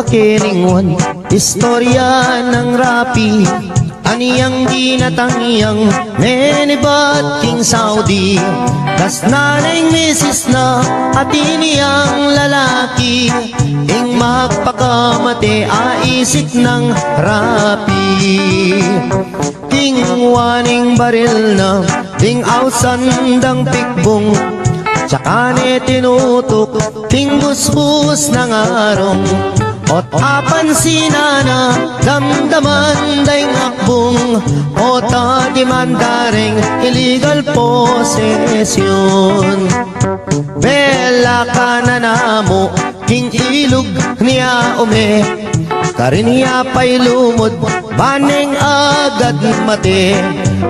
kakiningwan istorya ng rapi aniyang ginatangyang nenibat king Saudi kas nanay misis na at iniyang lalaki ing magpakamate aisik ng rapi king waning baril na ting ausan dang pikbong tsaka ni tinutok ting busbus ng arong ot apan sinana damdaman day ngakbong o tadi mandaring illegal possession bela ka na namo king ilog niya ume karinya pa'y lumod baneng agad mate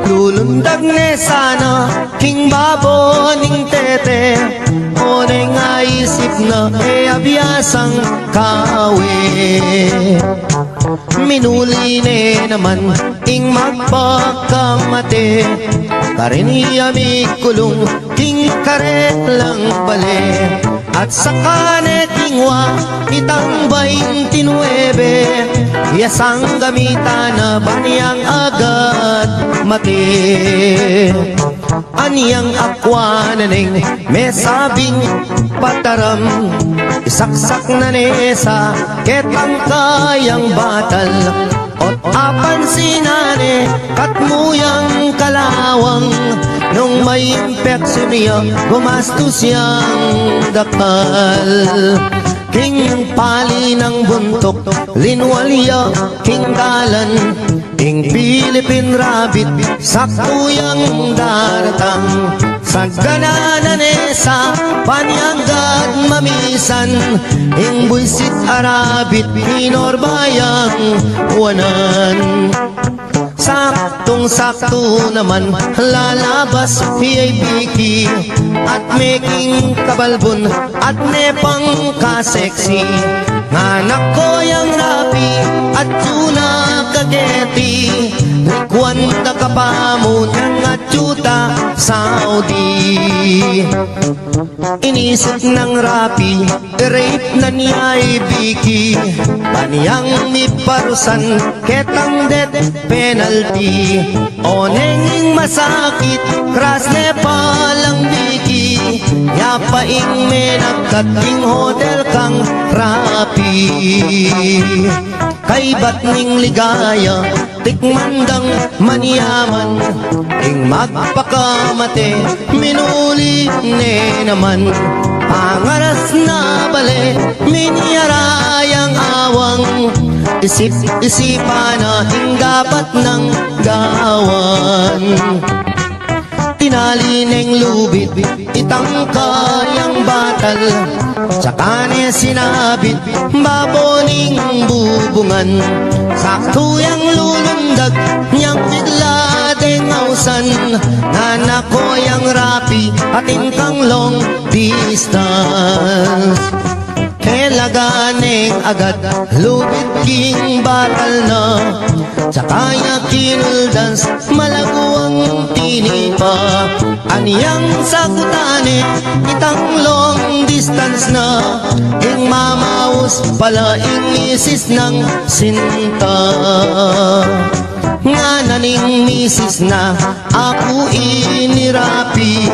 lulundag ne sana king baboning tete o neng aisip na e abiyasang kawe minuli ne naman ing magpakamate karinya mi kulong king karelang bale at saka ne tingwa itang 29 yasang gamitan na baniyang agad mati aniyang akwananeng may sabing pataram isaksak na nesa ketang kayang batal ot apan sinane katmuyang kalawang nung may impeksyon niya gumastos siyang dakal king pali ng buntok linwalya king galan king Philippine rabbit sa kuyang daratang sa gananan sa panyanggad mamisan ing buisit arabit pinorbayang wanan saktong-sakto naman lalabas PIBK at making kabalbon at nepang kaseksi anak ko yang rapi at tuna kageti likwan na kapamo ng atsyuta Saudi inisip ng rapi rape na niya ibiki paniyang miparusan ketang death penalty o nenging masakit kras ne palang biki yapaing menagkating hotel kang rapi kay batning ligaya tikmandang maniyaman ing magpakamate minuli ne naman pangaras na bale miniyarayang awang isip-isipan na hinggapat ng gawan tinali neng lubid itang kayang batal tsaka niya sinabit baboning bubungan sakto yang lulundag niyang bigla deng ausan nanak ko yang rapi ating kang long distance kailaganeng agad lubid king batal na tsaka niya kinuldans malaguang tinipa aniyang sakutane itang long distance na ing mamaus pala ing misis ng sinta nga naning misis na ako inirapi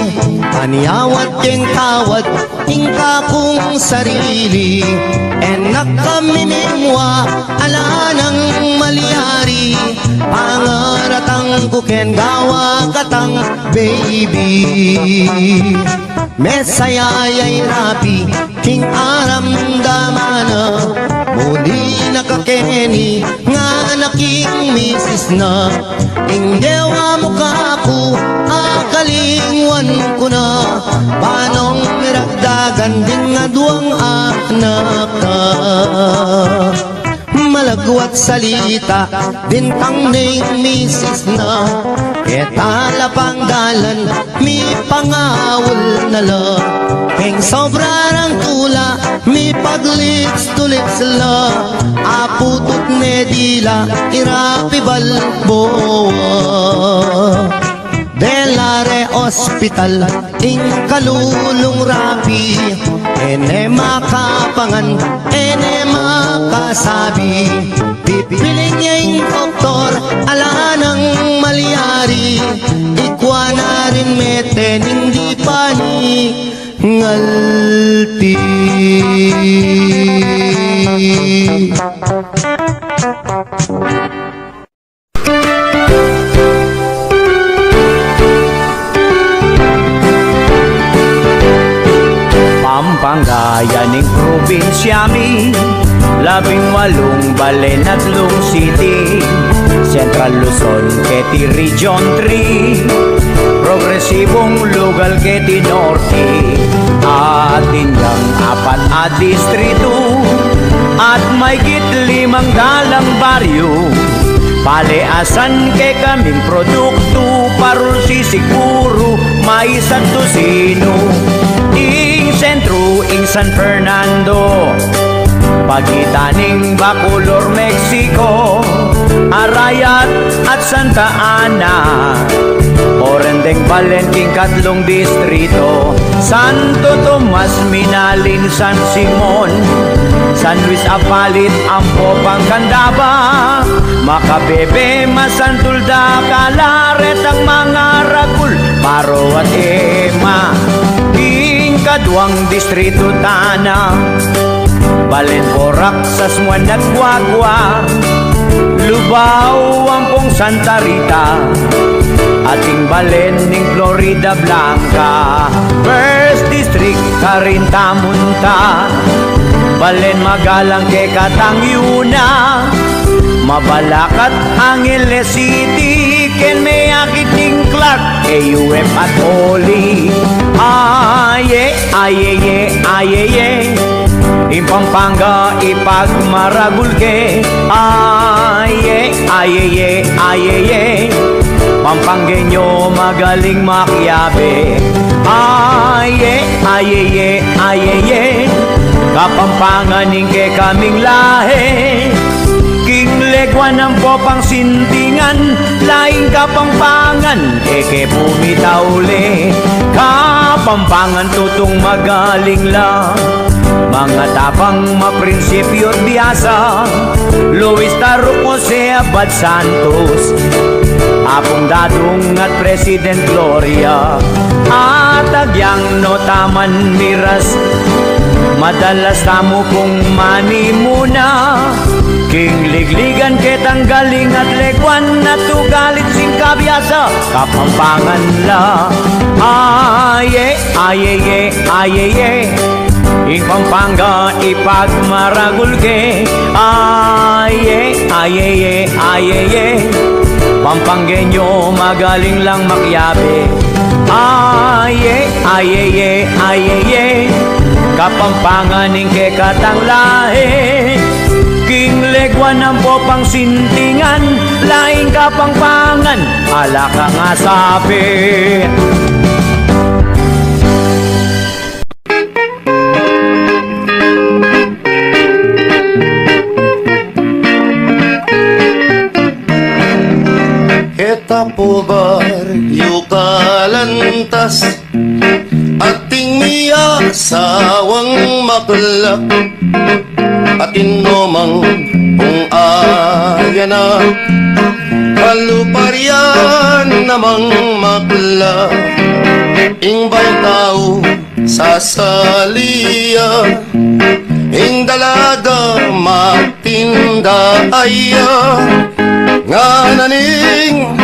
aniyawat keng tawad ing kakong sarili enak kami mimwa ala ng maliyari pangaratang kuken gawa katang baby mesayayay rapi king aram damana muli nakakeni nga naking misis na ing dewa mukha ko akalingwan ko na panong miragdagan din nga duwang anak ka malagwat salita bintang ning misis na ketala pangdalan mi pangawul na la king sobra ng tula mi paglips tulips la aputot ne dila irapi balboa Delare Hospital, ing kalulong rapi, ene makapangan, ene makasabi. Pipiling niya yung doktor, ala ng malyari, ikwa na rin meten, hindi pa ni ngalti. Pampanga ning probinsya mi, 18 balen at Lung City, Central Luzon keti Region 3, progresibong lugal keti Norte, atin yang 4 at distrito, at may git 5 dalang baryo. Paleasan ke kaming produkto, parol sisiguro may isang dosino. Ing sentro, ing San Fernando, pagitaning Bacolor, Mexico, Arayat at Santa Ana, Orendeng, Valentin, 3 distrito, Santo Tomas, Minalin, San Simon, San Luis Apalit, Ampo, Pangcandaba, Makabebe, Masantulda, Calaret, ang mga Ragul, Paro at Ema, Ing-2 distrito Tana, Balenporak, Sasmuan at Guagua, Lubao, Ampong, Santa Rita, ating Balen ning Florida Blanca, First District, Carinta Munta, Balen Magalang ke Katangyuna, Mabalakat, Angeles City, ken may akiting Clark, AUF at Oli, aye, ayeye, ayeye, Ipampanga, Ipagmaragulke, aye, ayeye, ayeye, Pampanggenyo magaling makyabe, aye, ayeye, ayeye, Kapampangan ke kaming lahe, King Legwan ang popang sintingan, laing Kapampangan, eke pumitauli, Kapampangan tutong magaling lang, mga tapang maprinsipyo at biyasa, Luis Taruco, Jose Abad Santos, Apong Dadong at President Gloria, at agyang no taman miras, madalas tamo kong mani muna, King Ligligan ketang galing at Legwan at tugalit sing kabyasa, Kapampangan la, aye, ayeye, ayeye, ing Pampanga Ipagmaragulke, aye, ayeye, ayeye, Pampanggenyo magaling lang makyabe, aye, ayeye, ayeye, Kapampangan ing kekatang lahe, King Legwan ang popang sintingan, laing Kapampangan, ala ka nga sabi. Etapubar yukalantas, ating miya sawang makulak, atin nomang kung ayana, kaluparyan namang makla, ingbay tao sa saliya, ing dalaga matinda aya, nga naning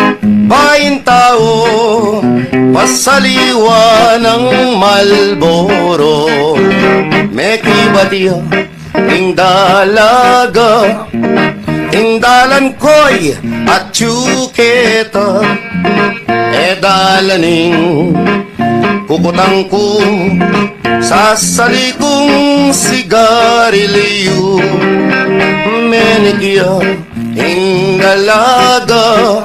bayin tao, pasaliwa ng Malboro, mekibatiya ing dalaga, ing dalan ko'y at tsuketa, dalaning kukutang ko sa salikong sigarilyo, menigya ing dalaga,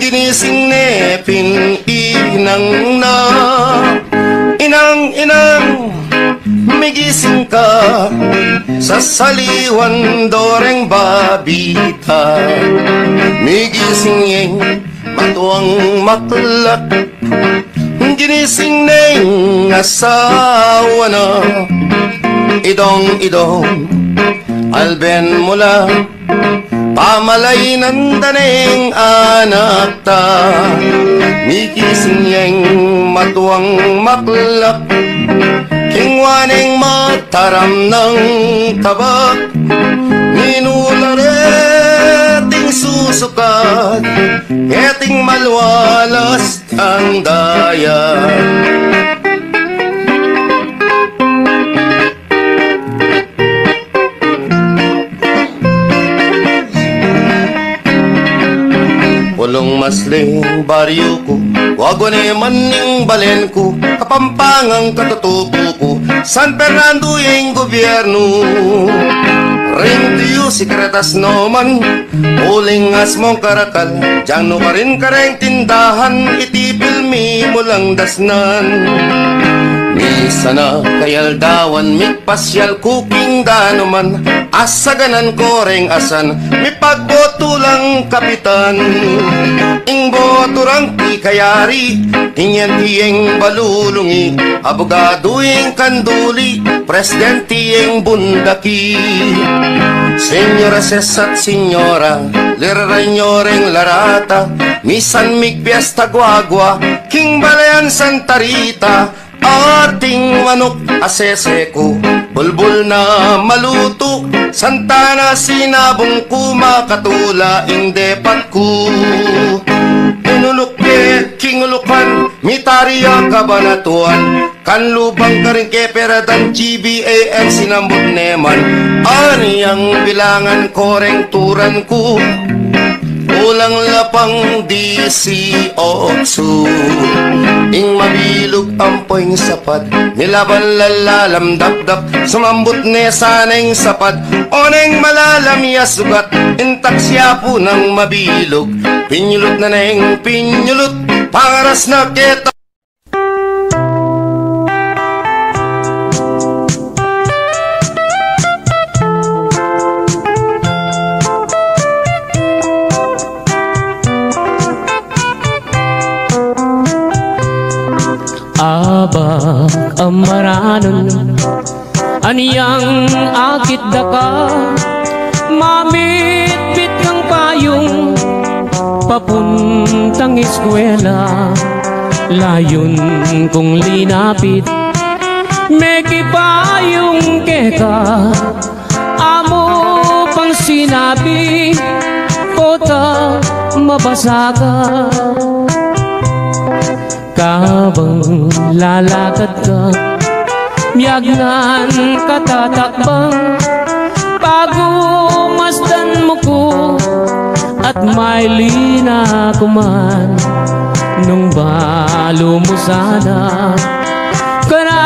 ginising nepin inang na, inang migising ka sa saliwan doreng babita, migising yung matuang maklak, ginising ng asawa na. Idong alben mula, pamalay ng daneng anak ta. Mikising yang matuang maklak, kingwaneng mataram ng tabak. Minulareting susukat, eting malwalas ang daya. Pulong masling baryo ko, wago naman yung balen ko, Kapampangang katutubo ko, San Fernando yung gobyerno. Ring tiyo sikretas noman, uling as mong karakal, Diyan no pa rin kareng tindahan, itipil mi mo lang dasnan. Misa na kayaldawan, mikpasyal kuking danuman, asaganan koreng asan, mi pagboto lang kapitan. Ing boto rang ikayari, inyan tiyeng balulungi, abogado ing kanduli, presidente ing bundaki. Senyora ses at senyora, liraranyoreng larata, misan migpiesta guagua, king balayan santarita. Ating manok aseseko, bulbul na maluto, santana sinabong ko, makatula ing depat ko. Inulukye kingulukan, mitarya kabanatuan, kanlubang karing keperatan GBAN sinambot neman. Ani ang bilangan koreng turan ko, ulang lapang DC otsu. Ing mabilog ampoing sapat, nilaban lalalam dapdap, sumambot ne saneng sapat, oneng malalamya sugat, intak siya po ng mabilog, pinyulot na neng pinyulot, pangaras na kita. Abag amaranon, aniyang akit daka, mamit-bit kang payong, papuntang eskwela, layon kong linapit, may kipayong keka, amo pang sinabi, kota mabasa ka. Kabang lalakad ka, miyagnan katatakbang, bago masdan mo ko, at may lina kuman, nung balo mo sana, kana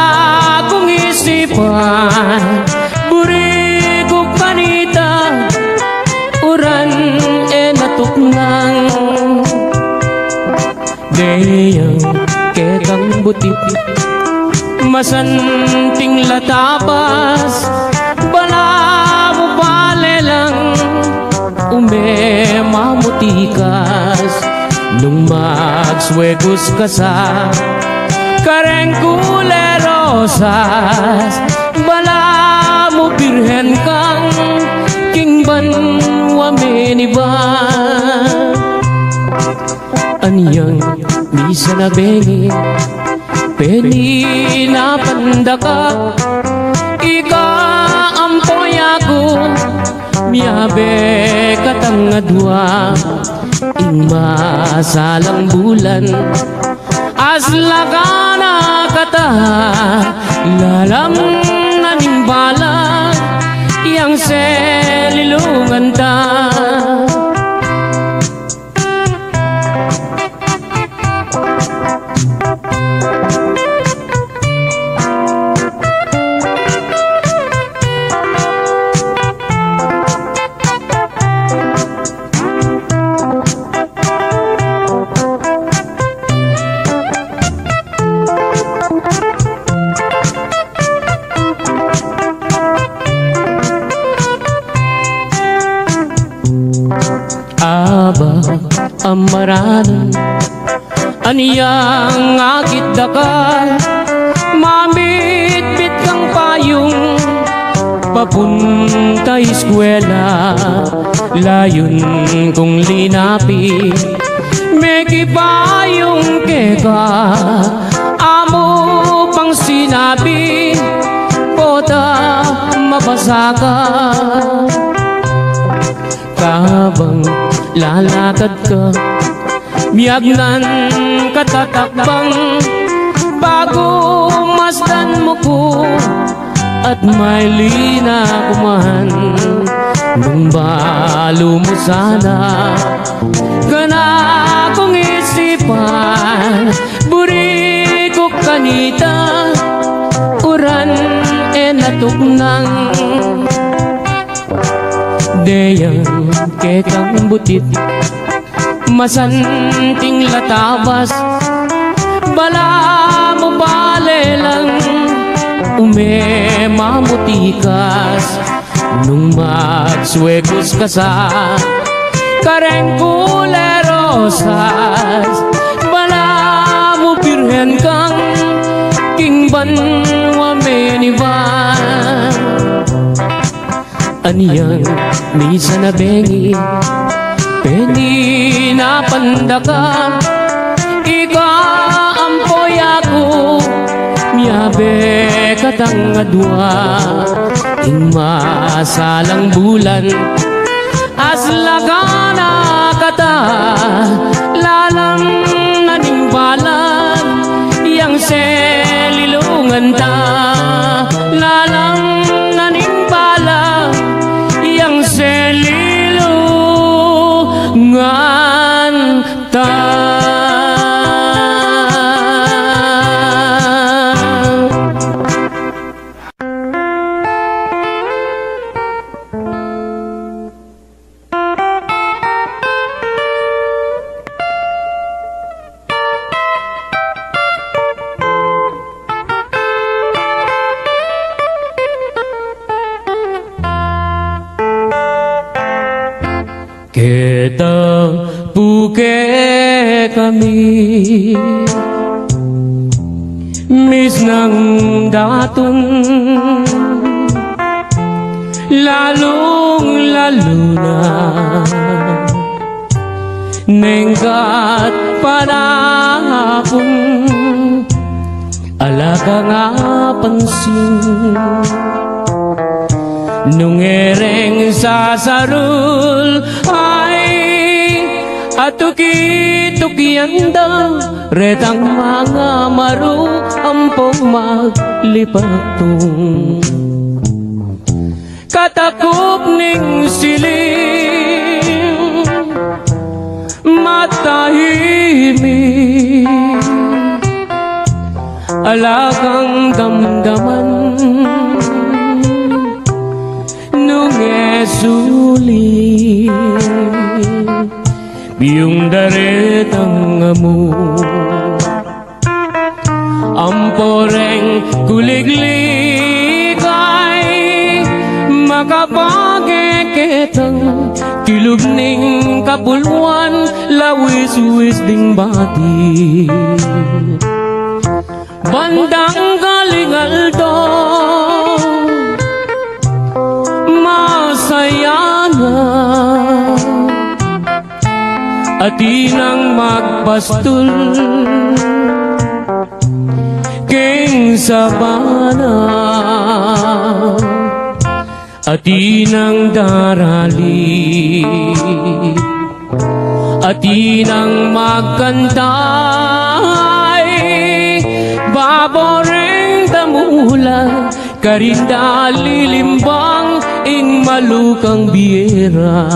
kong isipan, buri ko kanita, uran e natuknang, deyang kekang butik, masanting latapas, bala mo bale lang, mamutikas, nung magswegos ka sa kareng kulerosas, bala mo birhen kang kingban wameniban. Aniyang misa na bengi, peni na pandaka, ika ampoy ako, miyabe katangadwa, ing masalang bulan, asla ka na kata, lalam naming bala, yang selilungan ta. haranan. Aniyang akit dakal, mamit-bit kang payong, papunta eskwela, layon kong linapi. Meki payong keka, amo pang sinabi, kota mabasa ka. Habang lalakad ka, miyagnan katatakbang, bago masdan mo ko at may linakuman. Nung balo mo sana, kana kong isipan, buri ko kanita, uran natuknang. Deyang kekang butit, masanting latabas, bala mo balelang, umemamutikas. Nung magswekos ka sa kareng kulerosas, bala mo pirhen kang kingban wamenivan. Aniyang misa na bengi, peni na pandaka, ika ampoy ako, miyabe katang adwa. Ing masalang bulan, aslagana kata, lalang naning balan, yang selilungan ta, lalang naning balan, yang selilungan ta. Kita puke kami, mis ng datong, lalong-lalo na nengkat panahapon, alaga nga pansin. Nung ereng sasarul ay atuki-tukianda, retang mga maru ampong maglipatong. Katakop ning siling matahimik, alagang damdaman nung esuli, biyong daretang amo, amporeng kuligligay, makapageketang kilog ning kapuluan, lawis-wis ding bati. Bandang galingaldo, masaya na, atinang magpastul, king sabana, atinang darali, atinang magkantay, baboreng damula, karinda lilimbang ing malukang biyera.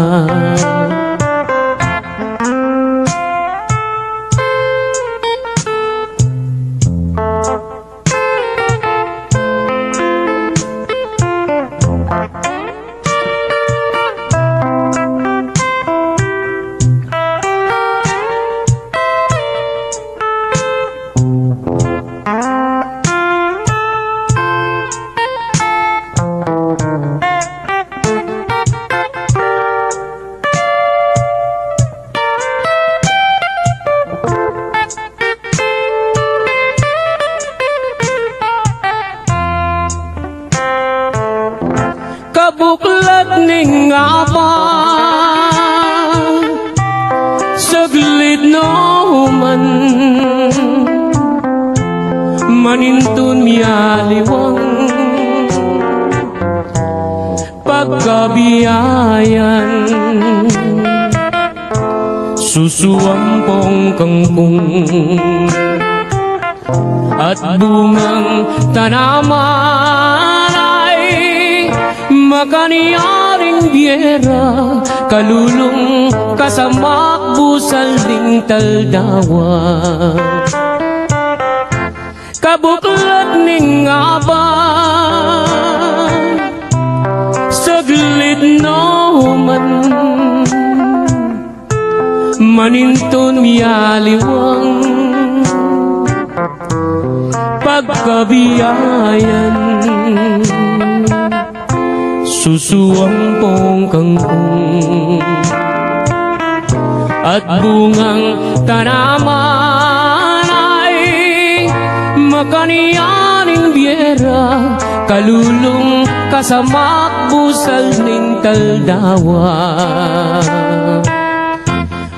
ning apa saglit no man manintun mialiwang pagkabiyayan susuwampong kangkong at bungang tanaman ay makaniyaring biera kalulong kasamak busal ding taldawa kabuklat ning aba saglit no man manintun mialiwang pagkabiyayan susuwampong kangkong at bungang tanaman ay makaniyaning biera kalulong kasamak busal ning taldawa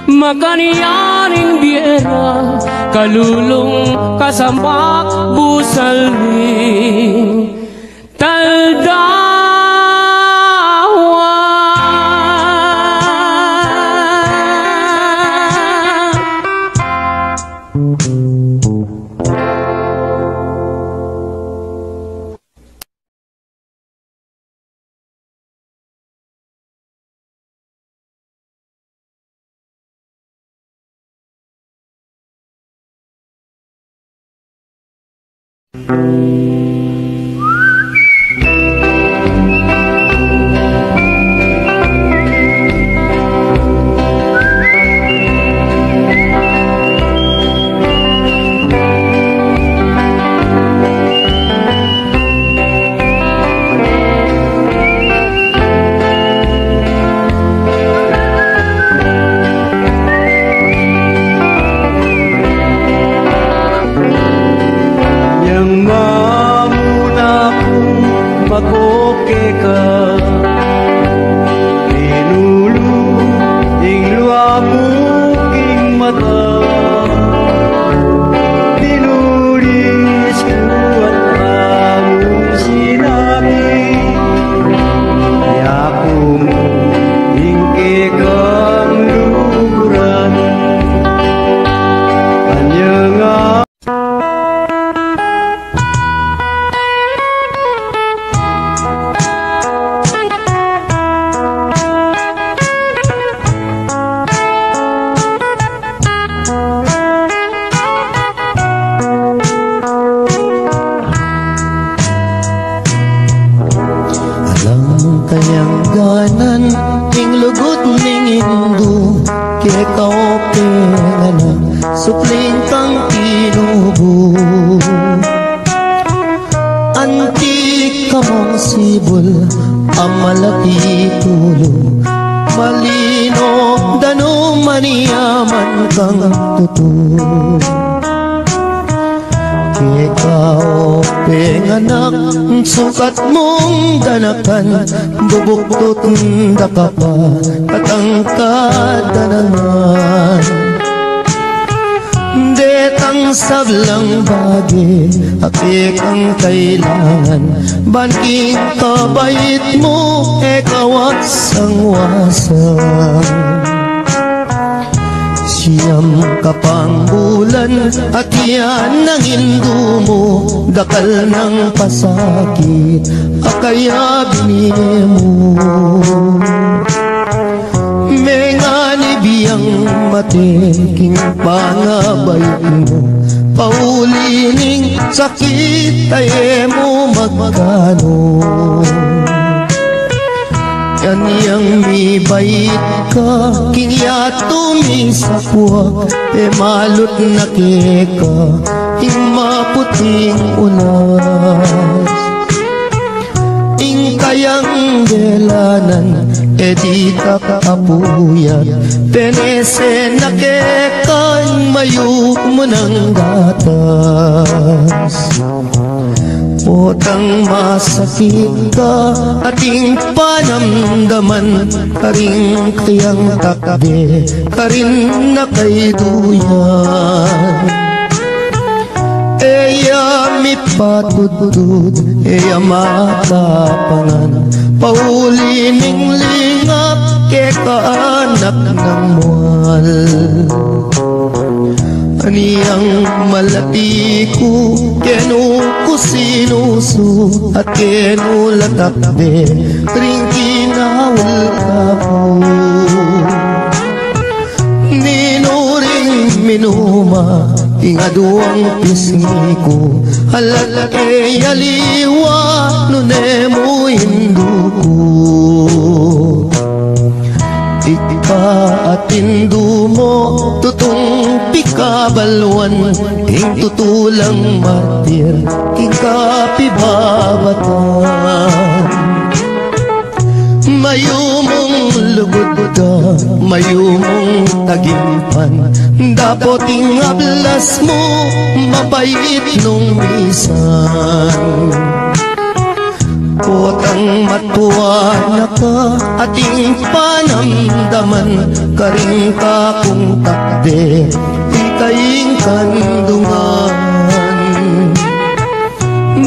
makaniyaning biera kalulong kasamak busal ning taldawa. Sukat mong danakan bubuktot dakapa katangkad danangan detang sablang bagi apik ang kailangan banking kabait mo wasang wasang siyam kapang bulan at yan ang hindu mo dakal ng pasakit akaya binili mo mengani biyang matiking pangabay mo paulining sakit ay mo magmagano Kaniyang mi bait ka, kingya tumisapwa, malot na keka, ing maputing unas. Ing kayang delanan, di kakapuyat, penese na keka, ing mayu mo ng gatas. Potang masakit ka, ating panamdaman, karing kayang takde, karin na kay duyan. Eya mi patudud, eya matapangan, pauli ning lingap, ke kaanak ng mual. Aniyang malati ko, kenu ko sinusu, at kenu latakde, ring kinawal ka ko. Ninuring minuma, ingaduang pisngi ko, halat e yaliwa, nunemo hindu ko. Ika at hindu mo, tutong pikabalwan, ing tutulang martir, king kapibabatan. Mayumong lugod ka, mayumong tagimpan, dapoting ablas mo, mabait nung misan. Potang matuwa na ka, ating panamdaman, karing ka kung takde, ikaying kandungan.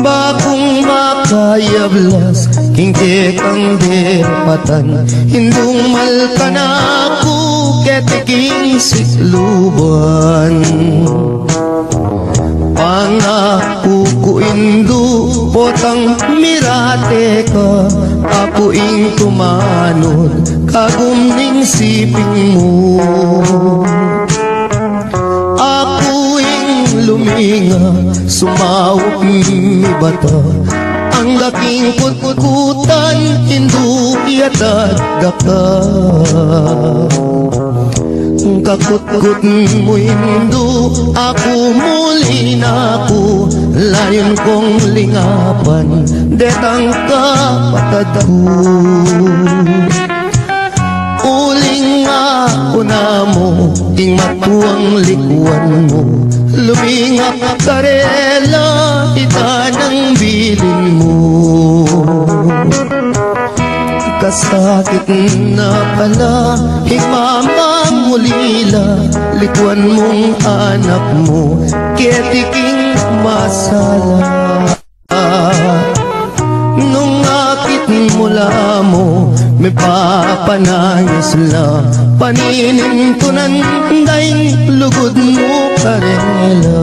Bagong makayablas, kingke kang derpatan, hindung malka na ako, ketiking sikluban. Pangako ko indu, potang mirate ka, ako ing tumanod, kagumning siping mo. Ako ing luminga, sumawak mi bata, ang laking kutkutan, hindu yatad daka. Kakutkut mo hindu, ako muli na ako, layon kong lingapan, detang kapatad ko. Uling ako na mo, ting matuang likuan mo, lumingap karela, ita ng bilin mo. Kasakit na pala, himamang ulila, likuan mong anak mo, ketiking masala. Nung akit mula mo, may papanayos la, paninin ko nanday, lugod mo karela.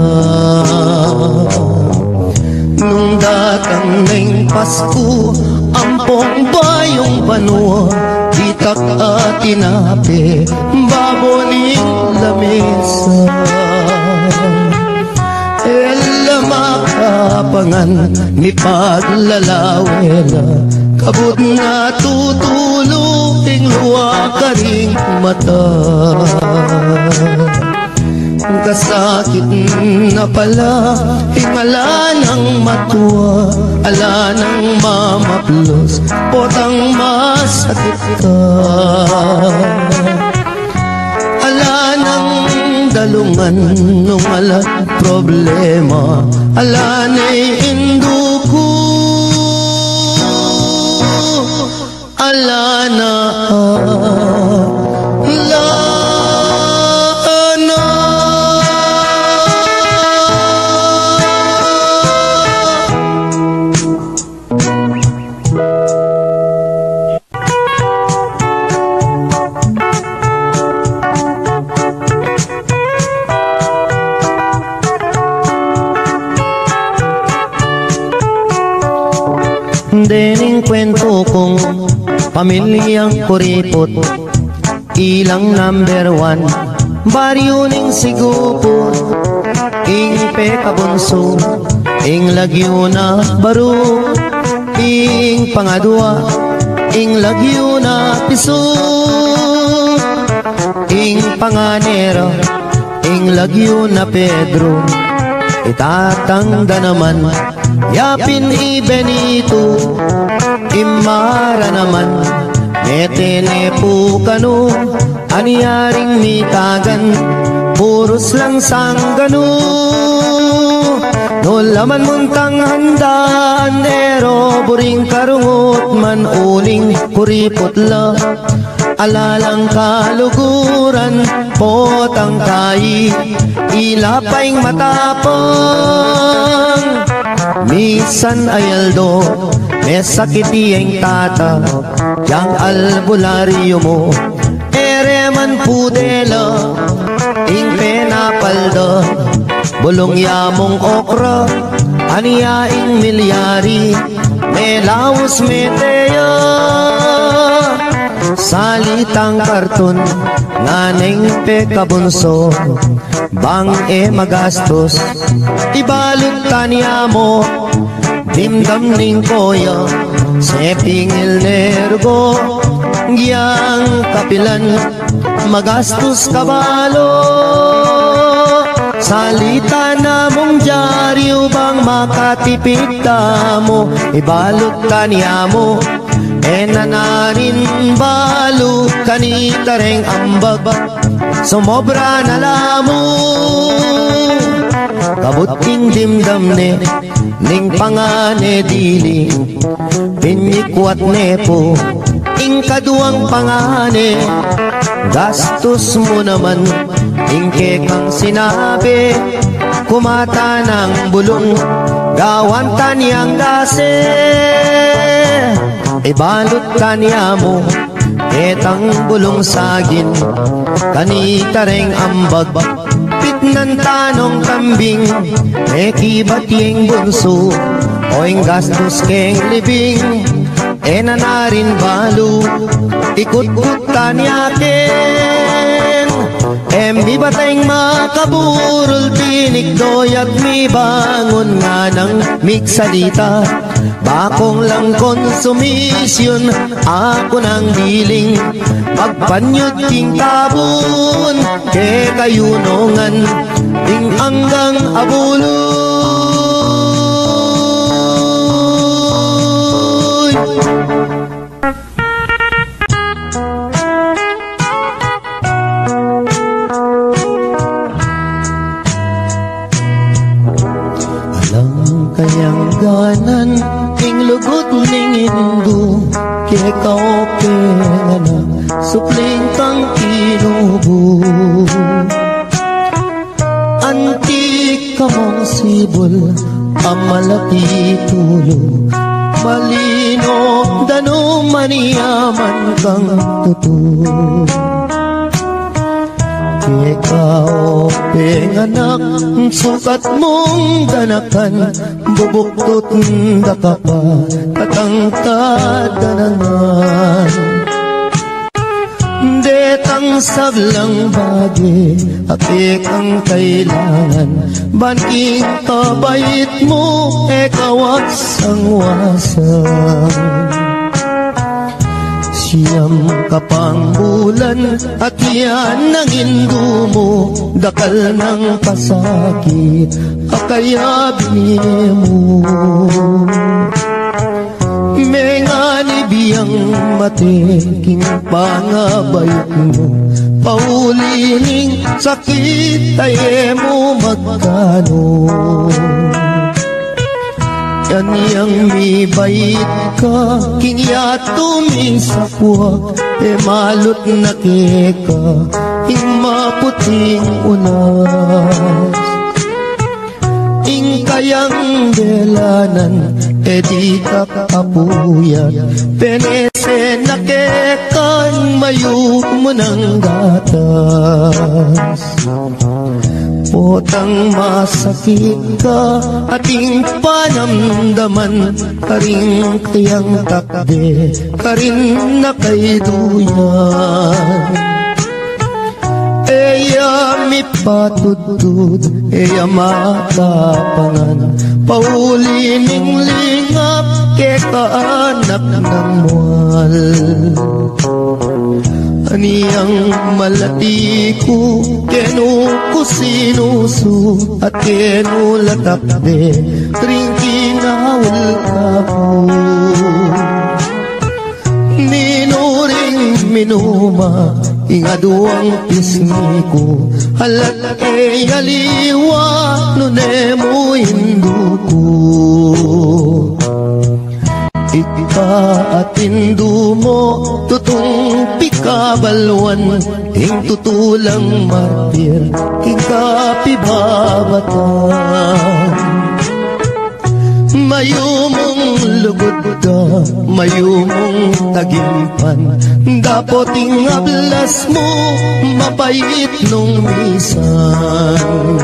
Nung datang ng Pasko, ampong bayong panua, itak at tinape, baboning lamesa. Ela makapangan, ni paglalawela, kabut na tutulo, ing luwa ka ring mata. Kasakit na pala, hingala ng matuwa, ala ng mamaplos, potang masakit ka. Ala ng dalungan, nung ala problema, ala na'y induko, ala na dening kwento kong pamilyang kuripot, ilang number 1, baryo ning sigupot, ing pekabunso, ing lagyo na baro, ing pangadwa, ing lagyo na piso, ing panganero, ing lagyo na Pedro, itatangda naman, yapin ibenito, imara naman, metene po kano, anyaring mitagan, puros lang sanggano. no laman muntang handaan ero buring karungot man uling kuriputla alalang kaluguran potang kai ilapaing matapang misan ayaldo may sakiti ang tata yang albularyo mo ere man pudela ing penapalda bulong yamong okra aniya ing milyari melaus meteya salitang karton nganeng pekabunso bang magastos ibalot taniya mo dimdam ning koya sepingil nergo giyang kapilan magastos kabalo salita na mong dyaryo bang makatipid mo ibalot taniya mo nanarin balo kanitareng ambag sumobra na lamo kabuting dimdam ne ning pangane dili pinyikwat nepo ing kaduang pangane gastos mo naman ing kekang sinabi kumata ng bulong gawan taniyang dase ibalot taniya mo etang bulong sagin kanitareng ambag pitnan tanong kambing ekibatyeng bunso oing gastos keng libing nanarin balo ikut-kut taniya ken mi bateng makaburol tinik doyag mi bangon nga ng miksalita bakong lang konsumisyon ako ng biling magpanyod king tabon ke kayunongan ding anggang abuloy kayang ganan ing lugot ning indo kaya kaope nga na supling tang inubo antik kamong sibol amalaki tulo malino dano maniyaman kang tuto ikaw penganak sukat mong danakan bubuktot daka pa katangkad danangan detang sablang bagi apik ang kailangan banking kabait mo ekawat sang wasang siyam kapang bulan at yan ang indo mo dakal ng pasakit akaya binimo mengani biyang mateking pangabayot mo paulining sakit ay mo magkano kaniyang mi bait ka kingya tuming sakwak malot na keka ing maputing unas ing kayang delanan di ka kapuyat penese na kekan mayo mo ng gatas potang masakit ka ating panamdaman karing kayang takde karin na kay duyan eya mi patudud eya makapangan paulining lingap ke kaanak ng mual aniyang malati ko kenu ko sinusu at kenu latakde ring kinawal ka po minuring minuma ingaduang pisngi ko halat aliwa nunemo induko ika-atindu mo tutong pikabalwan ing tutulang martir ikapibabatan mayumong lugod ka mayumong tagimpan dapoting ablas mo mapait nung misan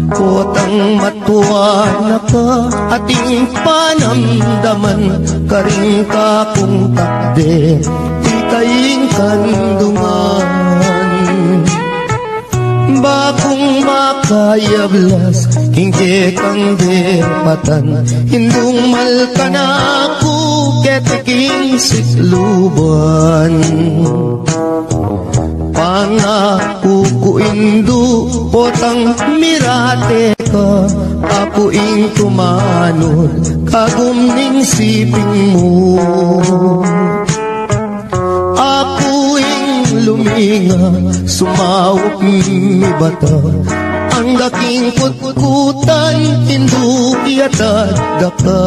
potang matuwa na ka ating panamdaman karing ka kung takde ikaing kandungan bakong makayablas kingke kang depatan hindung malkanaku ketiking sikluban pangako ko indu potang mirate ka apuing tumanod kagumning siping mo apuing luminga sumawak mi bata ang daking kutkutan indu iatad daka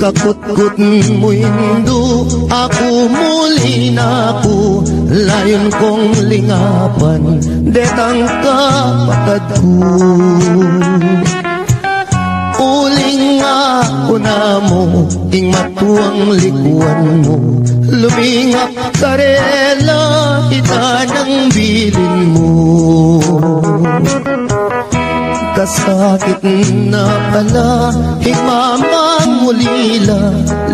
kakutkut mo indu ako muli na ako layon kong lingapan detang kapatad ko uling ako na mo ing matuang likuan mo lumingap karela ita ng bilin mo kasakit na pala himamamulila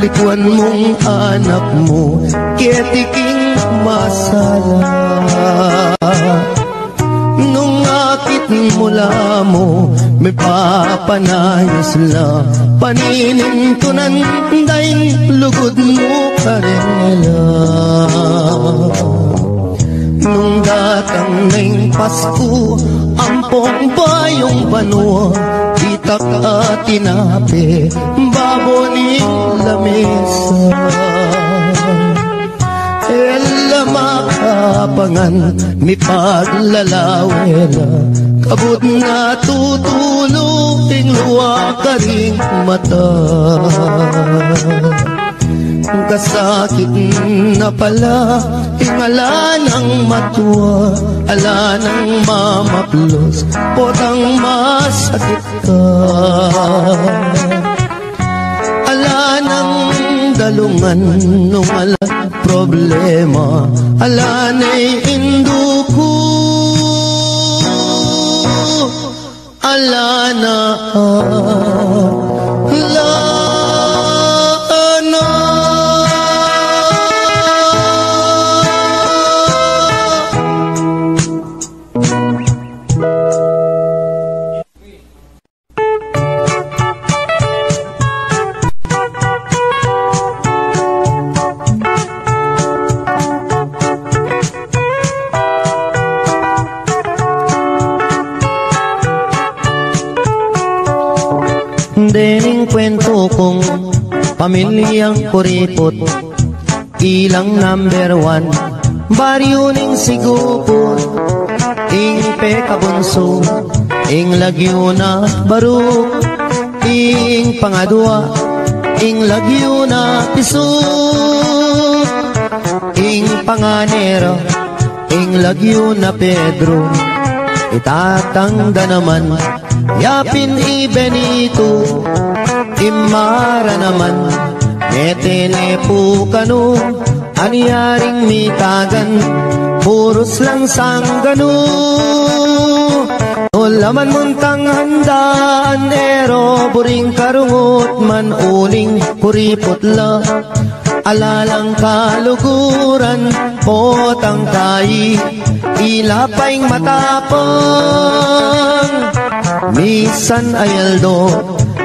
likuan mong anak mo ketiking masala nung akit mula mo may papanayos la paninintunan daing lugod mo karela nung datang ng Pasko ampong bayong banwa itak at tinape baboning lamesa ela makapangan mi paglalawela kabut na tutulong luwa ka ring mata kasakit na pala ingala ng matuwa ala ng mamaplos potang masakit ka ala ng dalungan nung ala problema ala na'y induko ala na dening kwento kong pamilyang kuripot ilang number 1 baryo ning sigupot ing pekabunso ing lagyo na baruk ing pangadwa ing lagyo na pisuk ing panganero ing lagyo na Pedro itatangda naman yapin ibenito imara naman netene po kanu anyaring mitagan puros lang sanggano nolaman muntang handaan ero buring karungot man uling kuripotla alalang kaluguran potang kai ilapaing matapang misan ayaldo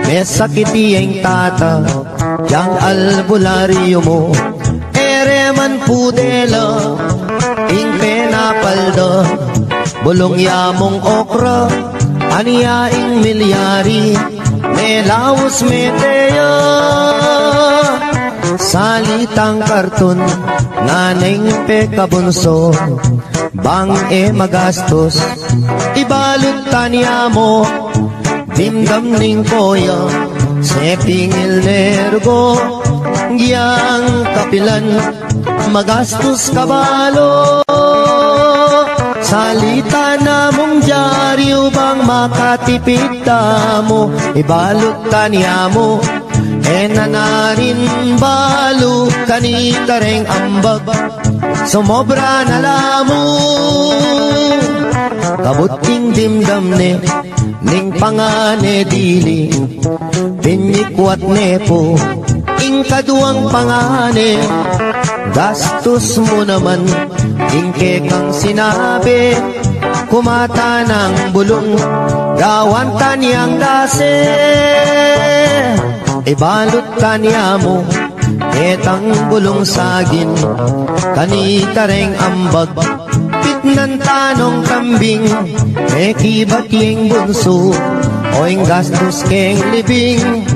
may sakiti ang tata yang albularyo mo ereman pudela ing penapalda bulong yamong okra aniya ing milyari may laos meteya Salitang karton nganeng pekabunso bang magastos ibalot tanya mo dimdam ning koya sepingil nergo giyang kapilan magastos kabalo salita na mong dyaryo bang makatipid mo ibalot tanya mo nanarin balo kanita reng ambag sumobra na lamo kabuting dimdam ne ning pangane dili pinyikwat nepo ing kaduang pangane gastos mo naman ingke kang sinabi kumata ng bulong gawan taniyang dase ibalot tanya mo etang bulong sagin kanita reng ambag pitnan tanong kambing kibating bunso oing gastos keng libing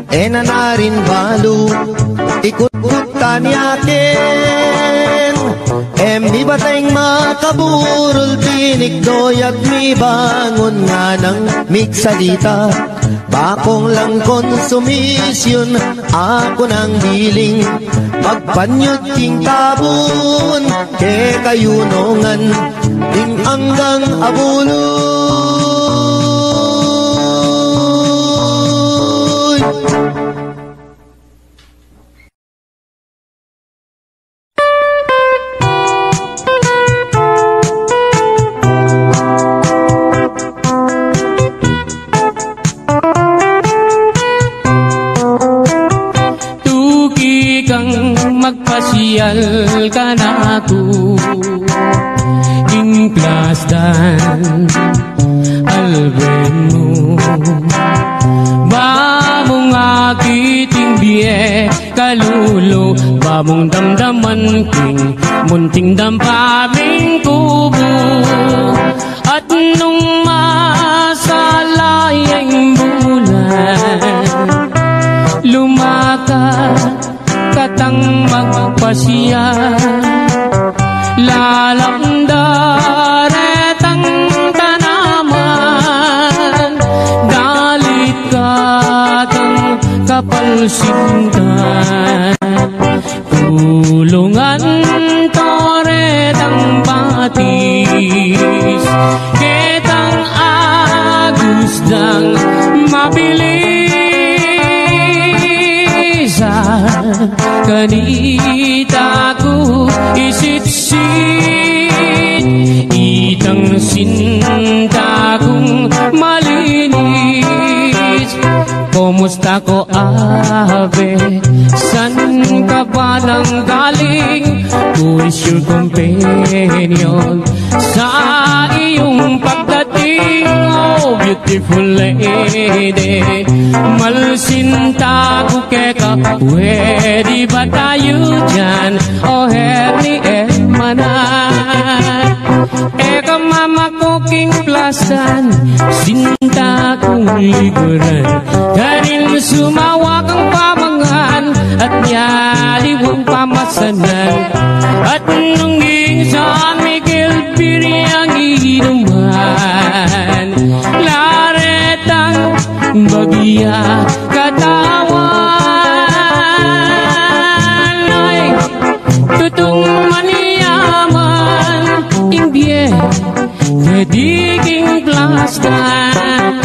nanarin balo ikut-kut tanyakin mi bateng makaburol tinik doyag mi bangon nga ng miksalita bakong lang konsumisyon ako ng biling magpanyod king tabun ke kayunongan ting anggang abuloy. Magpasyal ka na ako in plasdan alben mo ba mong akiting biye kalulo ba mong damdaman king munting dampaming kubo at nung masalayang bulan lumakad katang magpasya lalamdaretang tanaman dalit katang kapalsingan kulungan toretang batis ketang agusdang mabilis kanita ko isitsit itang sinta kong malinis kumusta ko abe san ka ba nang galing who is your companion sa iyong pagdating oh beautiful lady malsinta ko keka pwede ba tayo dyan oh herni manan eka mama ko king plasan sinta kong liguran kanil sumawa kang pamangan at nyaliwang pamasanan at nungging San Miguel Piriang inuman laretang bagya katawan ay tutong maniyaman imbye kediging plastan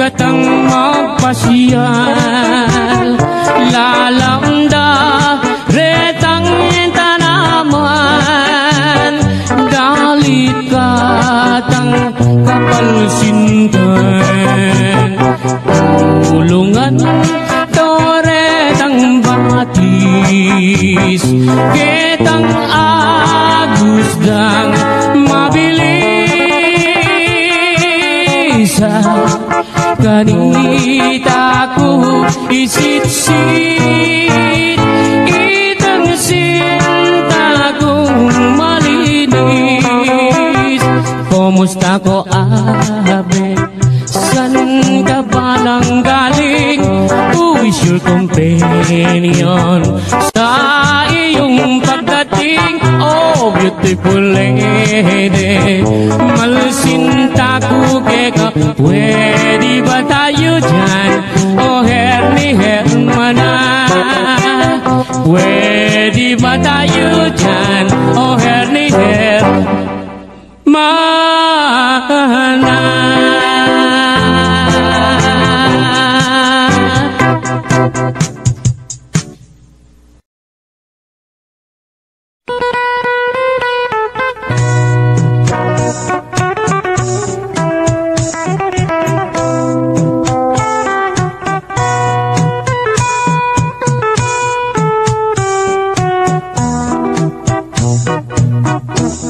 katang magpasyal lalamda retang tanaman dalit katang kapalsintan tulungan toretang batis ketang agusdang mabilis kanita ko isit-sit itang sinta kong malinis. Kumusta ko abe? San ka ba nang galing? Who is your companion? Sa iyong pagdating, oh beautiful lady, malsinta ko ka. Pwede ba tayo dyan? Oh herni hermana, pwede ba tayo dyan? Oh herni hermana.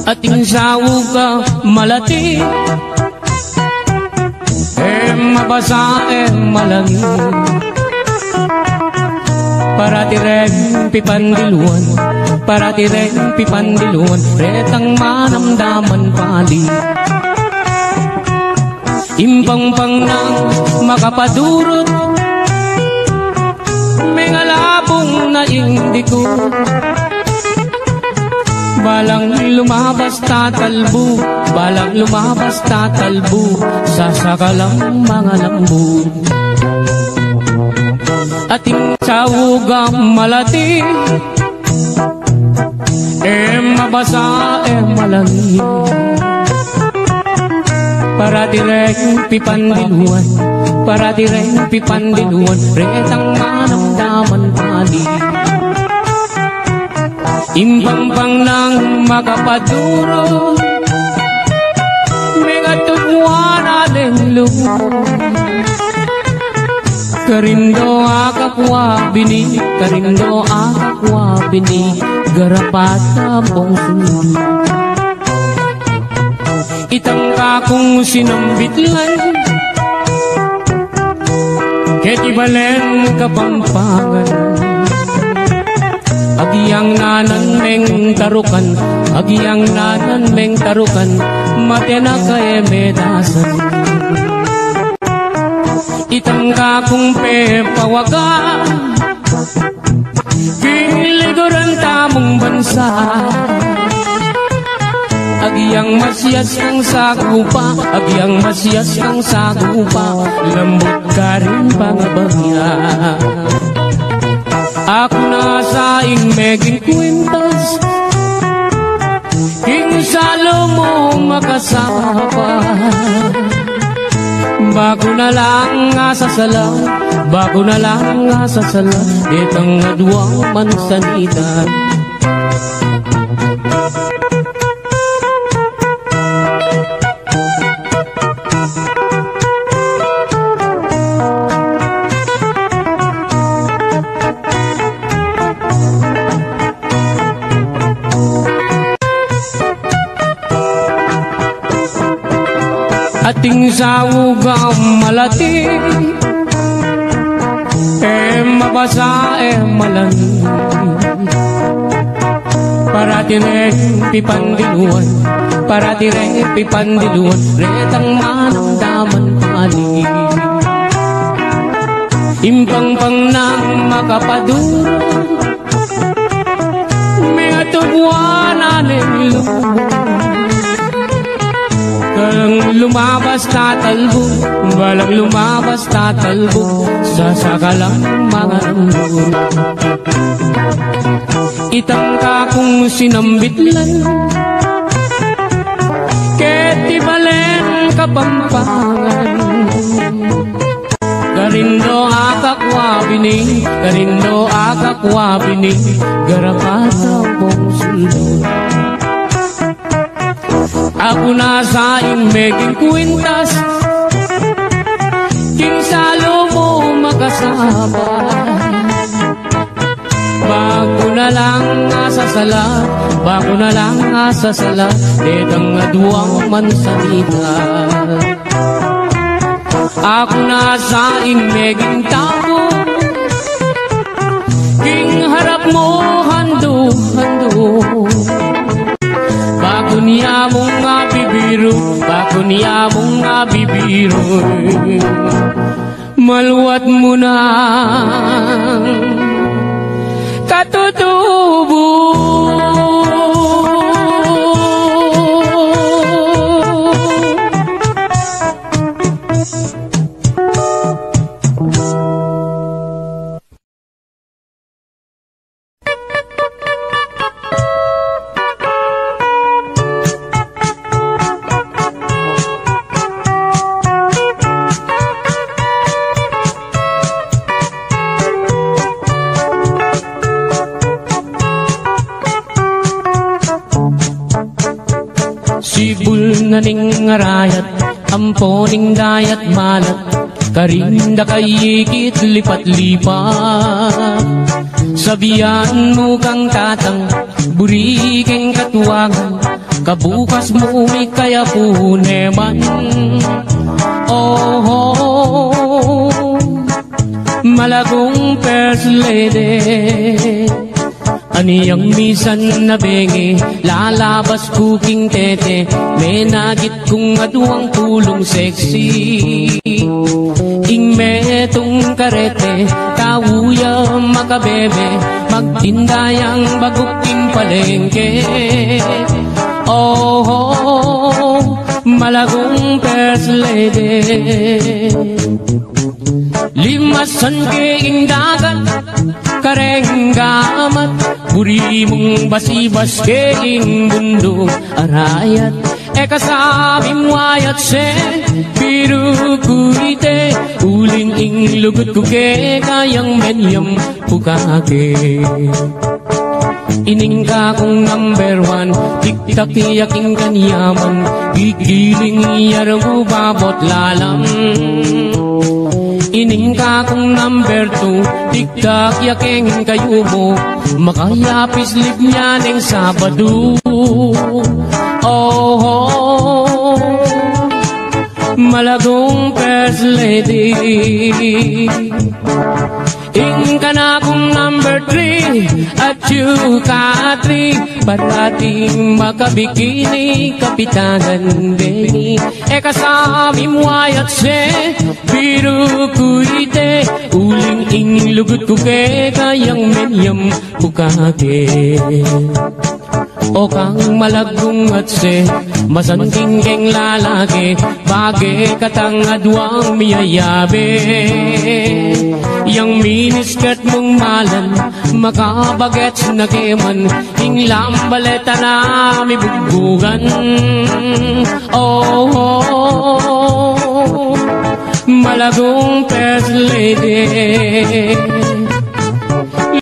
Ating sawog ka malati, mabasa malangi, parati rin pipandiluan, parati rin pipandiluan, retang manamdaman pali. Impang-pang nang makapadurot, may ngalabong na indiko, balang lumabas tatalbo, balang lumabas tatalbo, sasakalang mga lambo. Ating sawugang malati, mabasa malangi, parati rin pipandiluan, parati rin pipandiluan, retang manamdaman pali. Impang-pang nang makapaduro, may katutwan alenglo, karindo akakwa bini, karindo akakwa bini, garapata pong sunod. Itang kakong sinambitlan, ketibalen kapampangan, agiyang nanan meng tarukan, agiyang nanan meng tarukan, matena kay medasan. Itang kakong pepawaga, kiliguran tamong bansa, agiyang masyas kang sagupa, agiyang masyas kang sagupa, lambot ka rin pangabagya. Ako na sa meging kwintas, king salo mo makasapa, bago na lang asasala, bago na lang asasala, itang nadwang mansanitan. Ating sawugang malati, mabasa malangi, parati rin pipandiluan, parati rin pipandiluan, retang manamdaman pali. Impang-pang nang makapaduro, may atubwan alenglo, balang lumabas tatalbo, balang lumabas tatalbo, sasakalang mga lambo. Itang kakong sinambitlan, ketibalen kapampangan, karindo akakwa bini, karindo akakwa bini, garapata pong sulod. Ako na sa meging kwintas, kinsa usapan. Bago na lang asasala, bago na lang asasala, detang aduang mansalita. Ako na sa imeging tao, king harap mo hando-hando. Bago niya mong bibiro, bago niya mong bibiro, maluwat mo na katutubo. Sibul na ning arayat, amponing dayat malat, karinda kayikit lipat-lipat. Sabihan mo kang tatang, buriking katuwangan, kabukas mo may kaya puneman. Oh, oh, malagong first lady, aniyang misan na bengi, lalabas kuking tete, may nagit kong aduang tulong sexy. Ing metong karete, kawuya makabebe, magtindayang baguking palengke. Oh, oh, malagong first lady, limasan king dagat, kareng gamat, buri mong basibas keing mundo arayat. Eka sabing wayat se, biru kuite, uling ing lugut kuke, kayang menyam pukake. Ining ka kong number one, tik-tak yaking kanyaman, gigiling yarang babot lalam. Ining ka kong number two, tik-tak yaking kayo mo, makayapis lip niya ng Sabado. Oh, oh, malagong first lady. Ing ka na kong number three, at you ka three, parating makabikini, kapitanan Benny. Eka sabi mo ayat se, biru kuite, uling ing lugut kuke, kayang menyam bukake. O kang malagong at se, masanding keng lalaki, bagay katang adwang miyayabe. Yang miniskat mong malan, makabagets na keman, ing lambaleta na may bugbugan. Oh, oh, oh, malagong first lady,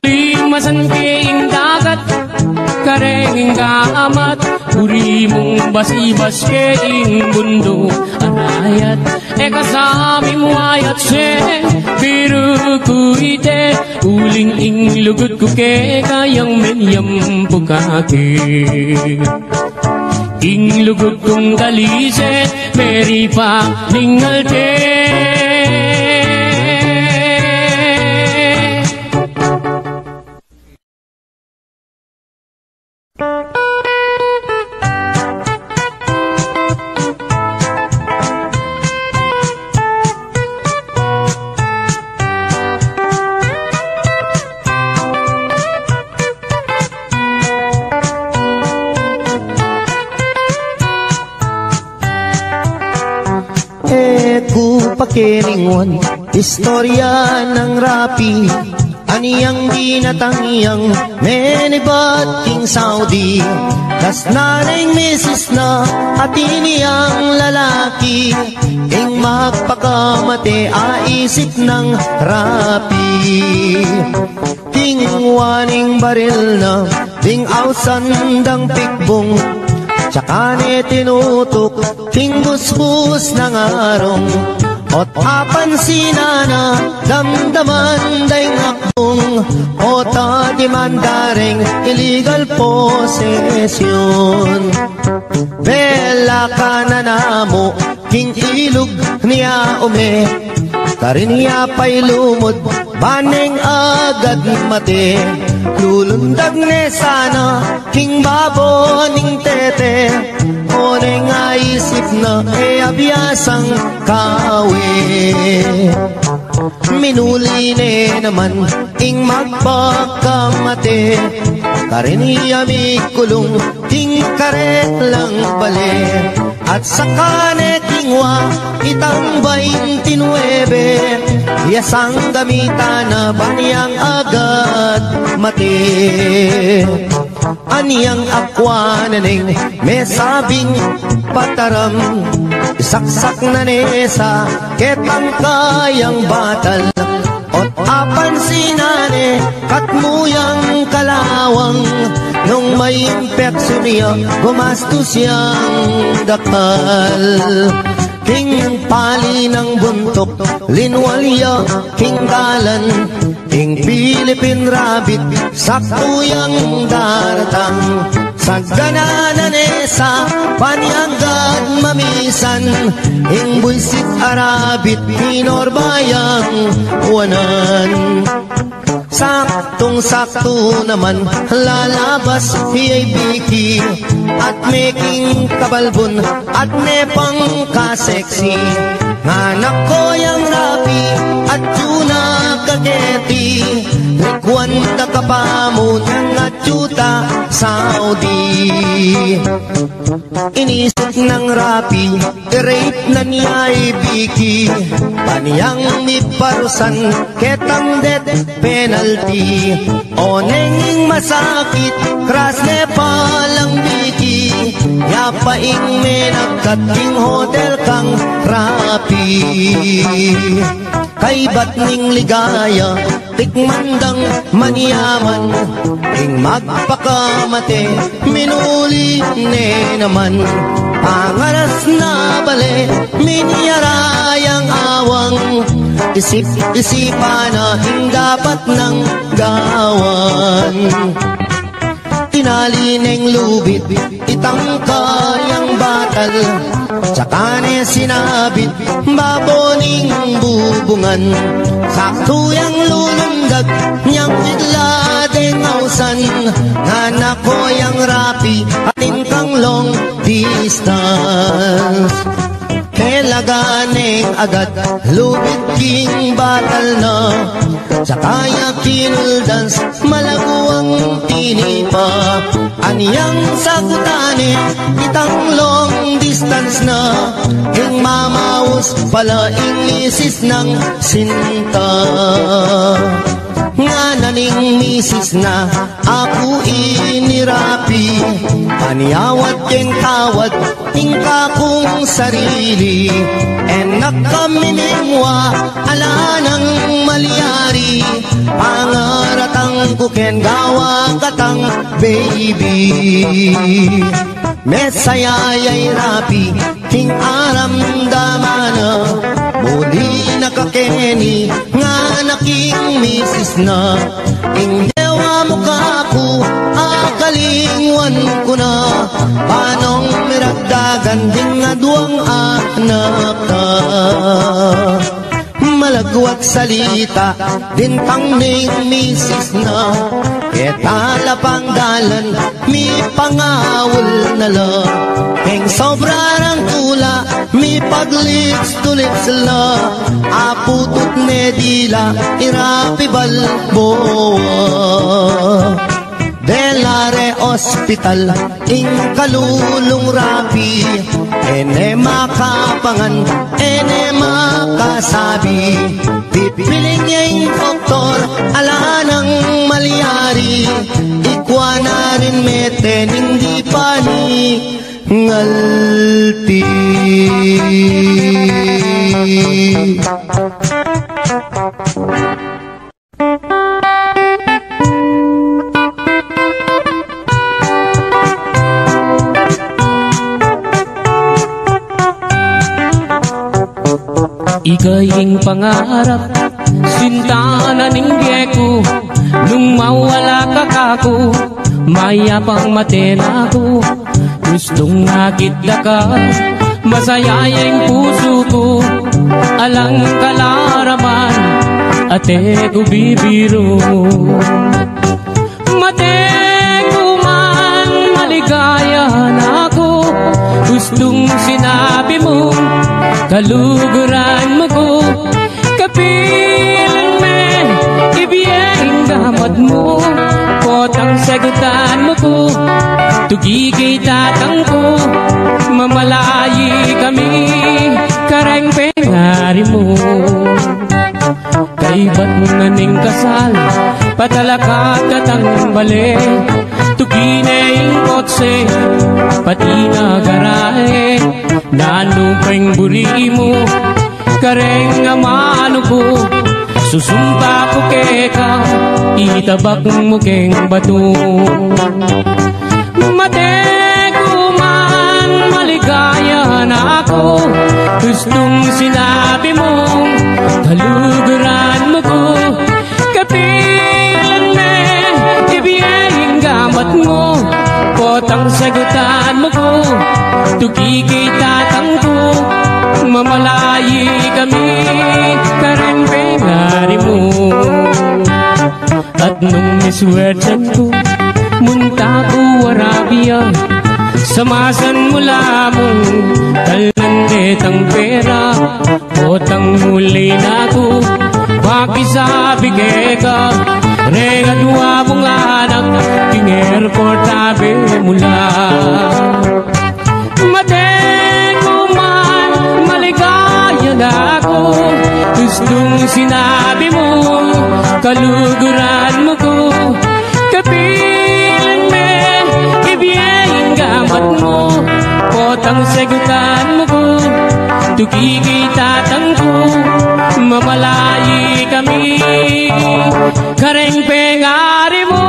limasan keing dagat, kareng kaamat, uri mong basibas keing mundo arayat. Eka sabi mo ayat se, biru kuite, uling ing lugut kuke, kayang menyam pukake. Ing lugut kong kalise, meri pa ningalte. Pakiringon, istorya ng rapi, aniyang ginatangiyang menibat king Saudi. Das nanay misis na at iniyang lalaki, ing magpakamate aisip ng rapi. King waning baril na, ding ausandang pikbong, tsaka ni tinutok, king busbus ng arong. At apansina na damdaman day ngakbong o tadimandaring illegal possession. Bela ka na namo king ilog niya ume karin niya pa'y lumod baneng agad mate lulundag ne sana king babo ning tete o nga isip na abiyasang kawe minuli ne naman ing magpakamate karin niya mi kulong ting karet lang bale at saka ne kingwa itang 29 yasang gamitan na baniyang agad mati aniyang akwa naning may sabing pataram isaksak na nesa ketang kayang batal ot apansinane katmuyang kalawang nung may impeksyon niya gumastos siyang dakal king pali ng buntok linwalya king dalan king Philippine rabbit sakuyang daratang sagananan sa panyagad mamisan ing buisit arabit pinorbayang uwanan saktong-sakto naman lalabas hiyay biki at making kabalbon at nepang kaseksi anak ko yang rapi at tuna kageti likwan na kapamon at yuta Saudi inisip ng rapi rape na niya'y biki paniyang miparusan ketang death penalty o nenging masakit kras ne palang biki yapaing menagkating hotel kang rapi kay ba't ning ligaya tikmandang maniyaman ing magpakamate minuli ne naman pangaras na bale miniyarayang awang isip-isipan na ing dapat ng gawan tinali neng lubid itang kayang batal tsaka ne sinabit baboning bubungan saktuyang lulundag niyang bigla deng ausan anak ko yang rapi ating kang long distance Kailaganeng agad lubid king batal na tsaka yakinuldans malaguang tinipa aniyang sagutane itang long distance na ing mamaus pala ing isis ng sinta nga naning misis na ako inirapi paniyawat ken kawat ing kakong sarili enak kami mingwa ala nang maliyari pangaratang kuken gawa katang baby mesayayay rapi king aram damana muli nakakeni nga naking misis na ing dewa mukha ko akalingwan ko na panong miragdagan din nga duwang anak ka malagwat salita din pang ning misis na ketala pang dalan mi pangawol na la ing sobrang tula mi paglips to lips la aputot ne dila irapi balboa Delare Hospital ing kalulong rapi ene makapangan ene makasabi pipiling niya ing doktor ala nang maliyari ikwa na rin meten hindi pa ni ngalti Ika'y pangarap, sinta na ninggye ko. Nung mawala ka kako, mayapang matena ko. Gustong nakita ka, masaya yung puso ko. Alang kalaraman, ate ko bibiro. Mate ko man, maligaya na ako. Gustong sinabi mo, kaluguran mo ko. Kapilan me, ibiyeng gamat mo. Potang sagutan mo ko, tugigay tatang ko. Mamalayi kami, kareng pengari mo. Kay ba't naning kasal, patalakat katang bali. Tugineng kotse, pati na garahe. Nanupeng buri mo, kareng amano ko. Susumpa ko keka, itabak mo keng bato. Mate ko man, maligaya na ako. Gustong sinabi mo, kaluguran mo ko. Kapilan me, ibiyeng gamat mo. Potang sagutan mo ko, tugigay tatang ko. Mamalayi kami, kareng pengari mo. At nung miswertan ko, munta ko Arabia. Samasan mula mo, talandet ang pera. Potang muli na ko, pakisabi ka. Regat wabong anak, king airport tabi mula. Mate ko man, maligaya na ako. Gustong sinabi mo, kaluguran mo ko. Kapilan me, ibiyeng gamat mo. Potang sagutan mo ko, tugigay tatang ko. Mamalayi kami, kareng pengari mo.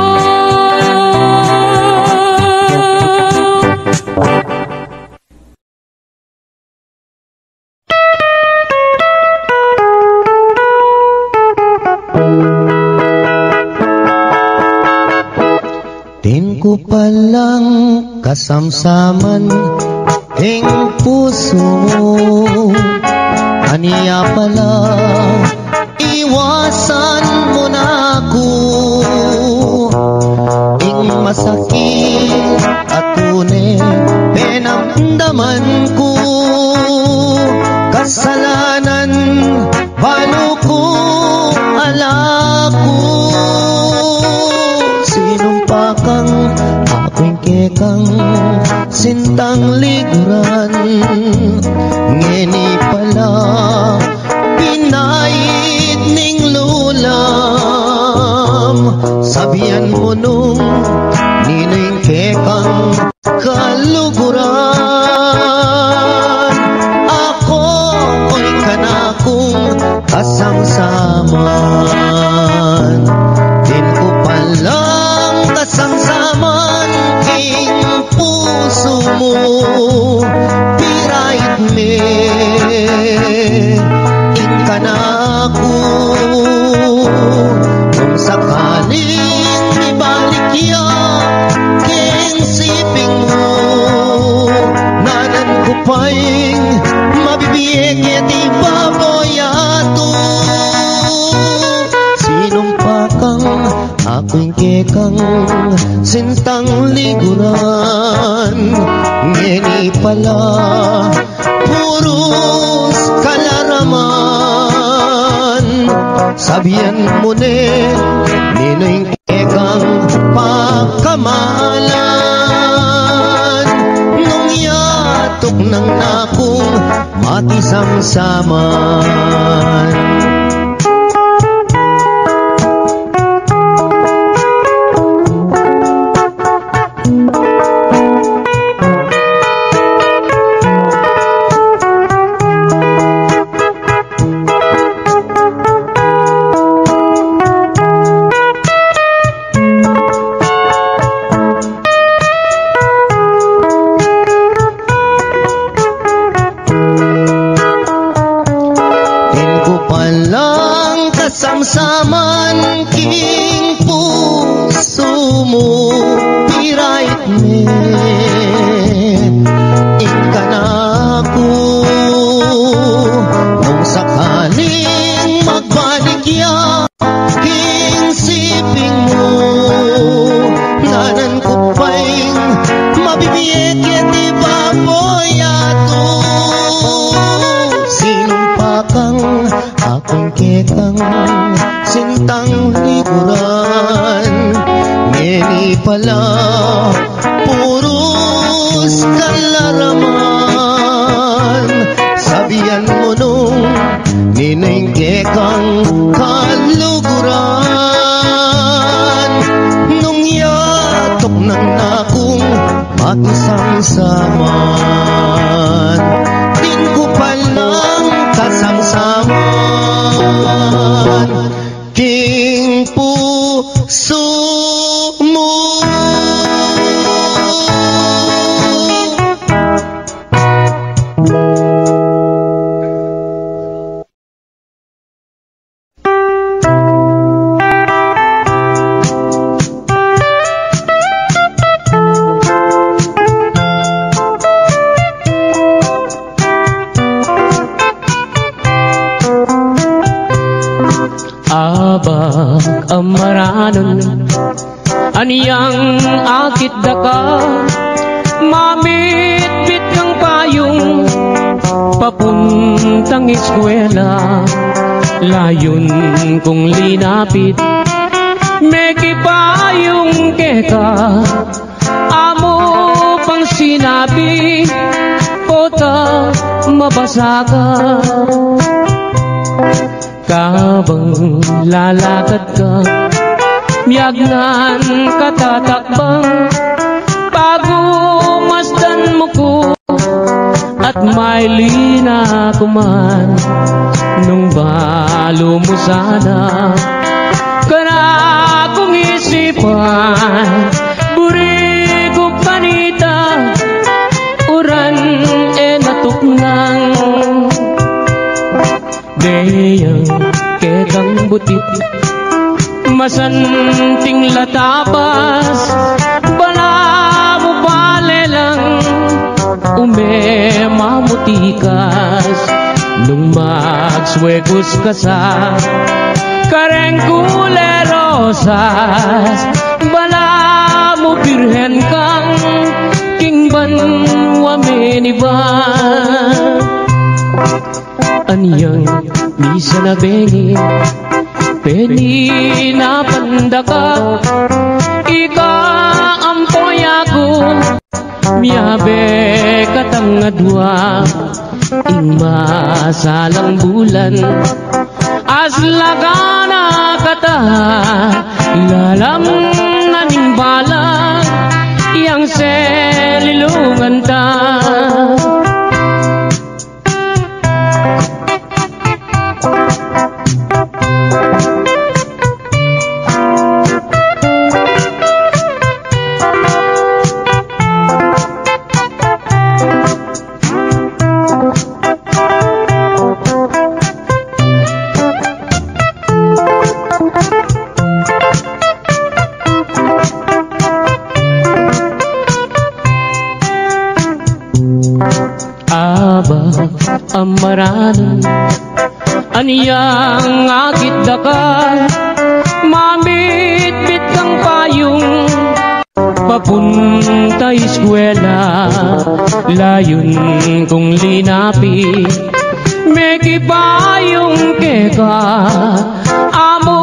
Din ko palang kasamsaman ing puso mo. Aniya pala, iwasan mo na ako. Ing masakit at tunay, pinamdaman ko. Kasalanan, balo ko, alako. Sinumpa kang aking kekang sintang liguran. Ngeni pala pinait ning lulam. Sabihan mo nung nining kekang kaluguran. Ako ko'y kanakong kasamsaman. Din ko palang kasamsaman king puso mo. Pirait me ing kanako. Kung sakaling ibalik ya king siping mo. Nanan ko pa'y mabibiyeg iti baboyato. Sinumpa kang aking kekang sintang liguran. Ngeni pala puros kalaraman. Sabihan mo ne ninoy kekang pagkamalan. Nung yatok ng nakong matisamsaman. kasamsaman king puso mo pirait me ikanako nung sakaling magbaligya king siping mo nanan ko pa'y mabibiyek di baboy ato sinumpakang akong ketang sintang likuran ngeni pala puros kalaraman sabihan mo nung ninengke kang kaluguran nung yatok ng akong makisangsaman din ko palang kasangsaman king puso mo. Abag amaranon aniyang akit daka mamit-bit kang payong papuntang eskwela layon kong linapit meki payong keka amo pang sinabi kota mabasa ka kabang lalakad ka miyagnan katatakbang bago masdan mo ko at may lina kuman nung balo mo sana kana kong isipan buri ko panita uran natuknang deyang ketang butit masanting latabas bala mo bale lang umemamutikas nung magswegos ka sa kareng kulerosas bala mo birhen kang kingban wameniban aniyang misa na bengi peni na pandaka ika ampoy ako miyabe katangadwa ing masalang bulan aslagana kata lalam naning balang yang selilungan ta amaranan aniyang akit daka mamit-bit kang payong papunta eskwela layon kong linapi meki payong keka amo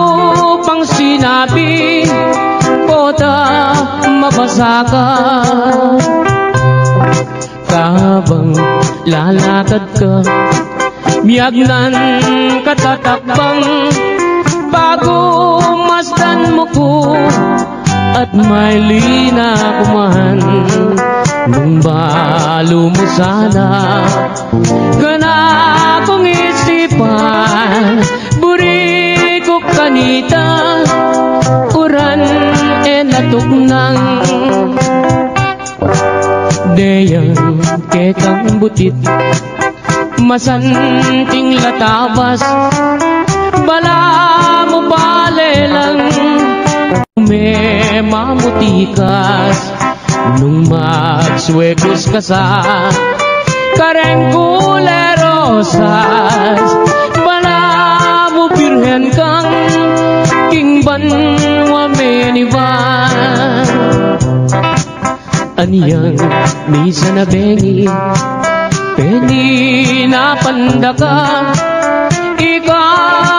pang sinabi kota mabasa ka kabang lalakad ka miyagnan katatakbang bago masdan mo ko at may lina kuman nung balo mo sana kana kong isipan buri ko kanita uran natuknang deyang ketang butit masanting latabas bala mo lang may mamutikas nung magswegos ka sa Karengkulerosas bala mo birhen kang kingban wa menivan aniyang misa na bengi peni na pandaka ika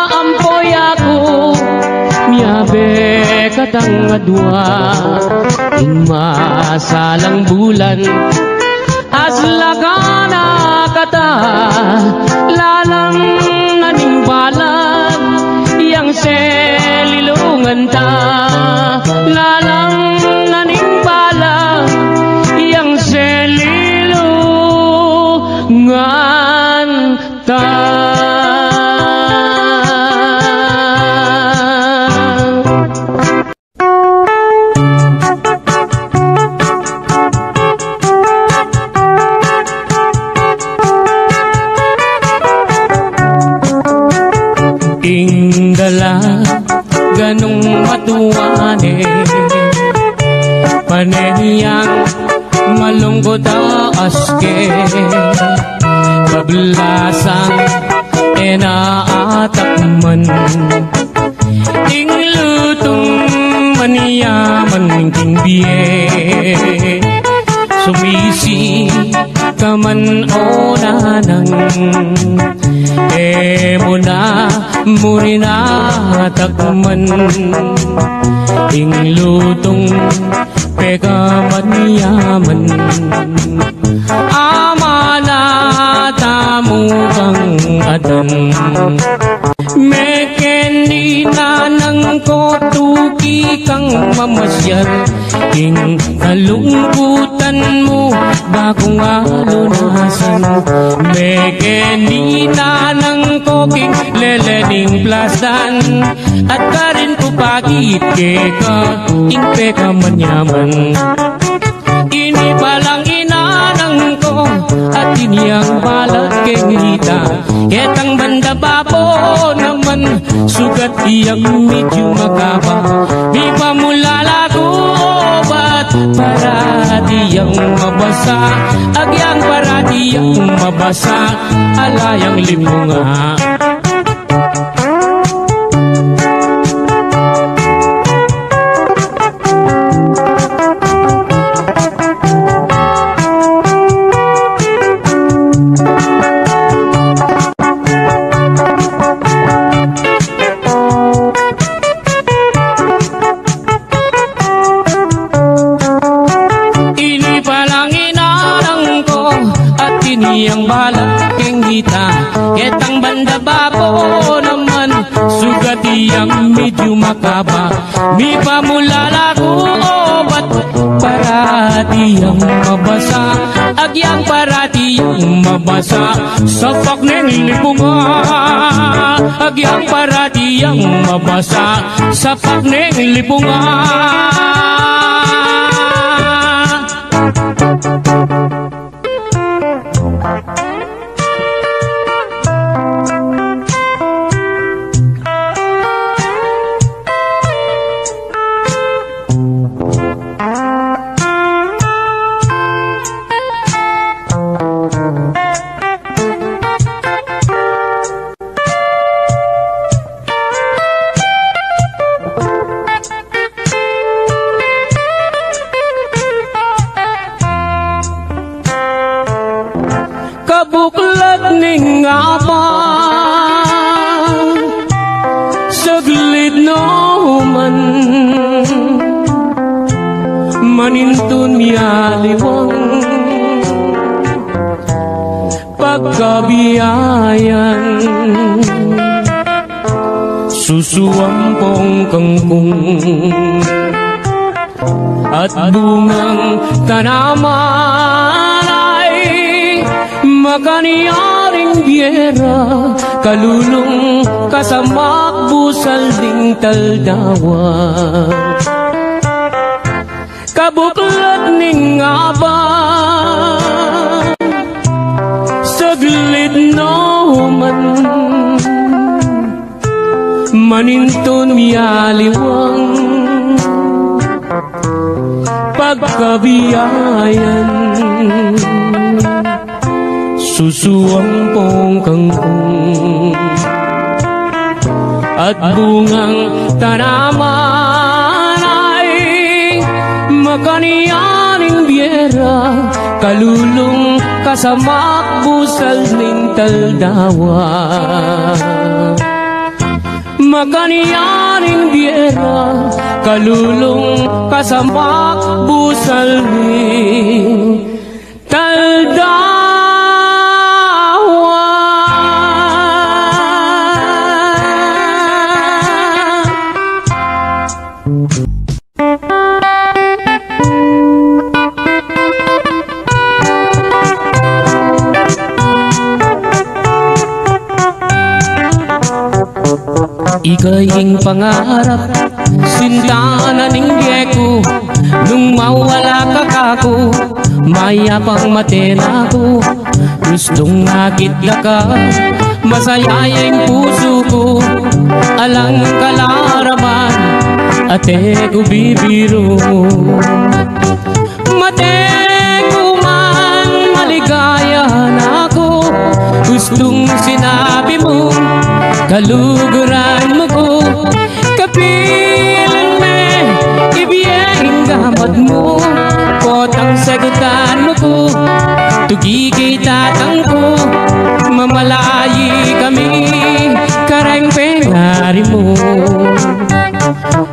ampoy ako miyabe katang adwa ing masalang bulan aslagana kata lalang aning balag yang selilungan ta lalang aning balag yang selilungan ta. Ganong matuwane paneniyang malungkot aske kablasang enaatakman ting lutong maniyaman king biye sumisi kaman o nanang muna murina takman ing lutong pegaman yaman amana tamu kang adan mekeni nanang ko tuki kang mamasyal ing kalungkutan mo bagong alunasan mekeni nanang ko king lelening plasdan at karin ko pagit ka ing peka manyaman ini palang inanang ko at iniyang balat kengita etang banda bapo naman sugat iyang medyo makaba di pamulala ko obat para diyang mabasa agyang para diyang mabasa alayang limunga. Yang balak keng kita etang banda bapo naman sugat iyang medyo makaba mi pamulala ko obat para diyang mabasa agyang para diyang mabasa sapak neng lipunga agyang para diyang mabasa sapak neng lipunga. Kabuklat ning apa saglit no man manintun yaliwang pagkabiyayan susuwampong kangkong at bungang tanaman makaniyaring biera kalulong kasamak busal ding taldawa kabuklat ning aba saglit no man maninton mialiwang pagkabiyayan susuwang pong kangkong at bungang tanaman ay makaniyaning biyera kalulong kasamak busal ning taldawa makaniyaning biyera kalulong kasamak busal ning taldawa. Ika'y pangarap, sinta na ninggye ko. Nung mawala ka kako, mayapang matena ko. Gustong nakita ka, masaya yung puso ko. Alang kalaraman, ate ko bibiro. Mate ko man, maligaya na ako. Gustong sinabi mo, kaluguran mo ko, kapilan me, ibiyeng gamat mo, potang sagutan mo ko, tugigay tatang ko, mamalayi kami, karang pengari mo.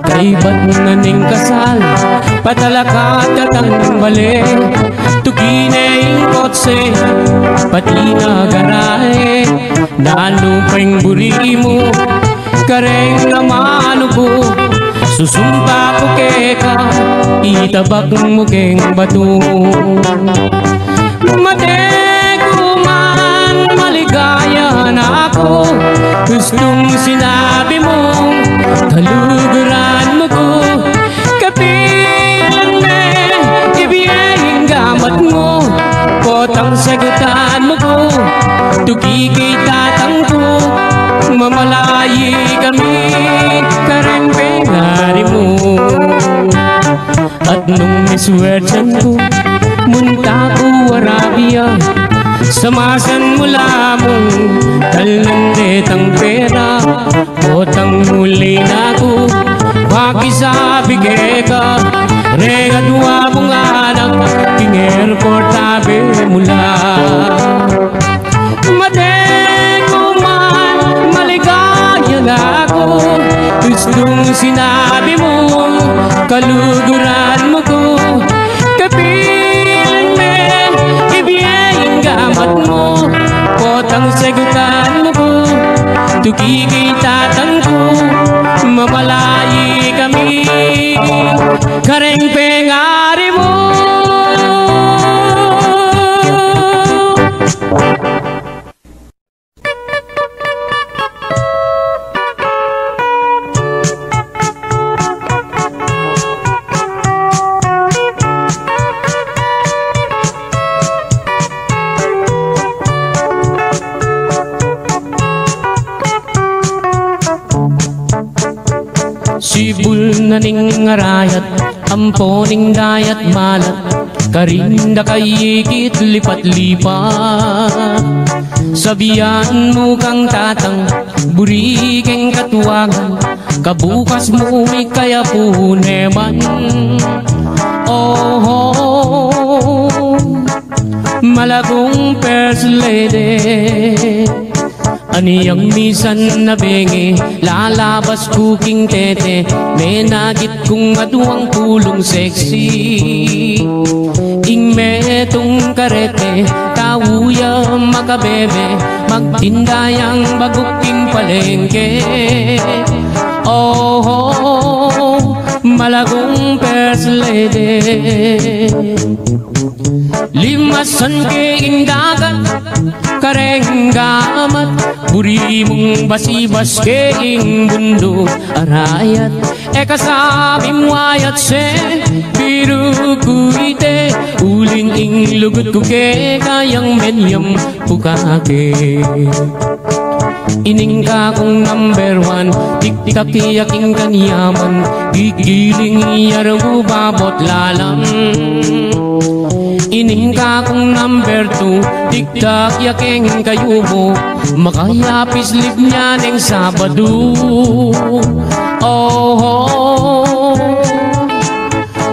Kay ba't naning kasal, patalakat at ang bali, tuginay kotse, pati na garahe, nalupeng buri mo, kareng naman ko, susumpa ko keka, itabak mo keng bato. Mate ko man, maligaya na ako, gustong sinabi mo, kaluguran mo ko, kapilan me, ibiyeng gamat mo, potang sagutan mo ko, tugigay tatang ko, mamalayi kami, karang pengari mo. At nung miswertsan ko, munta ko Arabia, samasan mula mong talandetang pera, potang muli na ko, pakisabi ka, regadwa mong anak, king airport tabi mula. Mate ko man, maligaya na ako, gustong sinabi mo, kaluguran mo ko, kapilan me, ibiyeng gamat mo, potang sagutan mo ko, tugigay tatang ko, mamalayi kami, kareng pengari mo. Sibul na ning ngarayat, amponing dayat malat, karinda kayikit lipat-lipat. Sabihan mo kang tatang, buri keng katuwangan, kabukas mo may kaya po neman. Oh, malagong first lady, aniyang misan na bengi, lalabas kuking tete, may nagit kong aduang pulong sexy. Ing metong karete, tawuya makabebe, magtindayang baguking palengke. Oh, malagong first lady, limasan keing dagat, kareng gamat, buri mong basibas keing bundo arayat, kasabi mo ayat se biru kuite, ulin ing lugut ko ke kayang menyam pukake. Ining ka kong number one, tik-tak yaking kanyaman, gigiling iyaraw babot lalang. Ining ka kong number two, tik-tak yaking kayo mo, makayapis lip niya ng Sabado. Oh,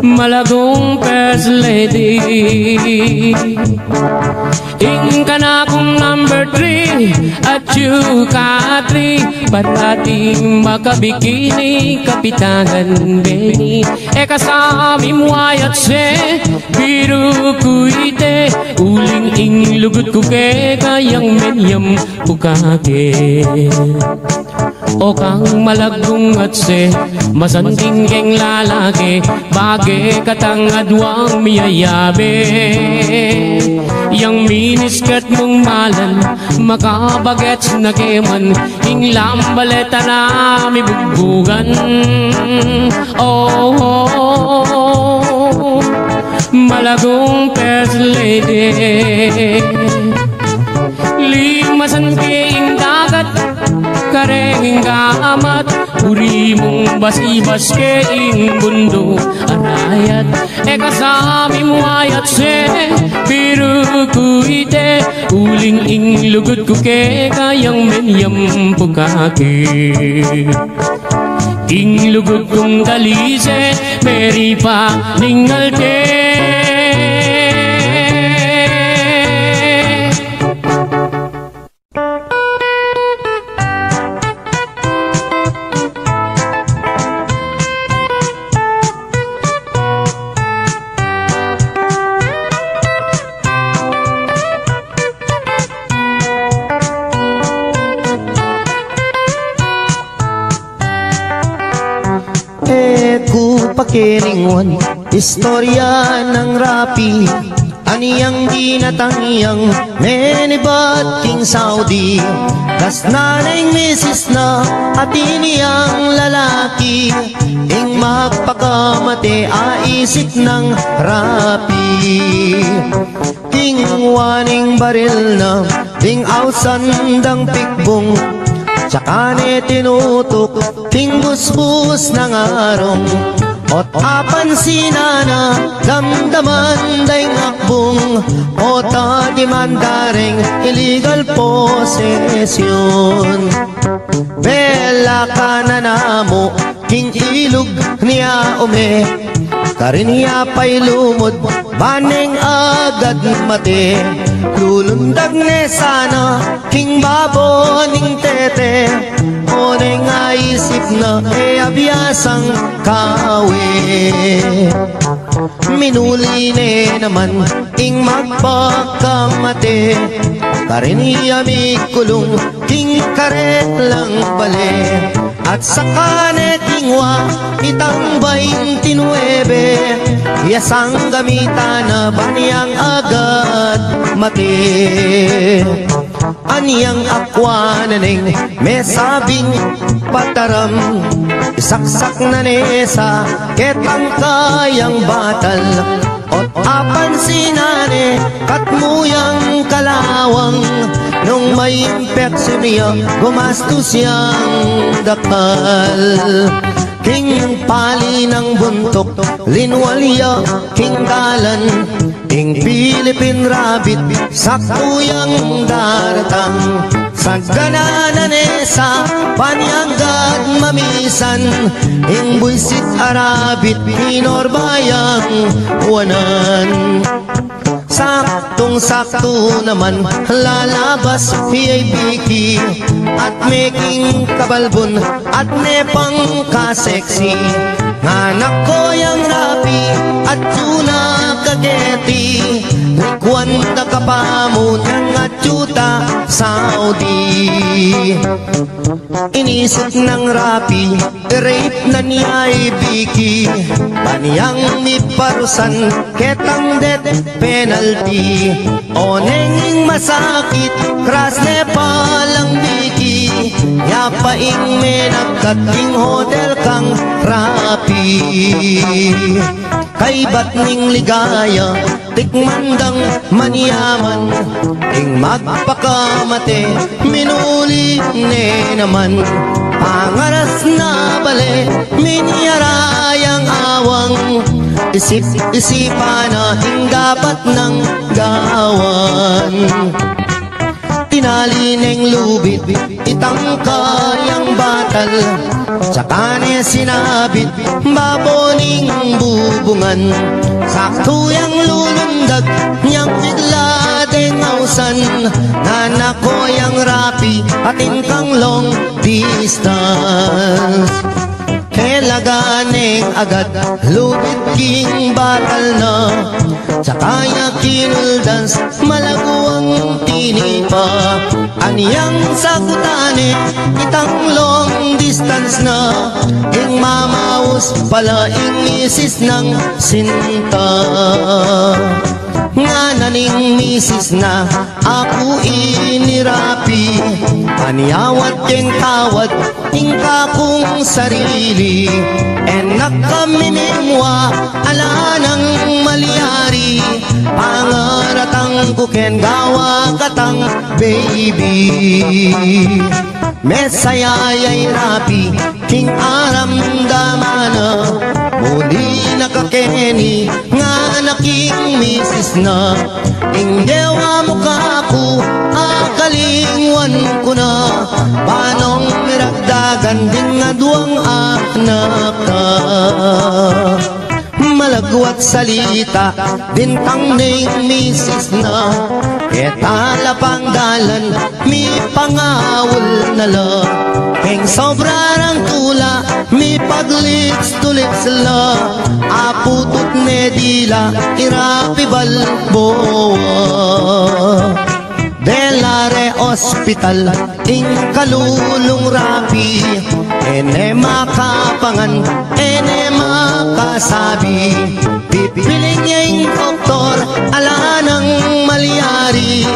malagong first lady. Ing ka na kong number three, at you ka three, parating makabikini, kapitangan Benny. Kasami mo ayat se, biru ko ite, uling ing lugut ko ke, kayang menyam pukake. O kang malagong at se, masanting keng lalaki, bagay katangadwang miyayabe. Yang miniskat mong malan, makabagets na keman, ing lambaleta na mibugbugan. Oh, oh, oh, malagong first lady. Limasan keing dagat, kareng amat, uri mong basibas keing bundo arayat. Kasami mo ayat se, biru ko ite, uling ing lugut ko ke, kayang menyam pukake. Ing lugut kong dalise, meri pa ningal te. Pakilingon, istorya ng rapi, aniyang ginatangiyang menibat king Saudi. Tas nanay misis na at iniyang lalaki, ing magpakamate aisip ng rapi. King waning baril na, king ausandang pikbong, tsaka ni tinutok, king busbus ng arong. Ot apan sinana, damdaman day ngakbong, o tagimandaring illegal possession. Bela ka na namo, king ilog niya ume, karinya pa'y lumod, baneng agad mate. Lulundag ne sana, king baboning tete, o neng aisip na abiyasang kawe. Minuli ne naman, ing magpakamate, karinya mi kulong, king karet lang bale. At saka ne kingwa, itang 29, yasang gamitan na baniyang agad mati. Aniyang akwa na neng may sabing pataram, isaksak na nesa ketang kayang batal. Ot apan sinane katmuyang kalawang, nung may impeksyon niya gumastos siyang dakal. King pali ng buntok, linwalya, king dalan, king Philippine rabbit, sakuyang daratang. Sa gananan esa, panyanggad mamisan, ing buisit arabit, pinorbayang wanan. Saktong-sakto naman lalabas hiyay biki, at making kabalbon at nepang kaseksi. Nganak ko yang rapi at tuna kageti, likwan na kapamo ng atsyuta Saudi. Inisip ng rapi, rape na niya'y biki, paniyang miparusan ketang death penalty. O nenging masakit, kras ne palang biki, yapaing menagkating hotel kang rapi. Kay batning ligaya, tikmandang maniyaman, ing magpakamate, minuli ne naman pangaras na bale minyarayang awang isip-isipan na hinggapat ng gawan tinalineng lubid itangkayang batal tsaka niya sinabit baboning bubungan sakto yang lulundag niyang bigla deng ausan nanako yang rapi atin kang long distance Kelaganeng agad lubid king batal na tsaka niya kinuldans malaguang tinipa aniyang sakutane itang long distance na ing mamaus pala ing isis ng sinta nga naning misis na ako inirapi aniyawat keng tawad ingka kong sarili enak kami nimwa ala ng malyari pangaratang kuken gawa katang baby mesayayay rapi king aram damana muli nakakeni nga naking misis na ingdewa mo ka ako akalingwan ko na panong miragdagan din nga duwang anak ka malagwat salita bintang ning misis na etalapang dalan mi pangawol na la keng sobra ng tula mi paglits tulits la aputot ne dila irapi balboa Delare Hospital ing kalulong rapi ene makapangan ene makasabi pipiling niya ing doktor ala ng malyari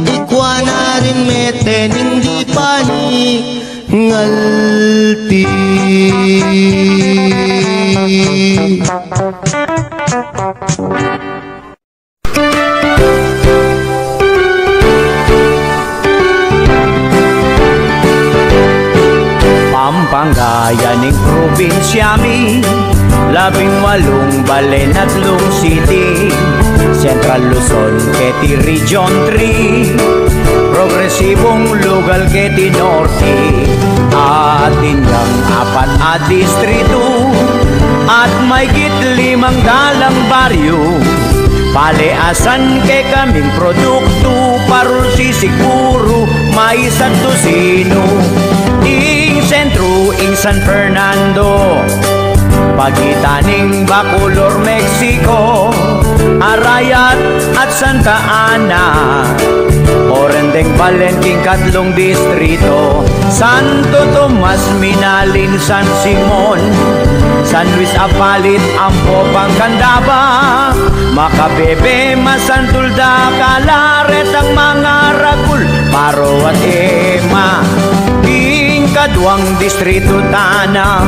ikwa na rin meten hindi pa ni ngalti Pampanga ning probinsya mi 18 Balena-Tlong City Central Luzon keti Region 3 Progresibong lugal keti Norte atin yang 4 distrito at may git 5 baryo paleasan ke kaming produkto parol sisiguro may isang dosino ing sentro ing San Fernando pagitaning Bacolor, Mexico Arayat at Santa Ana Orendeng, Valentin, Katlong Distrito Santo Tomas, Minalin, San Simon San Luis, Apalit, Ampo, Pangkandaba Makabebe, Masantulda, Kalaret ang mga Ragul, Paro at Ema Kadwang distrito Tana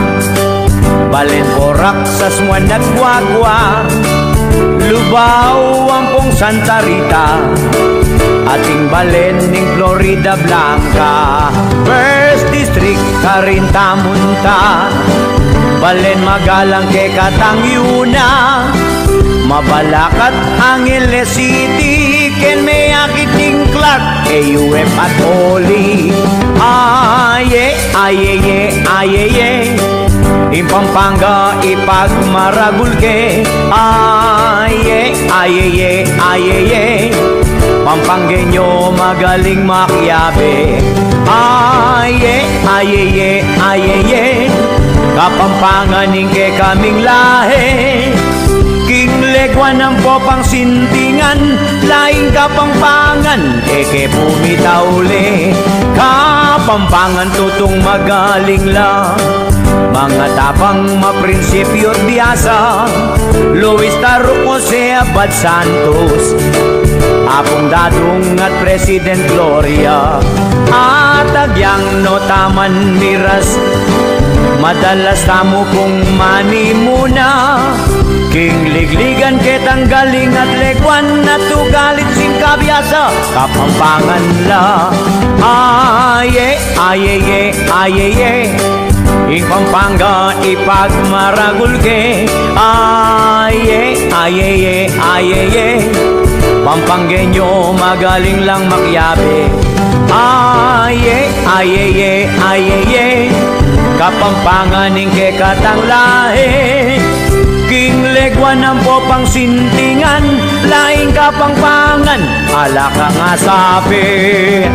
Balen Porac, Sasmuan at Guagua Lubao, Ampong Santa Rita Ating Balen ning Florida Blanca First District Carinta-Munta Balen Magalang ke Katangyuna Mabalakat Angeles City Ken may akiting Clark AUF at Oli Aye, aye, aye, Ipampanga, ipagmaragulke Aye, aye, aye, Pampanggenyo magaling makyabe Aye, aye, aye, Kapampangan ke kaming lahe King Legwan ng popang sintingan Laing kapampangan Eke pumitauli Kapampangan tutong magaling la Mga tapang maprinsipyo at biyasa Luis Taruk, Jose Abad Santos Apong Dadong at President Gloria At agyang notaman miras Madalas tamo kong mani muna King ligligan ketang galing at lekwan at tugalit sing kabyasa Kapampangan la Aye, aye, aye, ing Pampanga ipagmaragulge Aye, aye, aye, Pampanggenyo magaling lang makyabe Aye, aye, aye, Kapampangan ing kekatang lahe King legwan ang popang sintingan Laing Kapampangan ala ka nga sabi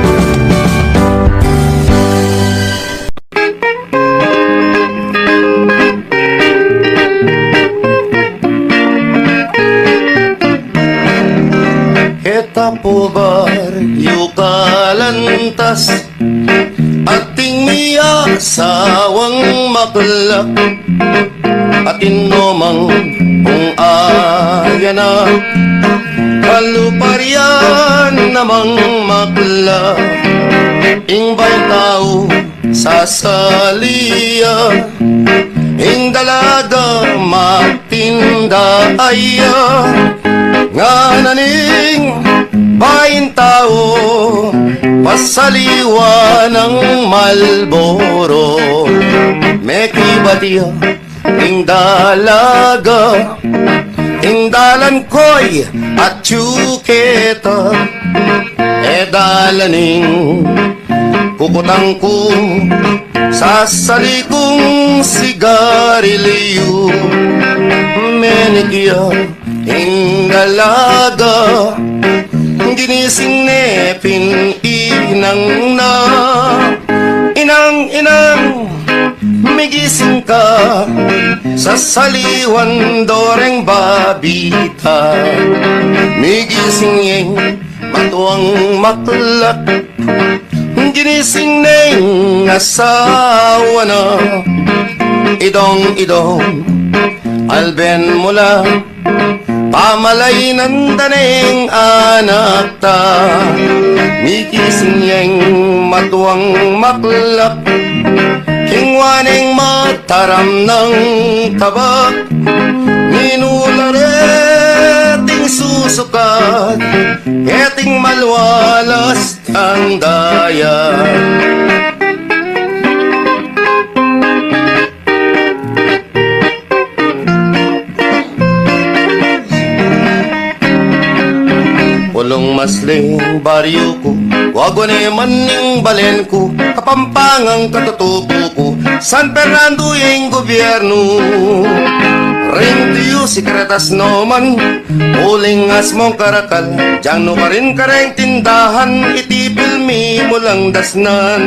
Etapobar yukalantas ating miyak sawang maklak atin nomang kung ayana kaluparian namang makla ingbay tao sa saliya ing dalaga matinda aya nga naning bayin tao pasaliwa ng Malboro mekibatiya ing dalaga ing dalan ko'y at tsuketa dalaning kukutang ko sa salikong sigarilyo menikya ing dalaga ginising nepin inang na inang migising ka sa saliwan doreng babita migising yung matuang maklak ginising neng asawa na idong alben mula pamalay ng daneng anak ta migising yung matuang maklak kingwaneng mataram ng tabak minulareting susukat keting malwalas ang daya Pulong masling baryo ko wago ni maning balen ko Kapampangang katutubo ko San Fernando yung gobyerno Ring tiyo sikretas noman Uling as mong karakal Diyan no ka rin kareng tindahan Itipil mi mo lang dasnan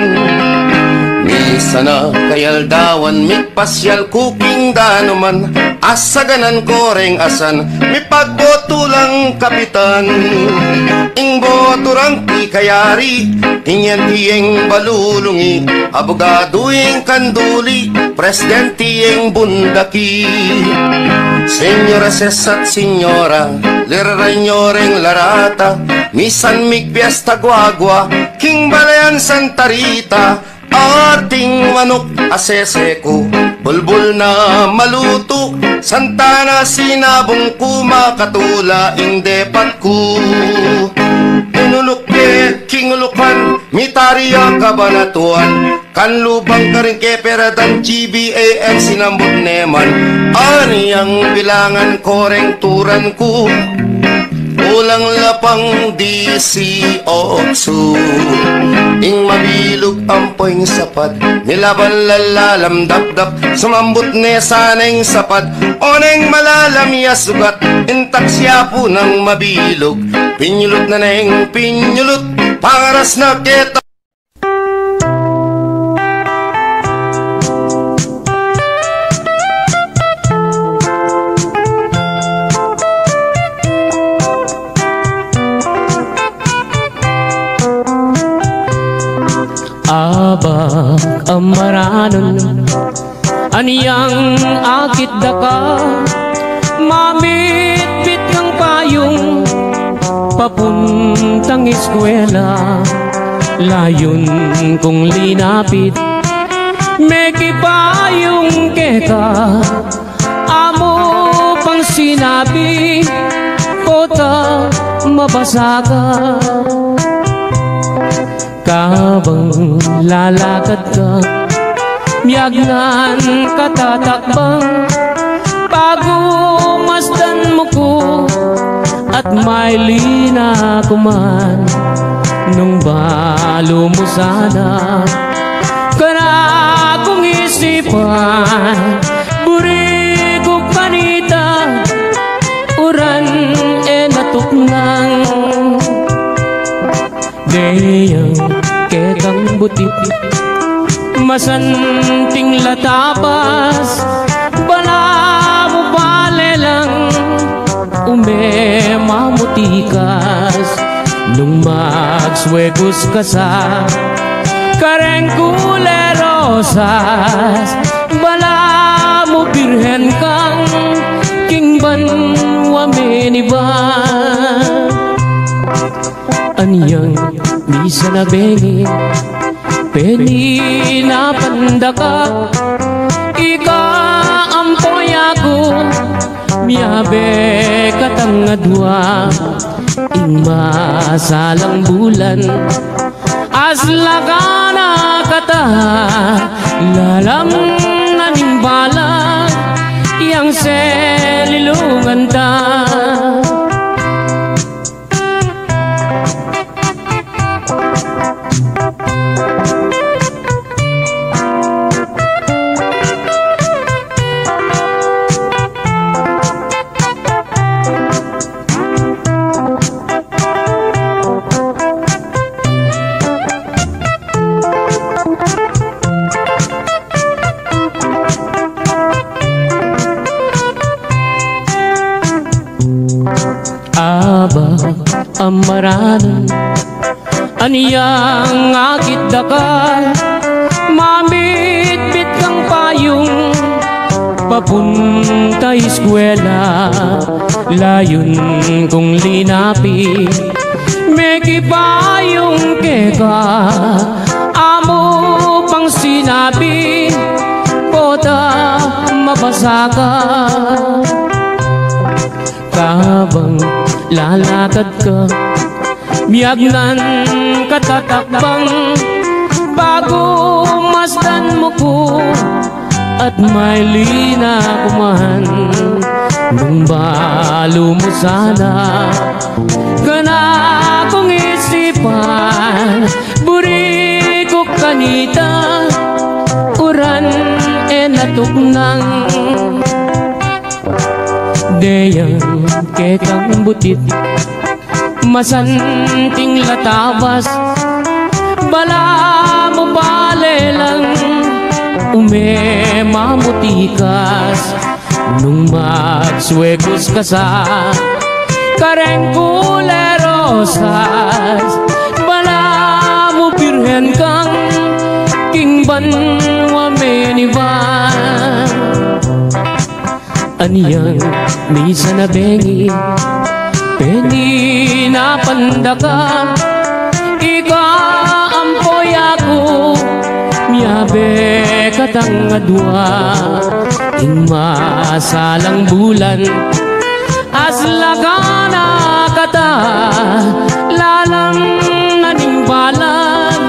Misa na kayaldawan Mipasyal kuking danuman Asaganan koreng asan Mipagboto lang kapitan Ing boturang ikayari Inyan tiyeng balulungi Abogado yung kanduli Presidente yung bundaki Senyora ses at senyora Liraray nyoreng larata Misan migpiesta guagua King balayan Santa Rita Ating manok aseseko Bulbul na maluto Santana sinabong ko Makatula ing depat ko Inulukke kingulukan Mitarya kabanatuan Kanlubang karing keperadan GBAM sinambot neman Aniyang bilangan koreng turan ko Ulang lapang DC otso Ing mabilog ampoing sapat Nilaban lalalam dap-dap Sumambot ne saneng sapat Oneng malalamya sugat Intak siya po ng mabilog Pinyulot na neng pinyulot Pangaras na keto Abag amaranon Aniyang akit daka Mamit-bit ng payong Papuntang eskwela Layon kong linapit May kipayong keka Amo pang sinabi ko ta mabasa ka. Kabang lalakad ka, miyagnan katatakbang, bago masdan mo ko at may lina kuman. Nung balo mo sana kana kong isipan, buri ko kanita uran natuknang deyang kekang butik masanting latabas, bala mo bale lang mamutikas. Nung magswegos ka sa kareng kulerosas, bala mo birhen kang kingban wameniba. Anyang misa na bengi peni na pandaka, ika ampoy ako miyabe katangadwa. Masalang bulan aslagana kata lalam nanimbala yang selilungan ta. Amaranan aniyang akit dakal, mamit-bit kang payong papunta eskwela. Layon kong linapi meki payong keka, amo pang sinabi kota mabasa ka. Kabang lalakad ka, miyagnan katatakbang, bago masdan mo ko at may lina kuman. Nung balo mo sana kana kong isipan, buri ko kanita uran natuknang deyang kekang butit masanting latabas, bala mo bale lang mamutikas. Nung magswegos ka sa kareng kulerosas, bala mo birhen kang kingban wameniban. Aniyang misa na bengi peni na pandaka, ika ampoy ako miyabe katangadwa. Ing masalang bulan aslagana kata lalang nanimbalan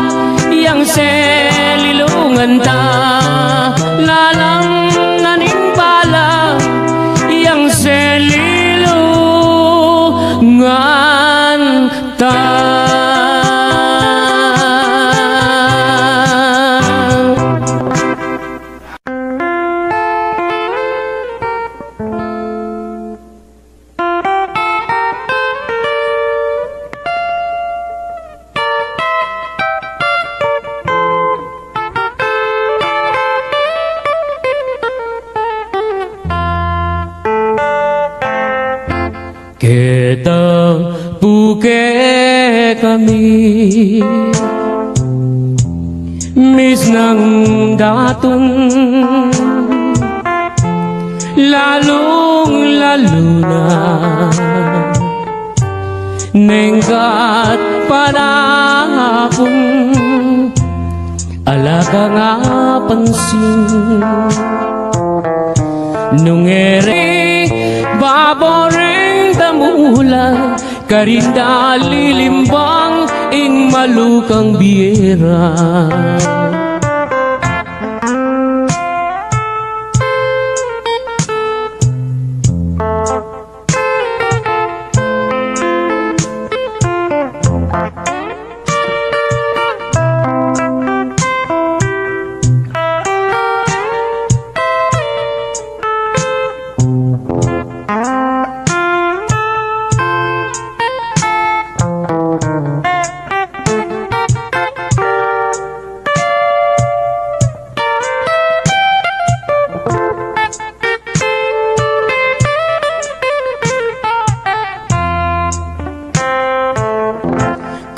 yang selilungan ta. Lalang nanimbalan yang selilungan ta. Kita buke kami mis nang datong lalong-lalo na nengkat panahapong alaga nga pansin nung ere baboreng damula karinda lilimbang ing malukang biera.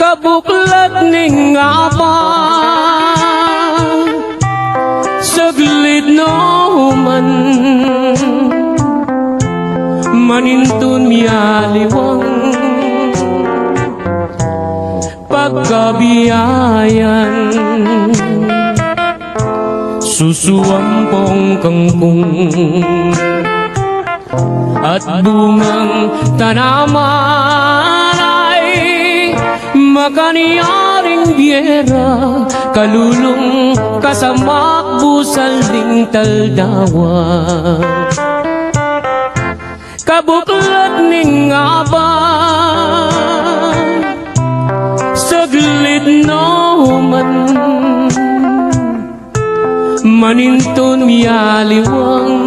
Kabuklat ning apa saglit no man manintun mialiwang pagkabiyayan susuampong kangkong at bungang tanaman makaniyaring biera kalulong kasamak busal ding taldawa. Kabuklat ning aba saglit no man manintun mialiwang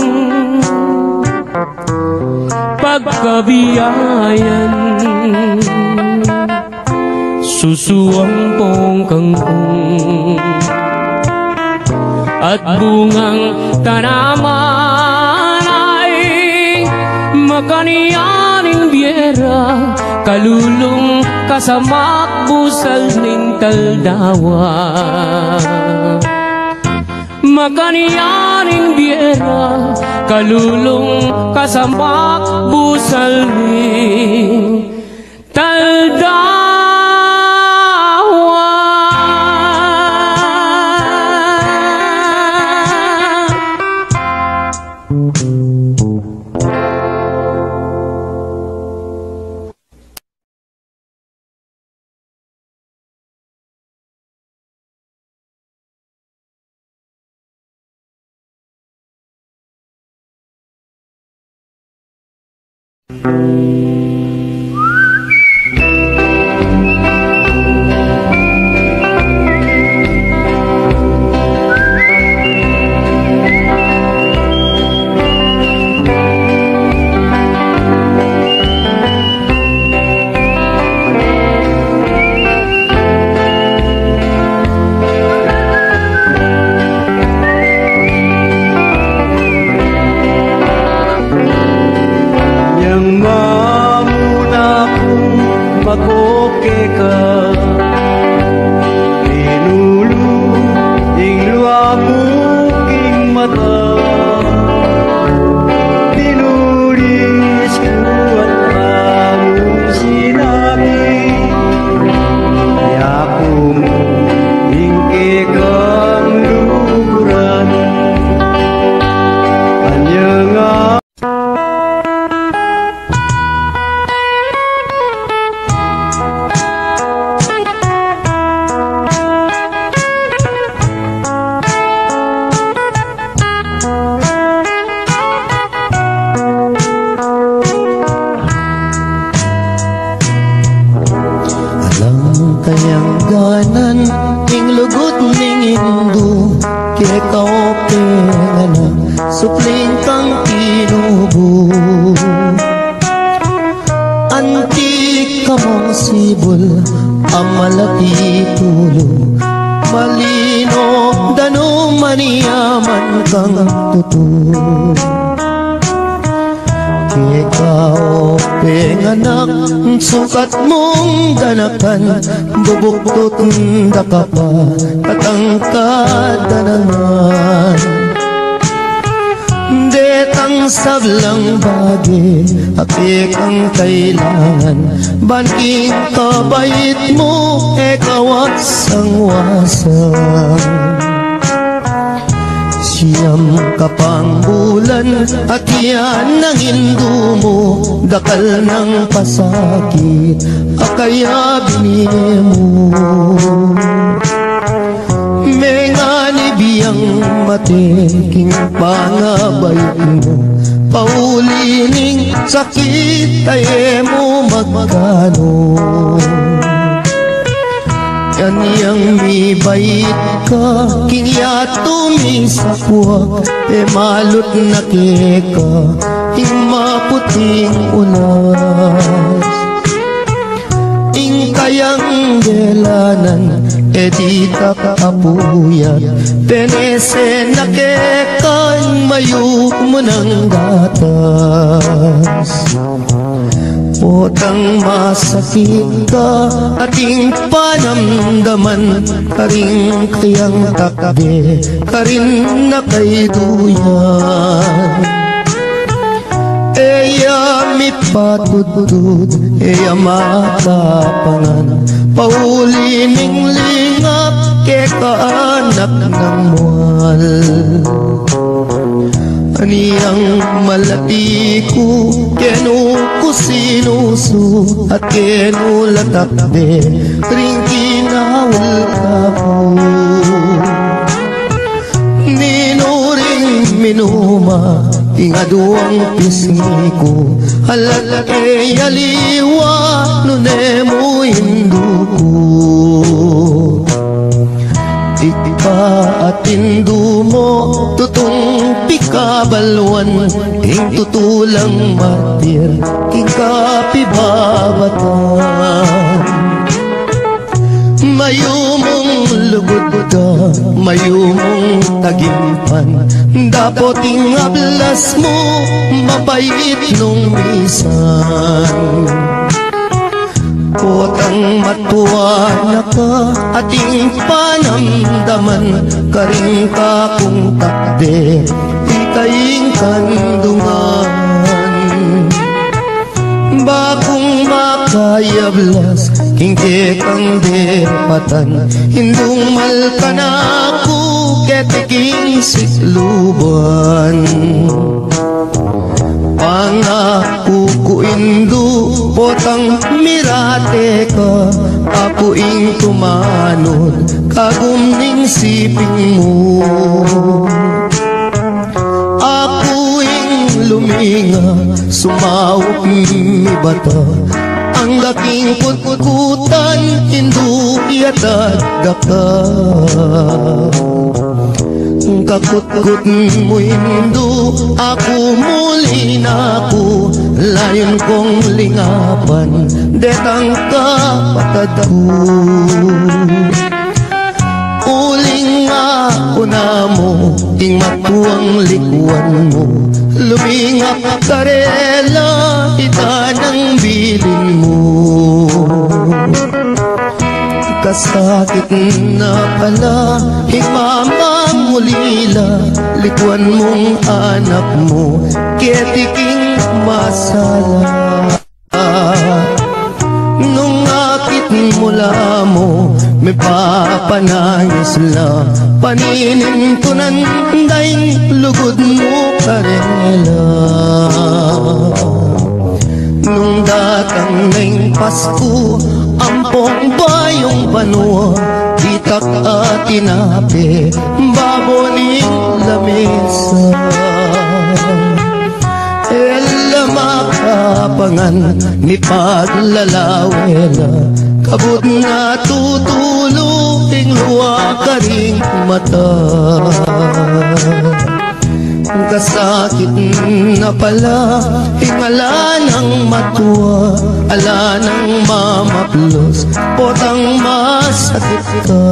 pagkabiyayan susuampong kangkong at bungang tanaman ay makaniyaning biera kalulong kasamak busal ning taldawa. Makaniyaning biera kalulong kasamak busal ning taldawa. Sukat mong danakan bubuktot daka pa katangkad naman detang sablang bagi apik ang kailangan banking kabait mo ekawat sang wasang siyam kapangbulan at yan ang hindu mo, dakal ng pasakit akaya binimo. Mengani biyang mateking pangabay mo, paulining sakit ay mo magkano. Yan yang mi bait ka, kingya tumisakwa, malot na keka, ing maputing ulas. Ing kayang gelanan, di kakapuyat, penese na kekang mayu mo ng gatas. Potang masakit ka, ating panamdaman, karing kayang takbe, karin na kay duyan. Eya mi patudud, eya matapangan, paulining lingap, kekaanak ng mual. Aniyang malati ko, kenu ko sinuso, at kenu latakde, ring kinawal ka po. Ninuring minuma, ingaduang pisngi ko, halat e yaliwa, nunemo hindu ko. Ipa at hindu mo, tutong pikabalwan, ing tutulang martir, ing kapibabatan. Mayumong lugod ka, mayumong tagimpan, dapoting ablas mo, mapait nung misan. Potang matuwa na ka, ating panamdaman, karing ka kung takde, ikaying kandungan. Bagong makayablas, kingke kang derpatan, hindung malkanaku, ketiking sikluban. Pangako ko indu, potang mirate ka, ako ing tumanod, kagumning siping mo. Ako ing luminga, sumawak mi bata, ang laking kutkutan, hindu yatag ka. Kakutkut mo hindu, ako muli na ako, layon kong lingapan, detang kapatad ko. Uling ako na mo, ting matuang likuan mo, lumingap karela, ita ng bilin mo. Kasakit na pala, himamang mulila, likuan mong anak mo, ketiking masala. Nung akit mula mo, may papanayos la, paninin tunan daing lugod mo karela. Nung datang ng Pasko, ampong bayong panua, itak at tinape, baboning lamesa. Ela makapangan, ni paglalawela, kabut na tutulong, luwa ka ring mata. Kasakit na pala, hingala ng matuwa, ala ng mamaplos, potang masakit ka.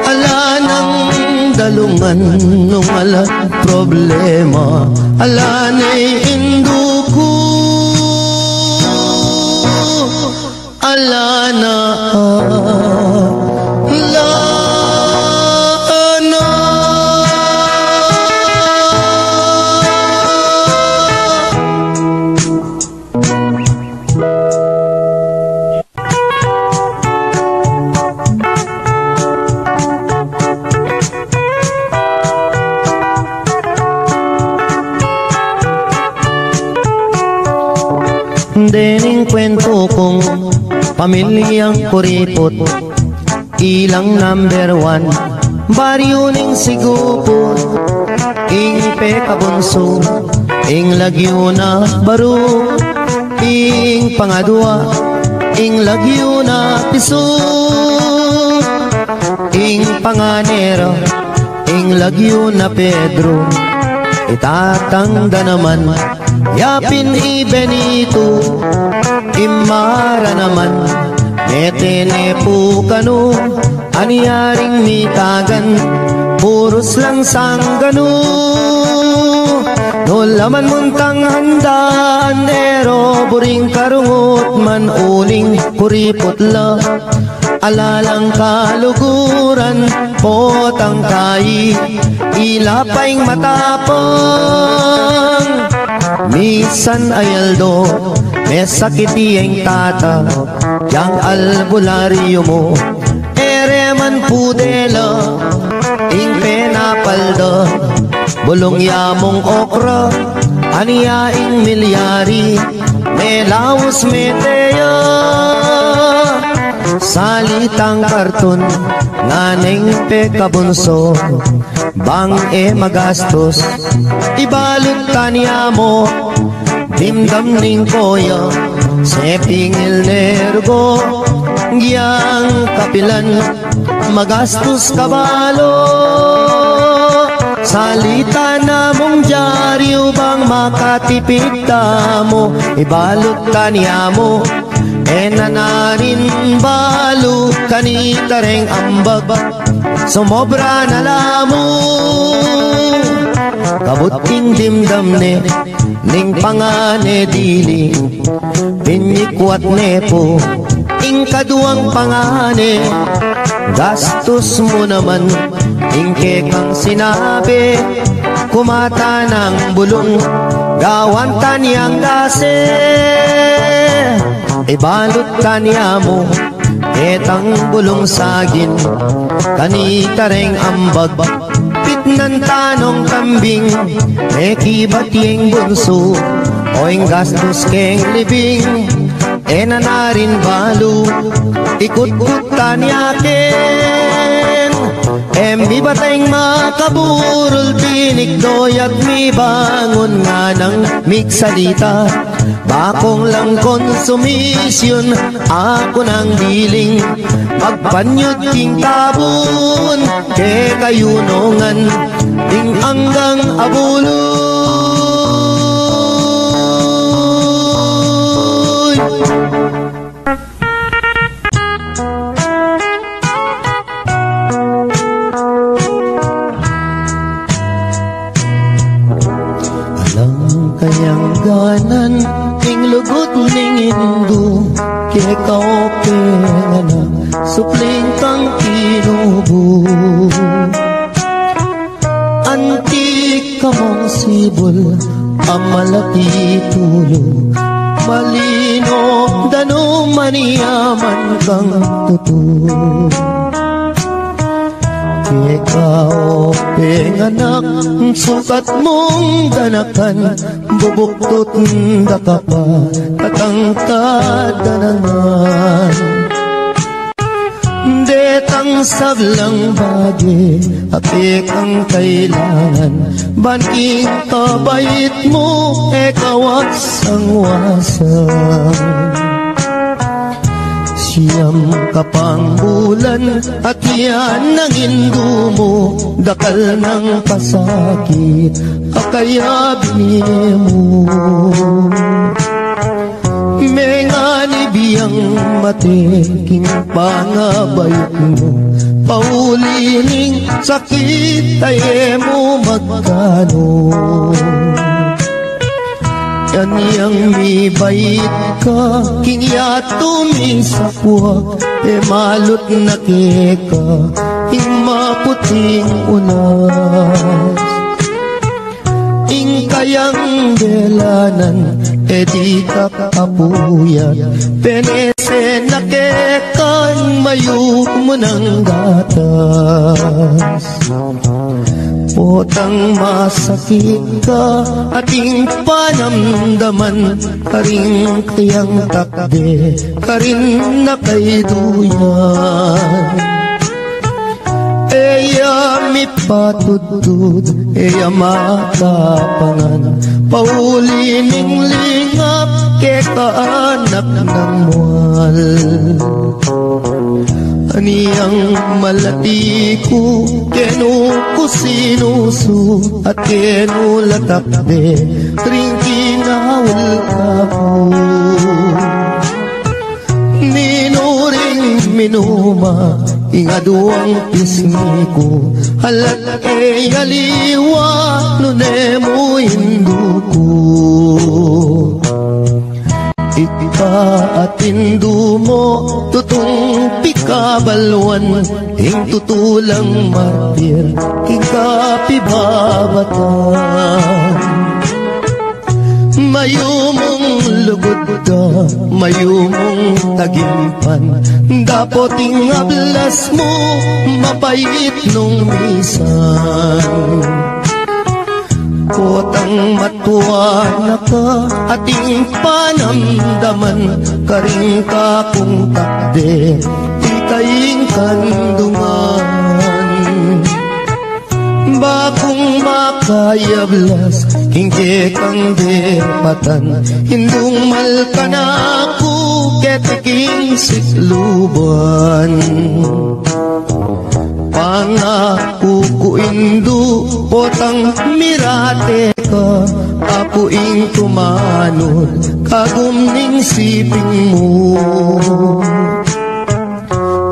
Ala ng dalungan, nung ala problema, ala na'y induko, ala na Dening kwento kong pamilyang kuripot, ilang number 1, baryo ning sigupot, ing pekabunso, ing lagyo na baro, ing pangadwa, ing lagyo na piso, ing panganero, ing lagyo na Pedro, itatangda naman, yapin i Benito, imara naman, netene po kano, aniyaring mitagan, puros lang sanggano. No laman muntang handaan, ero buring karungot man uling kuriputla, alalang kaluguran, potang kai, ilapaing matapang. Misan ayaldo, may sakitiyeng tata, yang albularyo mo, ereman pudela, ing penapalda, bulong yamong okra, aniyaing milyari, may laos meteya. Salitang karton, nganeng pekabunso, bang magastos, ibalot kanya mo, dimdam ning koya, sepingil nergo, giyang kapilan, magastos kabalo. Salita na mong dyaryo bang makatipid mo, ibalot kanya mo, enanarin balo kanitareng ambag, sumobra na lamo. Kabuting dimdam ne, ning pangane dili, pinikwat nepo, ing kaduang pangane, gastos mo naman, ing kekang sinabi, kumata ng bulong, gawan taniyang gase. Ibalot kanya mo, etang bulong sagin, kanitareng ambag, pitnan tanong kambing, ekibatyeng bunso, oing gastos keng libing, enanarin balo, ikut-kut kanyaken. Embi bateng makaburol, tinikdoy at mi bangon nga ng migsalita, bakong lang konsumisyon, ako nang biling, magpanyod king tabon, ke kayunongan, ting anggang abuloy. Kayang ganan, ing lugot ning indo, kaya kaope nga na, supling kang kinubo. Antik ka mong sibol, ang malaki tulo, malino, dano maniyaman kang tuto. Ikaw, penganak, sukat mong danakan, bubuktot da ka pa, katangkad na naman. Detang sablang bagay, apik ang kailangan, baning kabait mo, ikaw at sangwasan. Siyam kapang bulan at yan ang indo mo, dakal ng pasakit, akaya binili mo. May nga nibiyang matiking pangabayot mo, paulining sakit ay mo magkano. Kanyang may bait ka, kingya tuming sapwak, malot na keka, ing maputing unas. Ing kayang delanan, di ka kapuyat, penese na kekan, mayo mo ng gatas. Potang masakit ka ating panamdaman, karing kayang takde, karin na kay duyan. Eya mi patudud, eya matapangan, pauli ning lingap, ke kaanak ng mual. Aniyang malati ko, kenu ko sinusu, at kenu latakde, ring kinawal ka po. Ninuring minuma, ingaduang pisngi ko, halat e aliwa, nunemo induko. Ipaatindu mo, tutong pikabalwan, ing tutulang martir, kikapibabatan. Mayumong lugod ka, mayumong tagimpan, dapoting ablas mo, mapait nung misan. Potang matuwa na ka, ating panamdaman, karing ka kung takde, ikaying kandungan. Bakong makayablas, hingge kang depatan, hindung malka na ako, ketiking sikluban. Pangako ko indu, potang mirate ka, ako ing tumanod, kagumning siping mo.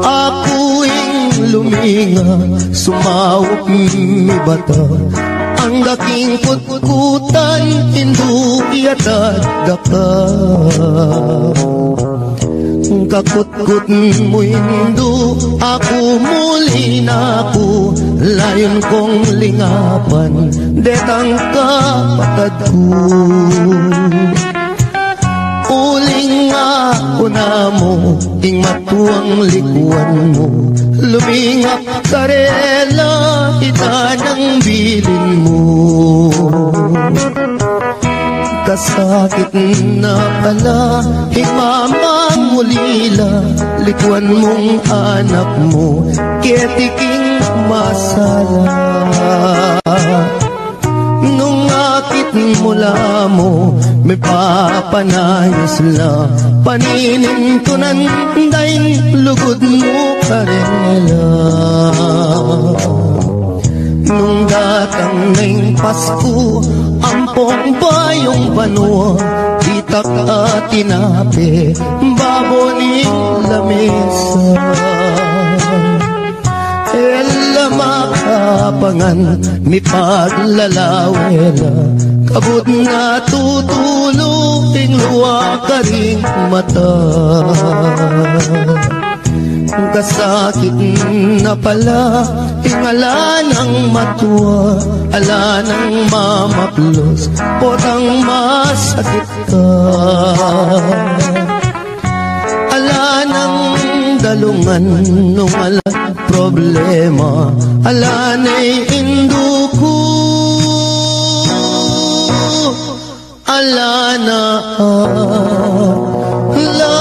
Ako ing luminga, sumawak mi bata, ang daking kutkutan, hindu iatad daka. Kakutkut mo hindu, ako muli na ako, layon kong lingapan, detang kapatad ko. Uling ako na mo, ing matuang likuan mo, lumingap karela, ita ng bilin mo. Kasakit na pala, himamang ulila, likuan mong anak mo, ketiking masala. Nung akit mula mo, may papanayos la, paninin ko nanday, lugod mo karela. Nung datang ngayong Pasko, ampong bayong banwa, itak at tinapi, baboning lamesa. Ela makapangan, mi paglalawela, kabut na tutulog, ting luwa ka ring mata. Kasakit na pala, ingala ng matuwa, ala ng mamaplos, potang masakit ka. Ala ng dalungan, nung ala problema, ala na'y induko, ala na ala.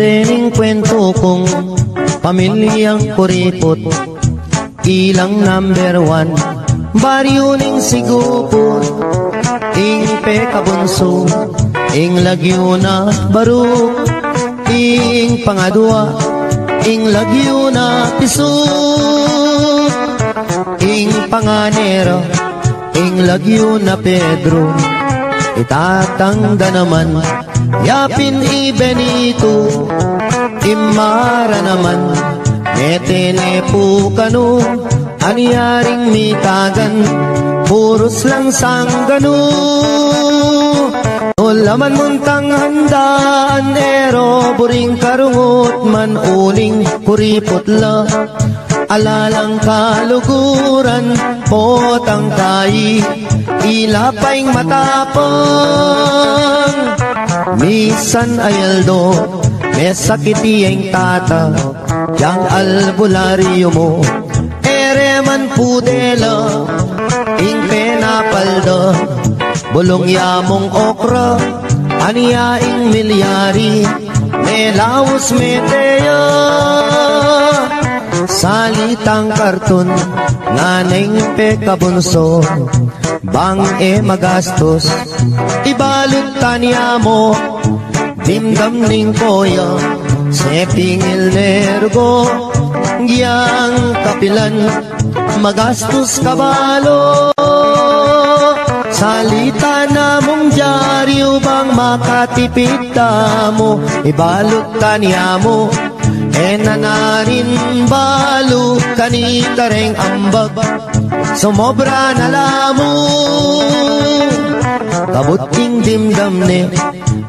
Dening kwento kong pamilyang kuripot, ilang number 1, baryo ning sigupot, ing pekabunso, ing lagyo na baro, ing pangadwa, ing lagyo na piso, ing panganero, ing lagyo na Pedro, itatangda naman, yapin i Benito, imara naman, netene po kano, anyaring mitagan, puros lang sanggano. Ulaman muntang handaan, ero buring karungot man uling kuriputla. Alalang kaluguran, potang kai, ilapaing matapang. Misan ayaldo, may sakiti ang tata, yang albularyo mo, ere man pudela, ing penapalda, bulong yamong okra, aniyaing milyari, may laos meteya. Salitang karton, nganeng pekabunso, bang magastos, ibalot tanya mo, dimdam ning koya, sepingil nergo, giyang kapilan, magastos kabalo. Salita na mong dyaryo bang makatipid mo, ibalot tanya mo, nanarin balo kanita reng ambag, sumobra na lamo. Kabuting dimdam ne,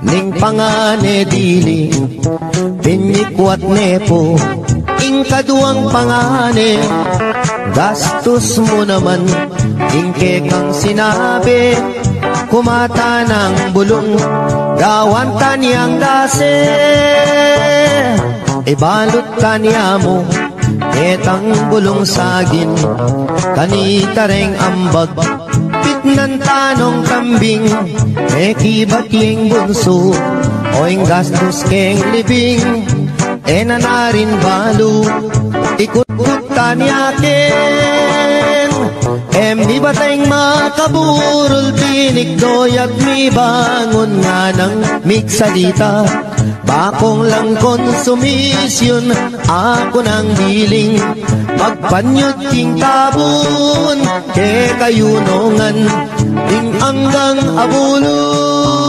ning pangane dili, pinikwat nepo, ing kaduang pangane, gastos mo naman, ing kekang sinabi, kumata ng bulong, gawan taniyang dase. Ibalot kanya mo, etang bulong sagin, kanita reng ambag, pitnan tanong kambing, kibating bunso, oing gastos keng libing, nanarin balo, ikut-kut kanya ken. Mi bateng makaburol, pinikdoyag mi bangon nga ng miksalita. Bakong lang konsumisyon, ako nang biling, magpanyod king tabun, ke kayunongan, ting anggang abuloy.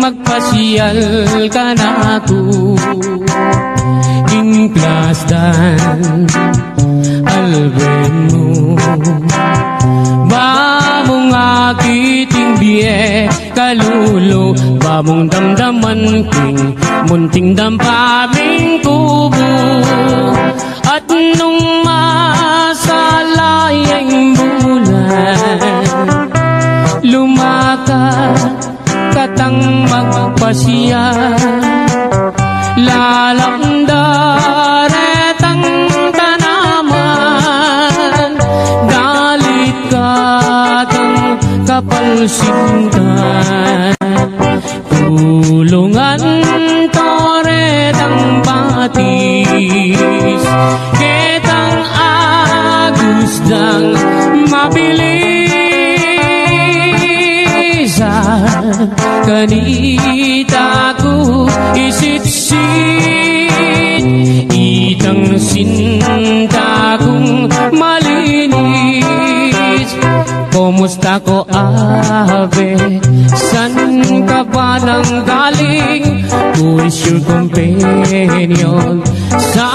Magpasyal ka na ako, in plasdan alben mo, bamong akiting biye kalulo, bamong damdaman king munting dampaming kubo. At nung masalayang bulan, lumakad katang magpasya, lalamdaretang tanaman, galit katang kapalsingan, tulungan toretang batis, ketang agusdang mabilis. Kanita ko isitsit, itang sinta kong malinis. Kumusta ko ave, san ka ba nang galing? Who is your companion sa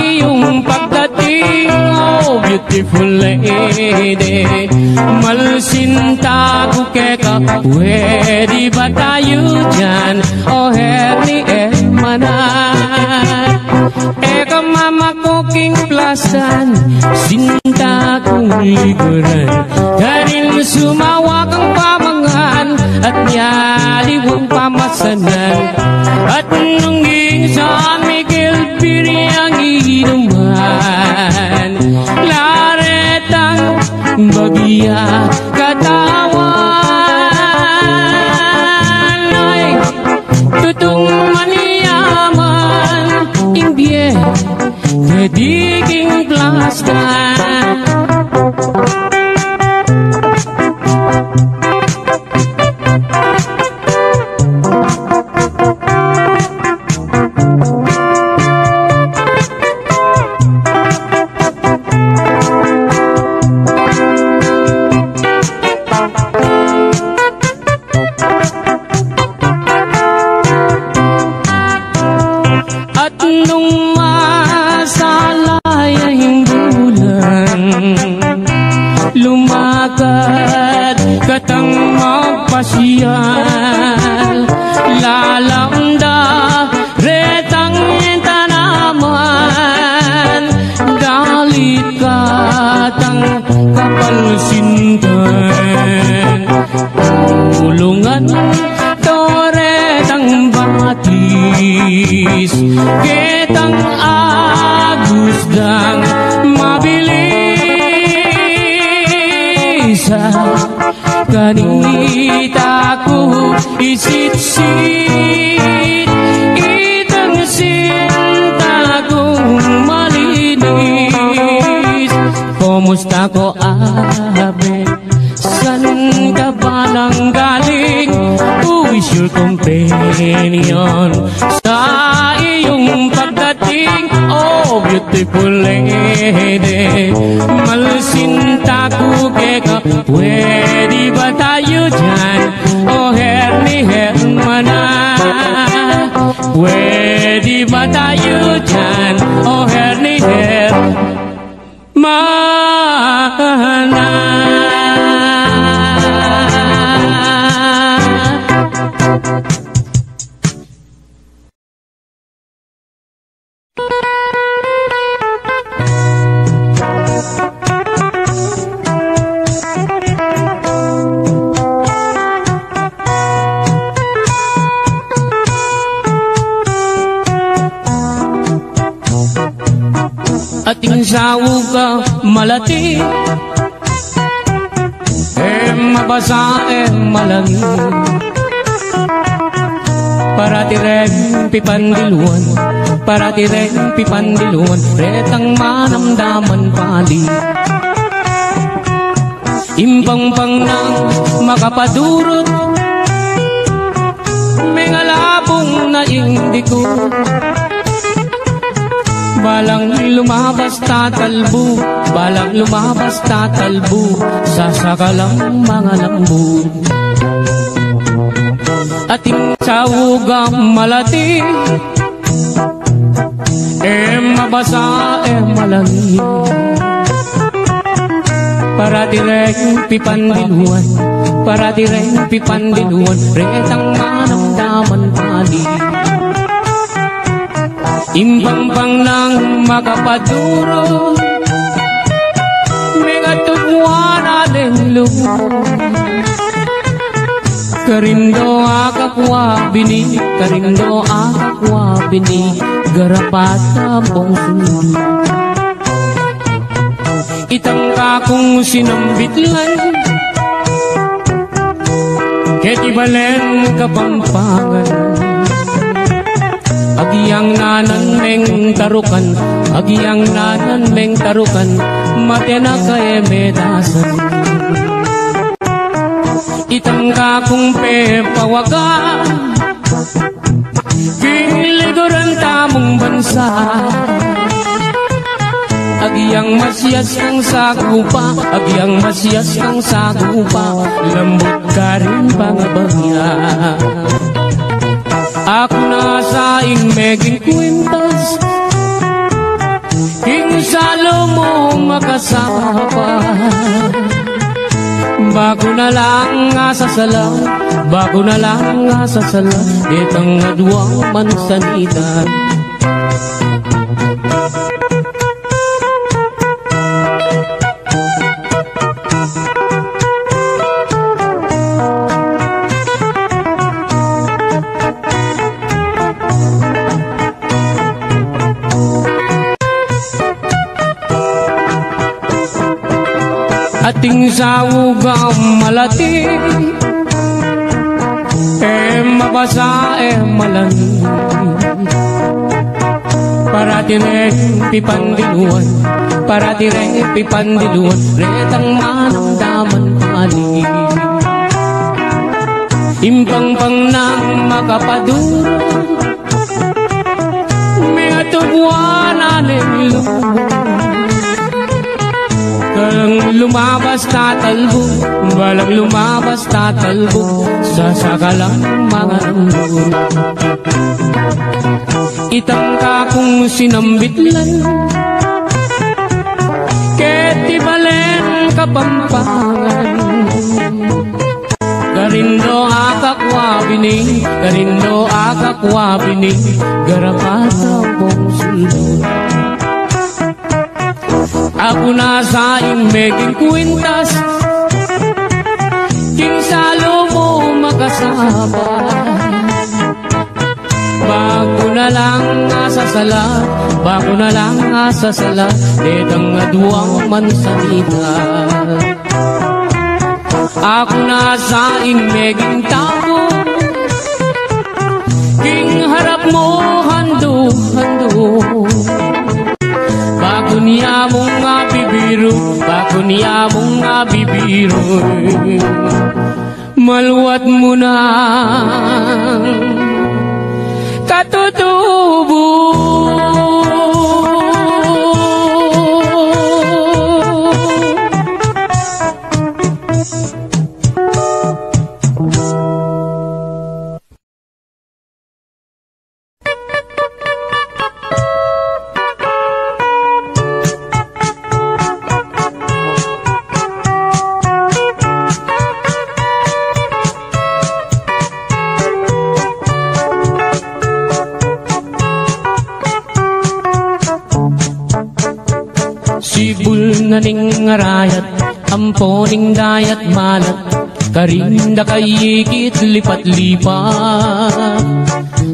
iyong pagdating? Oh, beautiful lady, malsinta ko keka, pwede ba tayo dyan? Oh, herni manan, eka mama ko king plasan, sinta kong liguran, kanil sumawa kang pamangan, at nyaliwang pamasanan, at nungging San Miguel Piriang inuman, laretang bagya katawan, ay tutong maniyaman, imbye kadiging plastan. At nung masalayang bulan, lumakad katang magpasyal, lalamda retang tanaman, dalit katang kapalsintan, ulungan toretang batis, ketang agusdang mabilis. Kanita ko isit-sit, itang sinta kong malinis. Kumusta ko, abe? San ka ba nang galing? Who is your companion sa iyong pagdating? Oh, beautiful lady, malsinta ko ka. Pwede ba tayo dyan? Oh, herni hermana. Pwede ba tayo dyan? Oh, herni hermana. Ating sawog ka malati, mabasa malangi, para tireng pipandiluan, para tireng pipandiluan, retang manamdaman pali. Impang-pang nang makapadurot, may ngalabong na indiko. Balang lumabas tatalbo, balang lumabas tatalbo, sasakalang mga lambo. Ating sawugang malati, mabasa malangi, para direng pipandiluan, para direng pipandiluan, retang manamdaman pali. Impang-pang nang makapaduro, may katugwan aling lumo. Karindo akakwa bini, karindo akakwa bini, garapat na bongsun. Itang kakong sinambitlan, ketibalen kapampangan. Agiyang nanan meng tarukan, agiyang nanan meng tarukan, matena kay medasan. Itang kakong pepawaga, kiniligoran tamong bansa. Agiyang masyas kang sagupa, agiyang masyas kang sagupa, lambot ka rin pangabagya. Ako na sa meging kwintas, king salo mo makasama pa. Bago na lang nga sasala, bago na lang nga sasala, itang nadwang mansanitan. Ating sawugang malati, mabasa malangi, para tireng pipandiluan, para tireng pipandiluan, retang manamdaman pali. Impang-pang nang makapaduro, may atugwan aling lumo. Balang lumabas tatalbo, balang lumabas tatalbo, sasakalang mga lambo. Itang akong sinambitlan, keti balen Kapampangan. Karindo akakwabini, karindo akakwabini, garapataw kong sulod. Ako na sa imeging kwintas, kinsalo mo makasabay. Bago na lang asasala, bago na lang asasala, dedang aduang mansanita. Ako na sa imeging tao, king harap mo hando-hando. Bago niya mong nga bibiro, bago niya mong nga bibiro, maluwat mo na katutubo. Sibul na ning ngarayat, amponing dayat malat, karinda kayikit lipat-lipat.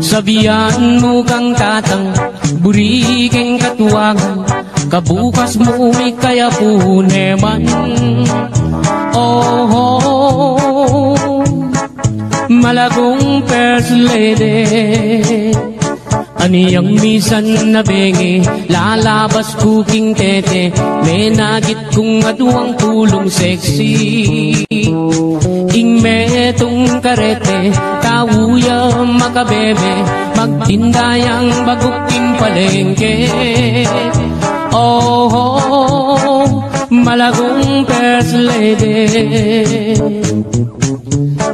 Sabihan mo kang tatang, burikeng katuwagan, kabukas mo may kaya puneman. Oh, malagong first lady, aniyang misan na bengi, lalabas kuking tete, may nagit kong aduang tulong sexy. Ing metong karete, kawuya makabebe, magtindayang baguking palengke. Oh, malagong first lady,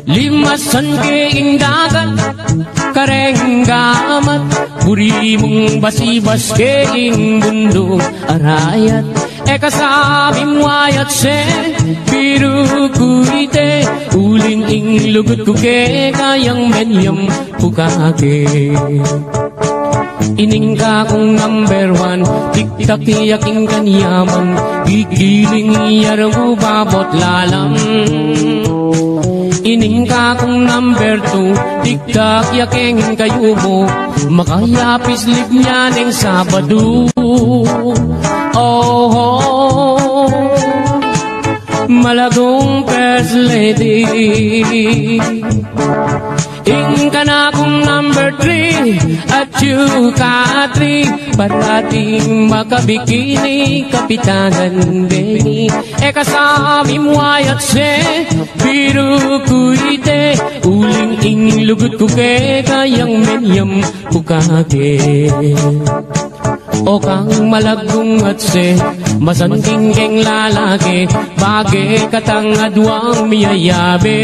limasan keing dagat, kareng gamat, buri mong basibas keing mundo arayat. Eka sabing wayat se, biru kuite, uling ing lugut kuke, kayang menyam pukake. Ining ka kong number one, tik-tak yaking kanyaman, gigiling iyarang babot lalang. Ining ka kong number two, tik-tak yaking kayo mo, makayapis lip niya ng Sabado. Oh, malagong first lady, ing ka na kong number three, at you ka three, parating makabikini, kapitanan Benny. Eka sabi mo ayat se, biru kuite, uling ing lugut kuke, kayang menyam pukake. O kang malagong at se, masanting keng lalaki, bagay katang adwang miyayabe.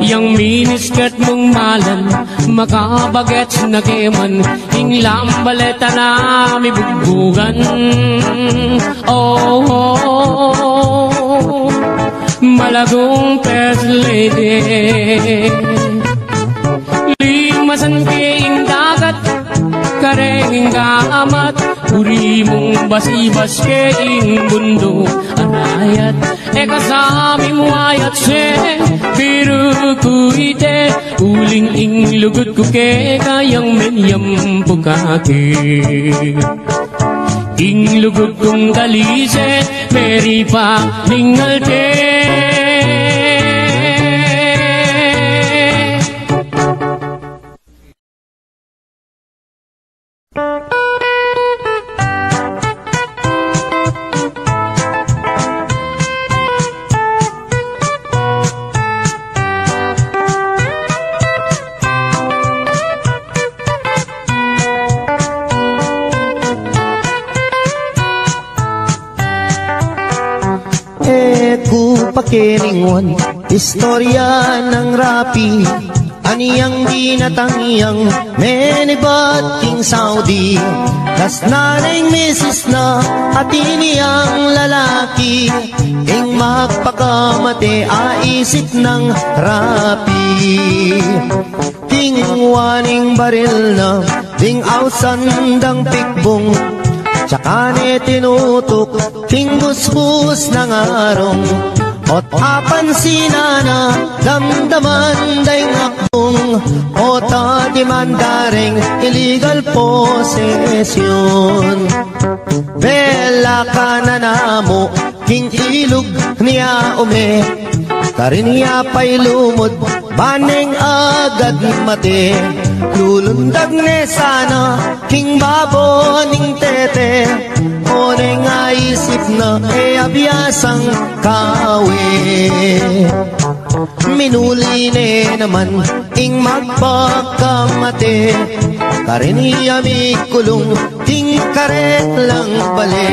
Yang miniskirt mong malan, makabagets na keman, ing lambaleta na mibugbugan. Oh, malagong first lady, limasan keing dagat, kareng amat, uri mong basibas keing mundo arayat. Eka sabi mo ayat se, biru kuite, uling ing lugut kuke, kayang menyam pukake. Ing lugut kong dalise, meri pa ningalte. Pakiningon, istorya ng rapi, Aniyang ginatangiyang menibat King Saudi. Kas nanay misis na at iniyang lalaki, ing magpakamate aisip ng rapi. King waning baril na ding ausandang pikbong, tsaka ni tinutok king busbus ng arong. Ot apan sinana damdaman day ngakbong, o tadimandaring illegal possession. Bela ka na namo king ilog niya ume, karin niya pa'y lumod baneng agad mate. Lulundag ne sana king baboning tete, o neng aisip na abiyasang kawe. Minuli ne naman ing magpakamate, karin niya may kulong ting karet lang bale.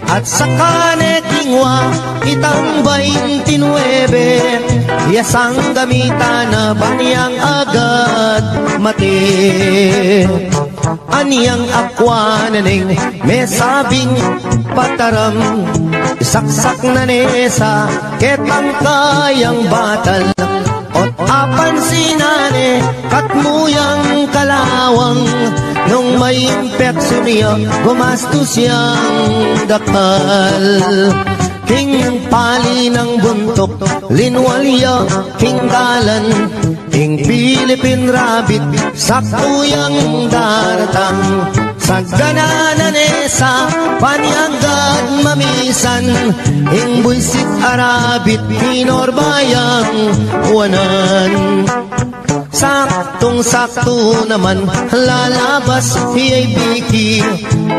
At saka ne kingwa itang 29, yasang gamitan na baniyang agad mati. Aniyang akwa na ning may sabing pataram, isaksak na nesa ketang kayang batal. Ot apan sinane katmuyang kalawang, nung may impeksyon niya gumastos siyang dakal. King pali ng buntok linwalya king galan, king Philippine rabbit sa kuyang daratang. Sagananan esa panyagad mamisan, ing buisit arabit pinorbayang wanan. Saktong-sakto naman lalabas hiyay biki,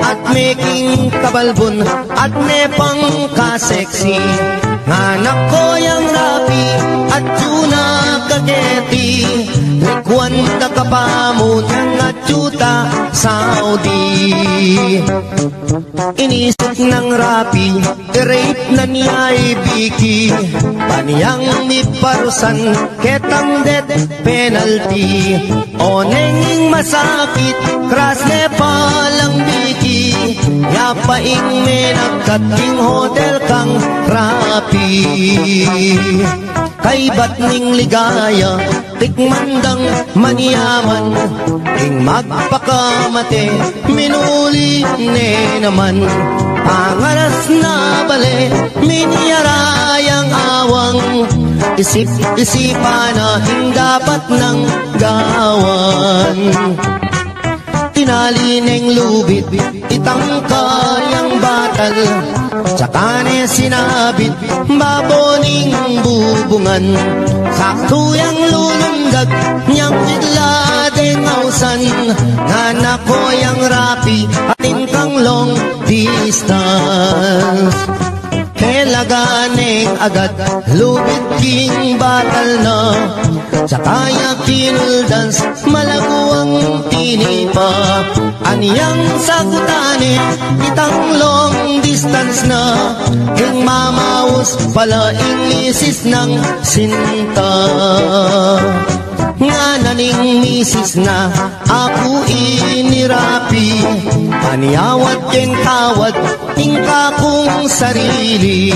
at making kabalbon at nepang kaseksi. Anak ko yang rapi at tuna kageti, likwan na kapamon at yuta Saudi. Inisip ng rapi, rape na niya ibiki, paniyang miparusan ketang death penalty. O nenging masakit, kras ne palang biki, yapaing menagkating hotel kang rapi. Kay ba't ning ligaya, tikmandang maniyaman, ing magpakamate, minuli ne naman. Pangaras na bale, miniyarayang awang, isip-isipan na ing dapat ng gawan. Tinalineng lubid, itang kayang batal, tsaka ne sinabit, baboning bubungan. Saktuyang lulundag, niyang idladeng ausan, anak ko yang rapi, atin kang long distance. Kailaganeng agad, lubid king batal na, tsaka yakinuldans, malaguang tinipa. Aniyang sagutane, itang long distance na, ing mamaus pala ing misis ng sinta. Nga naning misis na ako inirapi, paniyawat keng tawad ing kakong sarili.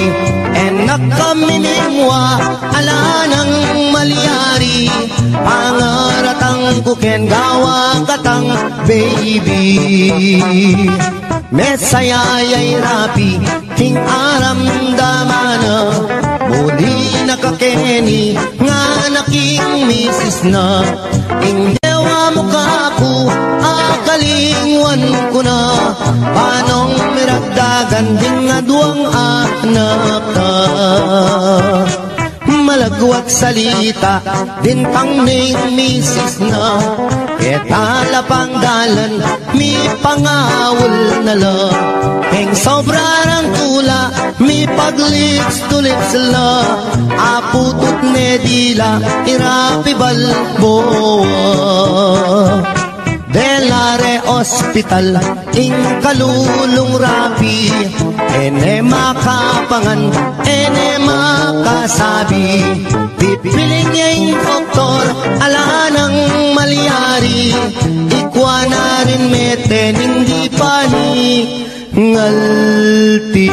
Enak kami ningwa ala ng malyari, pangaratang kuken gawa katang baby. Mesayayay rapi king aram damana, muli nakakeni nga naking misis na. Ing dewa mukha ko akalingwan ko na, panong miragdagan din nga duwang anak ka. Malagwat salita din pang ning misis na, ketala pang dalan mi pangawol na la. Ing sobrang tula mi paglips tulips la, aputut ne dila irapi balboa. Delare o ospital, ing kalulong rapi, ene makapangan, ene makasabi. Pipiling niya yung doktor, ala nang malyari, ikwa na rin meten, hindi pa ni ngalti.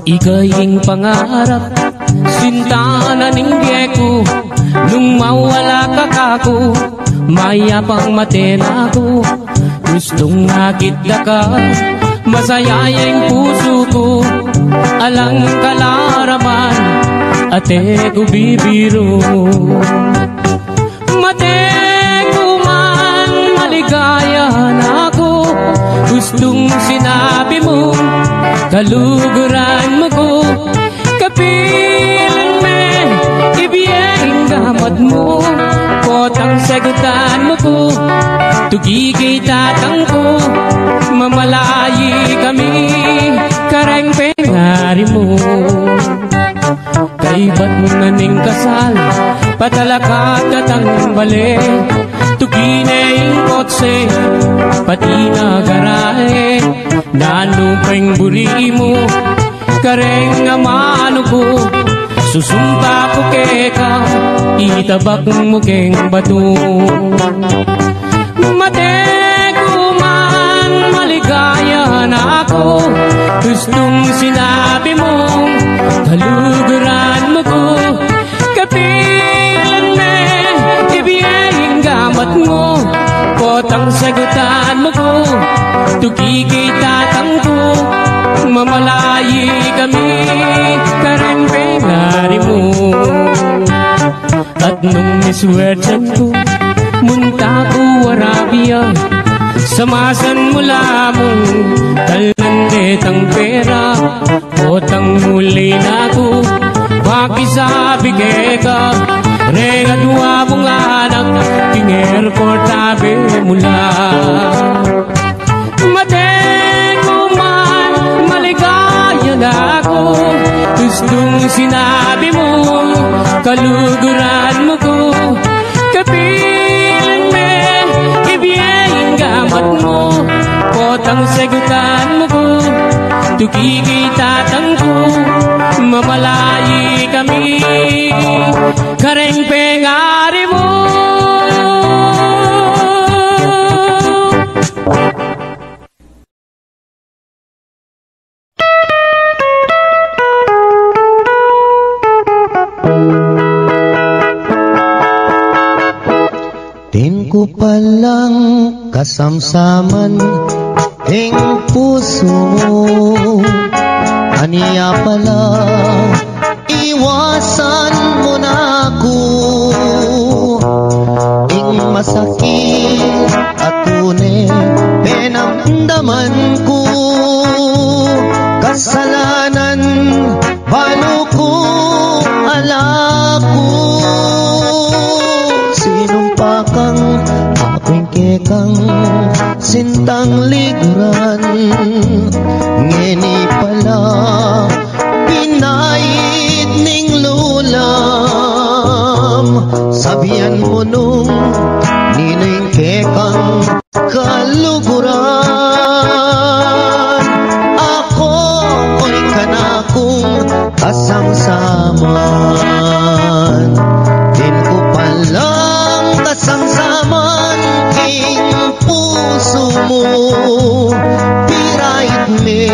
Ikaying pangarap, sinta na ninggye ko, nung mawala ka kako, mayapang matena ko. Gustong nakita ka, masaya yung puso ko, alang kalaraman, ate ko bibiro. Mate ko man, maligaya na ako, gustong sinabi mo, kaluguran mo ko, kapilan me, ibiyeng gamad mo, potang sagutan mo ko, tugigay tatang ko, mamalayi kami, kareng pengari mo. Kay ba't mo naning kasal, patalakat katang bale, tuginay kotse, pati na garahe, nanupeng buri mo, kareng amano ko, susumpa ko keka, itabak mo keng bato. Mate ko man, maligaya na ako, gustong sinabi mo, kaluguran mo ko, kapilan me, ibiyeng gamat mo, potang sagutan mo ko, tugigay tatang ko, mamalayi kami, kareng pengari mo. At nung niswertan ko, munta ko Arabia, samasan mula mo, talandet ang pera, potang muli na ko, pakisabi ka, rega dua mong anak, king airport tabi mula. Mate ko man, maligaya na ako, gustong sinabi mo, kaluguran mo ko, kapilan me, ibiyeng gamat mo, potang sagutan mo ko, tugigay tatang ko, mamalayi kami, kareng pengari mo. Din ko palang kasamsaman ting puso mo, aniya pala iwasan mo na ako, ing masakit at tunay pinamdaman ko, kasalanan balo ko alako, sinumpa kang aking kekang sintang liguran, ngeni pala pinait ning lulam, sabihan mo nung nining kekang kaluguran, ako ko'y kanakong kasamsaman, din ko palang kasamsaman king puso mo, pirait me,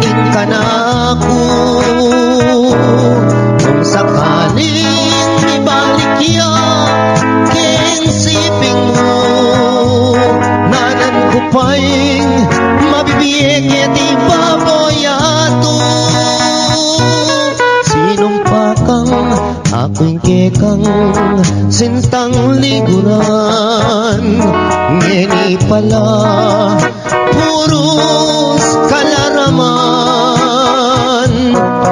ing kanako, kung sakaling ibalik ya, king siping mo, nanan ko pa'y mabibiyeg di baboyato, sinumpa kang ako'y kekang sintang liguran, ngeni pala puros kalaraman,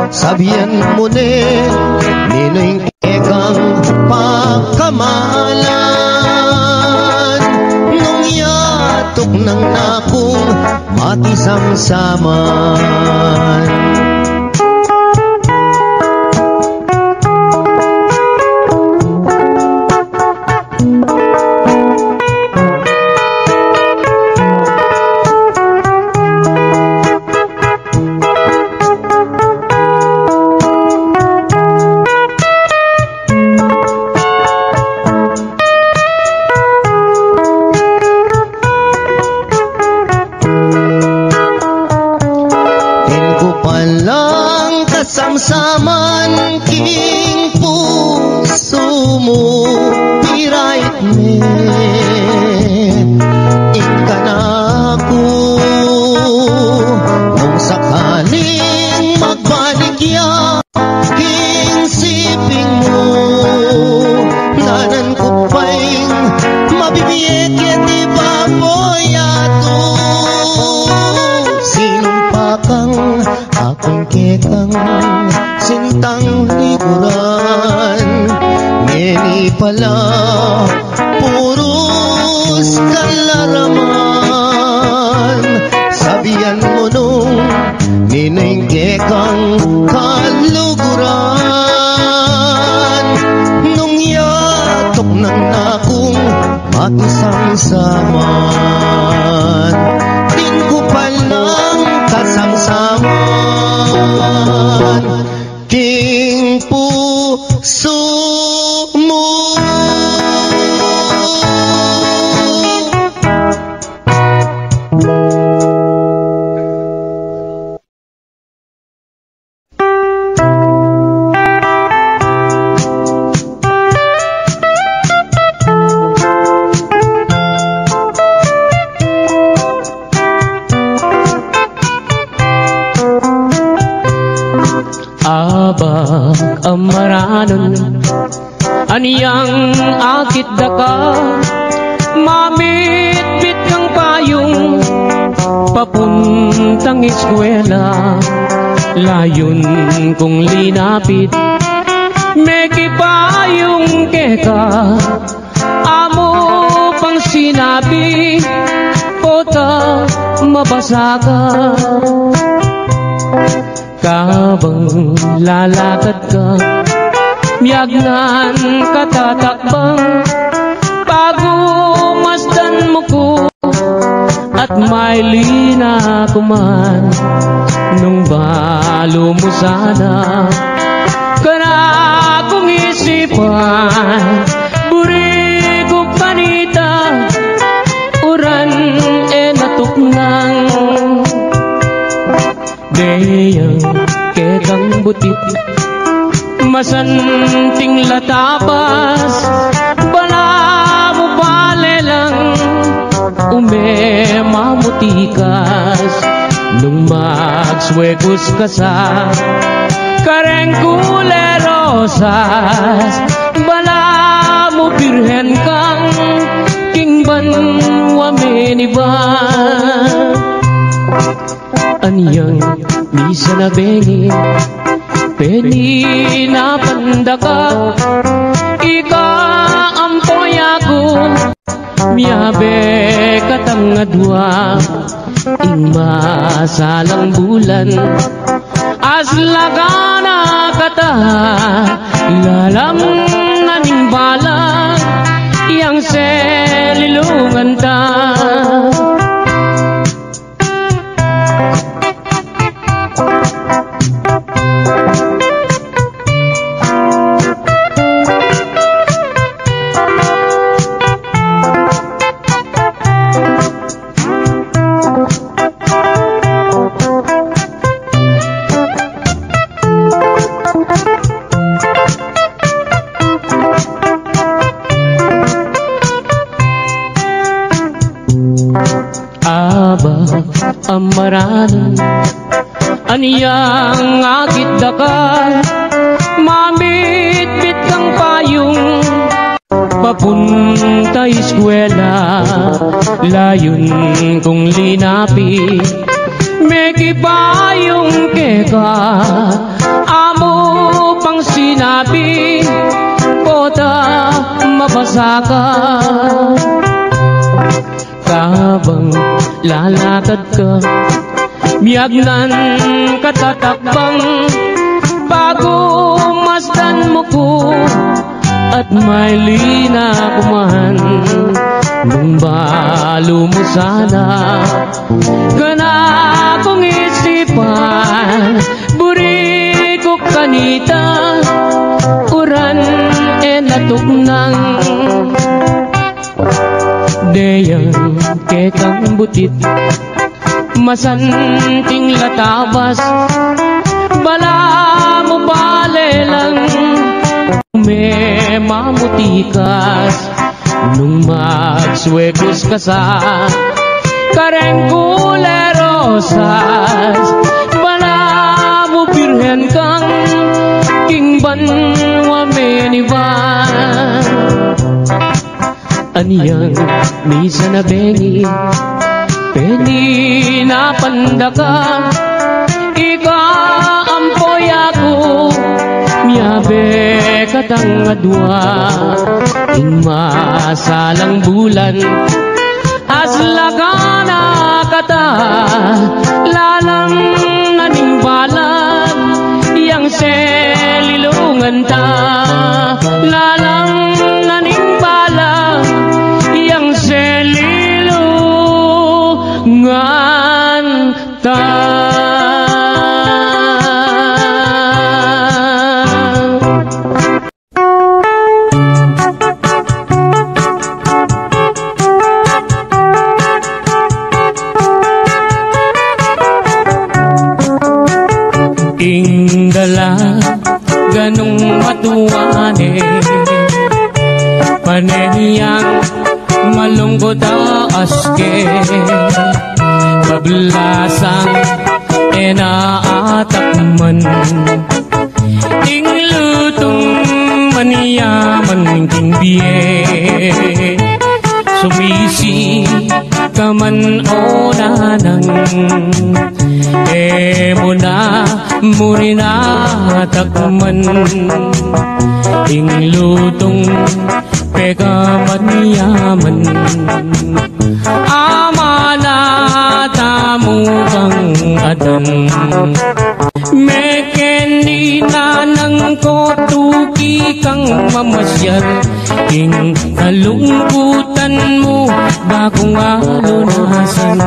sabihan mo ne, nino'y kekang pagkamalan. makisamsaman. Kasamsaman king puso mo, pirait me ika na ako. Nung sakaling magbalik ya king siping mo, nanan ko pa'y mabibiyek yan di baboy ato. Sinumpakang akong kekang sintang likuran, ngeni pala puros kalaraman. Sabihan mo nung nineng kekang kaluguran, nung yatok ng akong makisamsaman. Din ko palang kasamsaman king puso mo. Abag amaranon aniyang akit daka, mamit-bit kang payong papuntang eskwela. Layon kong linapit meki payong keka, amo pang sinabi kota mabasa ka. Kabang lalakad ka, miyagnan katatakbang, pagumasdan mo ko at may lina kuman. Nung balo mo sana kana kong isipan, buri ko panita uran natuknang. Deyang kekang butit masanting latapas, bala mo bale lang umemamutikas. Nung magswegos ka sa kareng kulerosas, bala mo birhen kang kingban wameniban. Aniyang misa na bengi peni na pandaka, ika ampoy ako miyabe katangadwa. Ing masalang bulan aslagana kata, lalam naning bala yang selilungan ta. Amaranan aniyang akit daka, mamit-bit kang payong papunta eskwela. Layon kong linapi meki payong keka, amo pang sinabi kota mabasa ka. Kabang lalakad ka, biyagnan katatakbang, bago masdan mo ko, at may lina kuman, nung balo mo sana, kana kong isipan, buri ko kanita, uran natuknang, deyang kekang butit, masanting latabas, bala mo balelang, may mamutikas, nung magswegos ka sa kareng kulerosas, bala mo birhen kang kingban wa menivan, aniyang misa na bengi, peni na pandaka, ika ampoy ako, miyabe katang adwa, ing masalang bulan, aslagana kata, lalang nanimbalan, yang selilungan ta, lalang nanimbalan, yang selilungan ta. Ingdala ganong matuwane, panehiyang malungkot aske, paglasang enaatakman, ing lutong maniyaman king biye, sumisi kaman o nanang, muna murina takman, ing lutong pegaman yaman, amana tamu kang adan, mekeni nanang ko tuki kang mamasyal, ing kalungkutan mo bagong alunasan,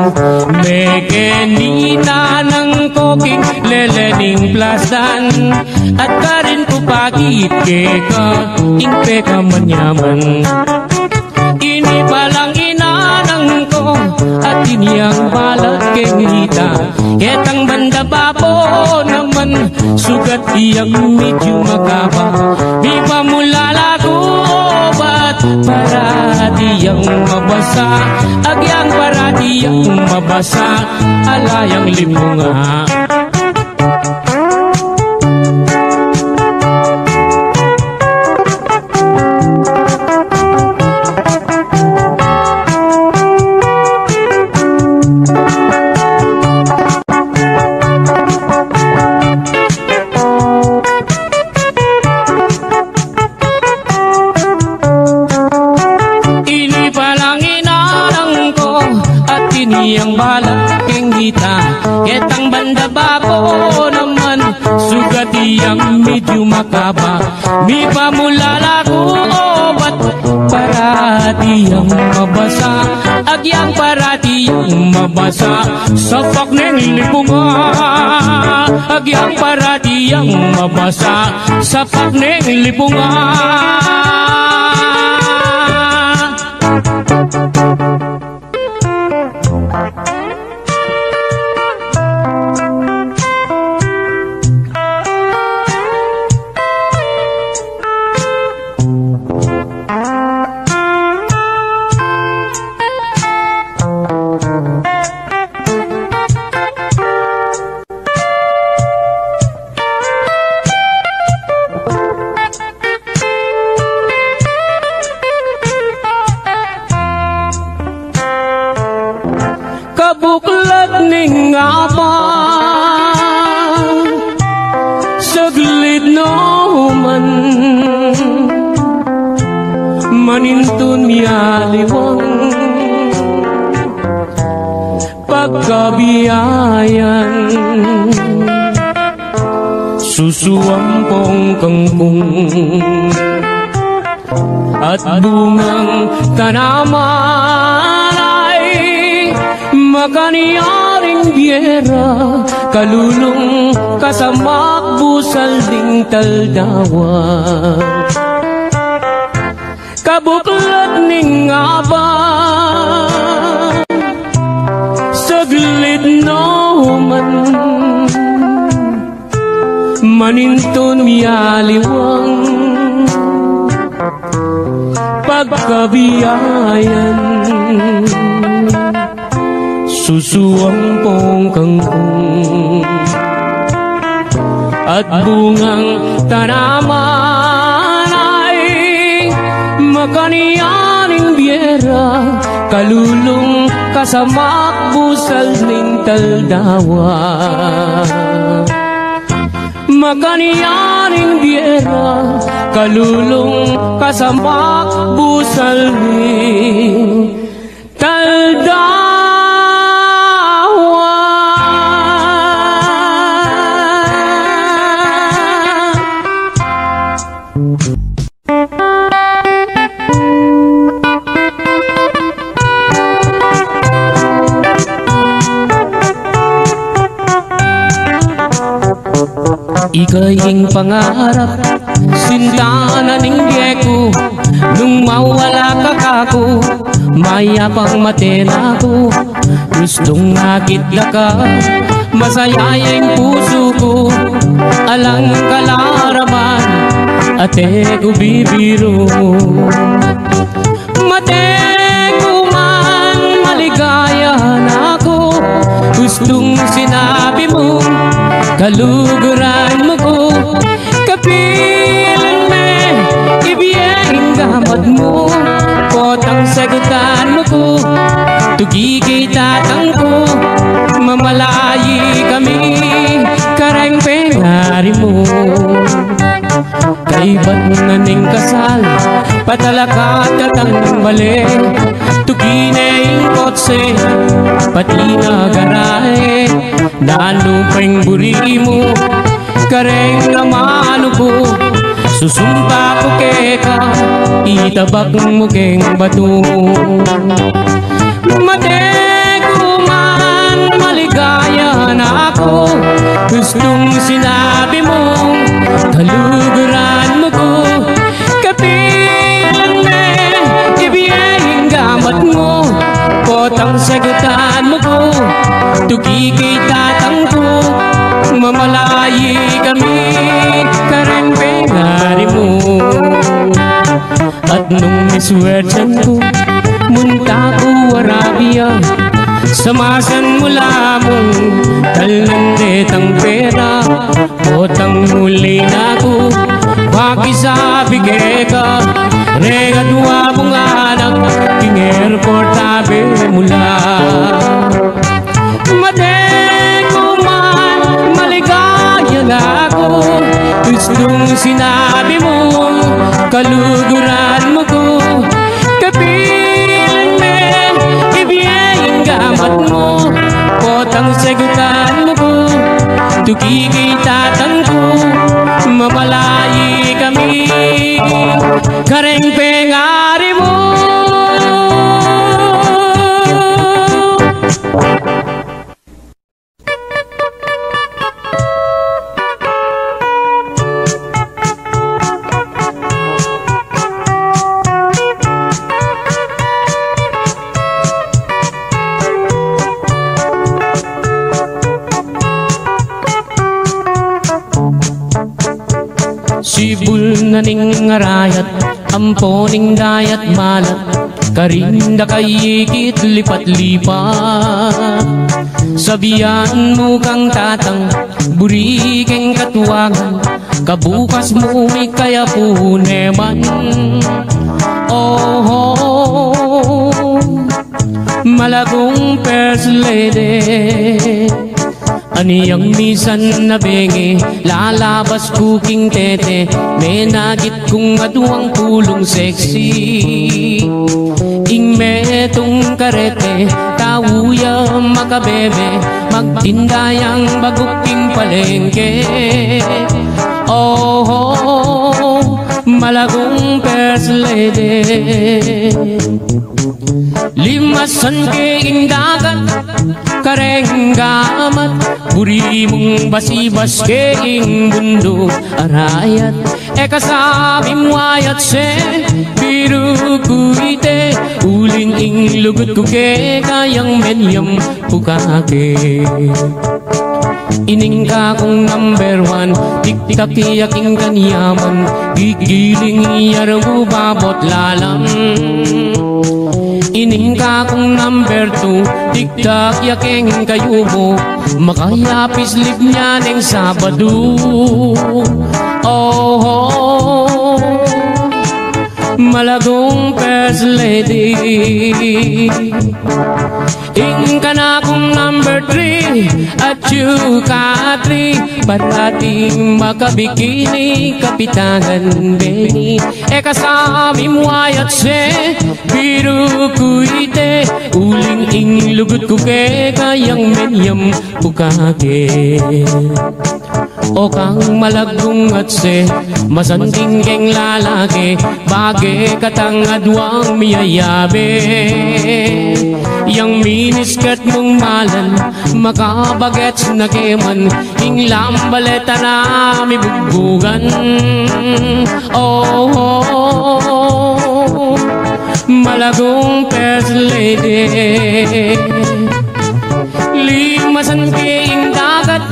mekeni nanang ko king lelening plasdan, at karin ko pagit keka ing peka manyaman, ini palang inanang ko at iniyang balat kengita, ketang banda babo naman sugat iyang medyo makaba, di pa mula lago bat para diyang mabasa, agyang para diyang mabasa, alayang limunga. Yang balak keng hita, ketang banda babo naman sugat iyang medyo makaba, mi pamulala ko obat para diyang mabasa, agyang para diyang mabasa, sapak neng lipunga, agyang para diyang mabasa, sapak neng lipunga. Kabuklat ning apa saglit no man manintun yaliwang pagkabiyayan, susuwampong kangkong at bungang tanaman ay makaniyaring biyera, kalulong kasamak busal ding taldawa. Kabuklat ning aba saglit no man maninton miyaliwang pagkabiyayan, susuwampong kangkong at bungang tanaman ay makaniyaning biyera, kalulong kasamak busal ning taldawa. Makaniyaning biyera, kalulong kasamak busal ning taldawa. Ika'ying pangarap, sinta na ninggye ko, nung mawala ka kako, mayapang matena ko, gustong nakita ka, masaya yung puso ko, alang kalaraman, ate ko bibiro. Mate ko man maligaya na ako, gustong sinabi mo, kaluguran mo ko, kapilan me, ibiyahing gamad mo, potang sagutan mo ko, tugi kay tatang ko, mamalayi kami, karang penari mo. Kay ba't naning kasal, patalakat katang mali, tugi na yung kotse, pati na garahe, nanupang buri mo, kareng namano ko, susumpa ko keka, itabak mo keng bato. Mate ko man maligaya na ako, gustong sinabi mo, kaluguran mo ko, kapilan me, ibiyahing gamat mo, potang sagutan mo ko, tugi kay tatang ko, mamalayi kami, karang penari mo. At nung miswertsan ko, munta ko Arabia, samasan mo lamang, talandetang pera, potang muli na ko, pakisabi ka, rega dua mong anak, king airport tabi mula. Mate ko man maligaya na ako, gustong sinabi mo, kaluguran mo ko, kapilan me, ibiyahing gamat mo, potang sagutan mo ko, tugi kay tatang ko, mamalayi kami, kareng pengari mo. Sibul na ning ngarayat, amponing dayat malat, karinda kayikit lipat-lipat. Sabihan mo kang tatang, buri keng katuwangan, kabukas mo kaya po neman. Oh, malagong first lady, aniyang misan na bengi, lalabas kuking tete, may nagit kung aduang pulong sexy. Ing metong karete, Tawuya makabebe, magtindayang baguking palengke. Oh, malagong first lady. Limasan keing dagat, karenggamat, buri mong basibas keing bundo arayat. Kasabi mo ayat se, biru kuite, uling ing lugut ko ke, kayang menyam pukake. Ining ka kong number one, tik-tak yaking kanyaman, gigiling iyarang babot lalam. Ining ka kong number two, tik-tak yaking kayo mo, makayapis lip niya ng Sabado. Oh, malagong first lady. Ing ka na kong number three, at you ka three, parating makabikini, kapitangan Benny. Kasabi mo ayat se, biru kuite, uling ing lugut ko ke, kayang menyam pukake. O kang malagong at se, masanting keng lalaki, bagay katangadwang miyayabe. Yang miniskirt mong malan, makabagets na keman, ing lambaleta na mibugbugan. Oh, malagong first lady. Limasan keing dagat,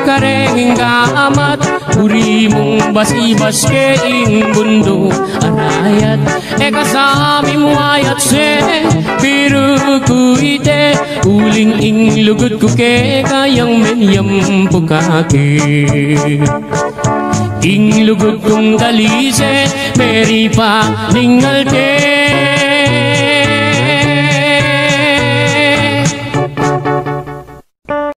kareng gamat, puri mong basibas keing bundo arayat. Kasabi mo ayat se, biru kuite, uling ing lugut ko ke, kayang menyam pukake. Ing lugut kong dalise, meri pa ningal te.